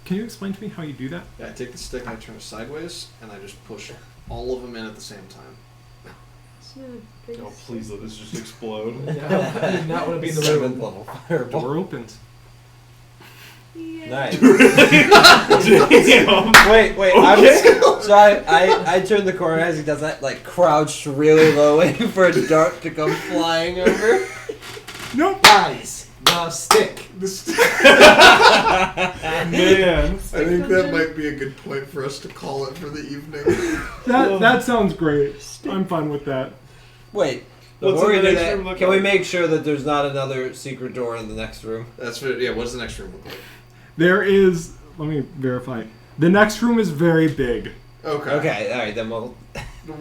Can you explain to me how you do that? Yeah, I take the stick and I turn it sideways, and I just push all of them in at the same time. Oh, please let this just explode. Yeah, I did not want to be in the Seventh room. level fireball. Door opens. Nice. Damn. Wait. So I turn the corner as he does that, like crouched really low, waiting for a dart to come flying over. Nope. Guys, the stick. Man. I think that might be a good point for us to call it for the evening. That sounds great. I'm fine with that. Wait. What's Before we in the do next that, room look can we like? make sure that there's not another secret door in the next room? That's what, yeah. What does the next room look like? There is. Let me verify. The next room is very big. Okay. Okay, all right, then we'll.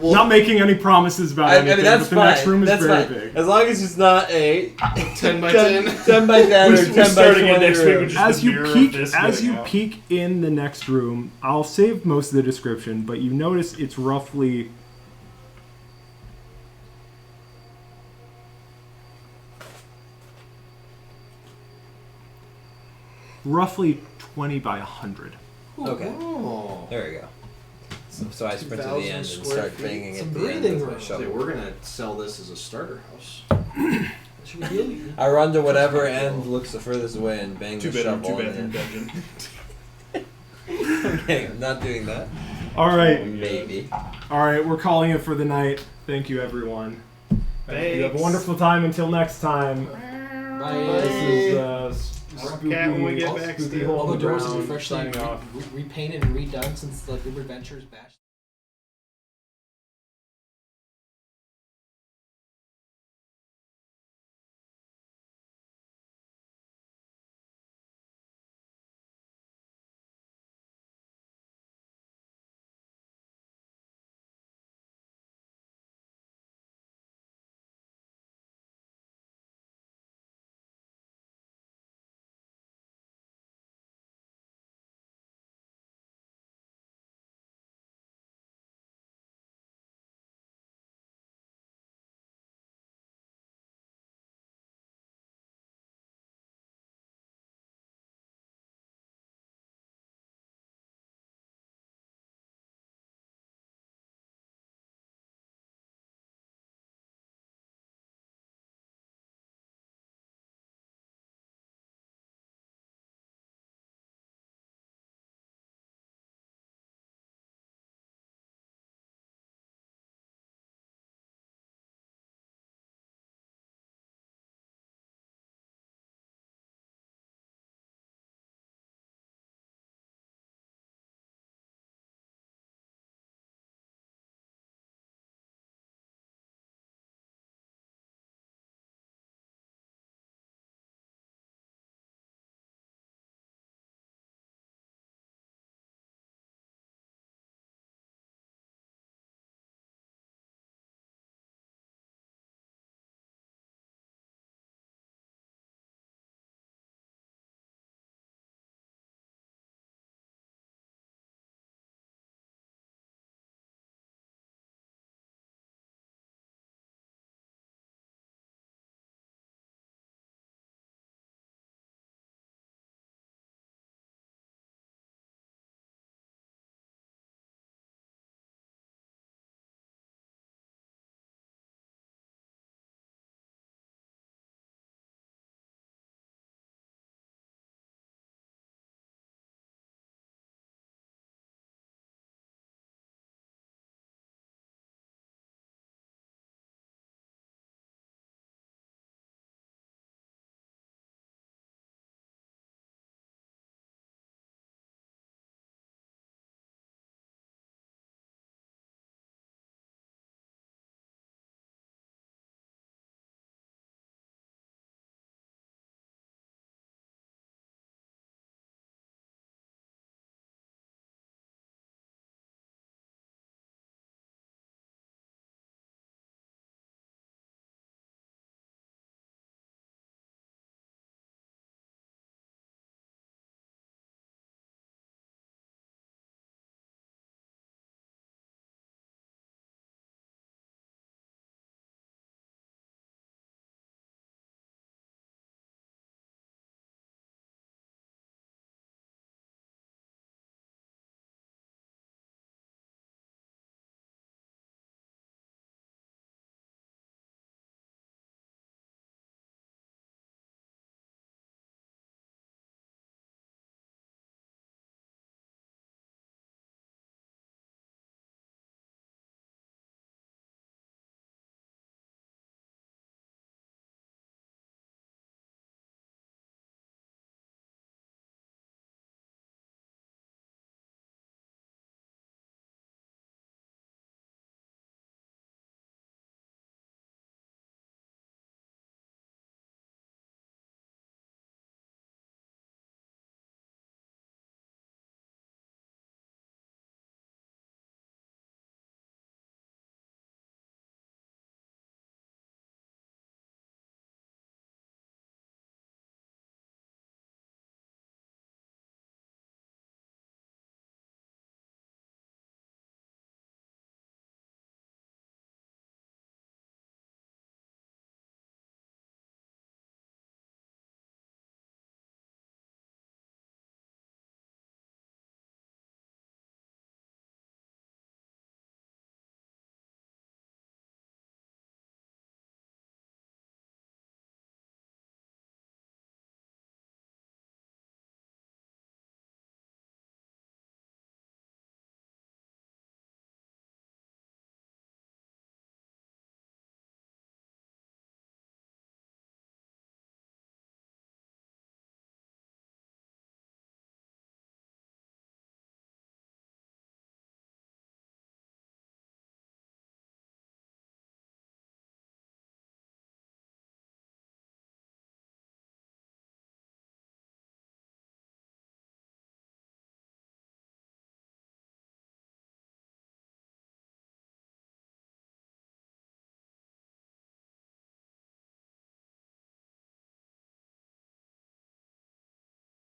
Not making any promises about I anything, mean, that's but the fine. next room is that's very fine. big. As long as it's not a 10 by 10. 10 by 10 or 10 We're by starting it 20 next week room. with just As the you mirror of peek, this as going you out. peek in the next room, I'll save most of the description, but you notice it's roughly. Roughly 20 by 100. Okay. Oh. There we go. So I sprint to the 2,000 end and square start feet. banging Some at the end breathing with my room. Say, shovel. we're gonna sell this as a starter house. Should we deal? I run to whatever end looks the furthest away and bang Two the bedroom, shovel two in bedroom it. dungeon. Okay, I'm not doing that. All right. Maybe. All right, we're calling it for the night. Thank you, everyone. You have a Thanks. wonderful time. Until next time. Bye. This is Rock cat when we get back, spooky Steve. hole All in the doors will ground be freshly signing off. repainted and redone since like Uber Ventures bashed.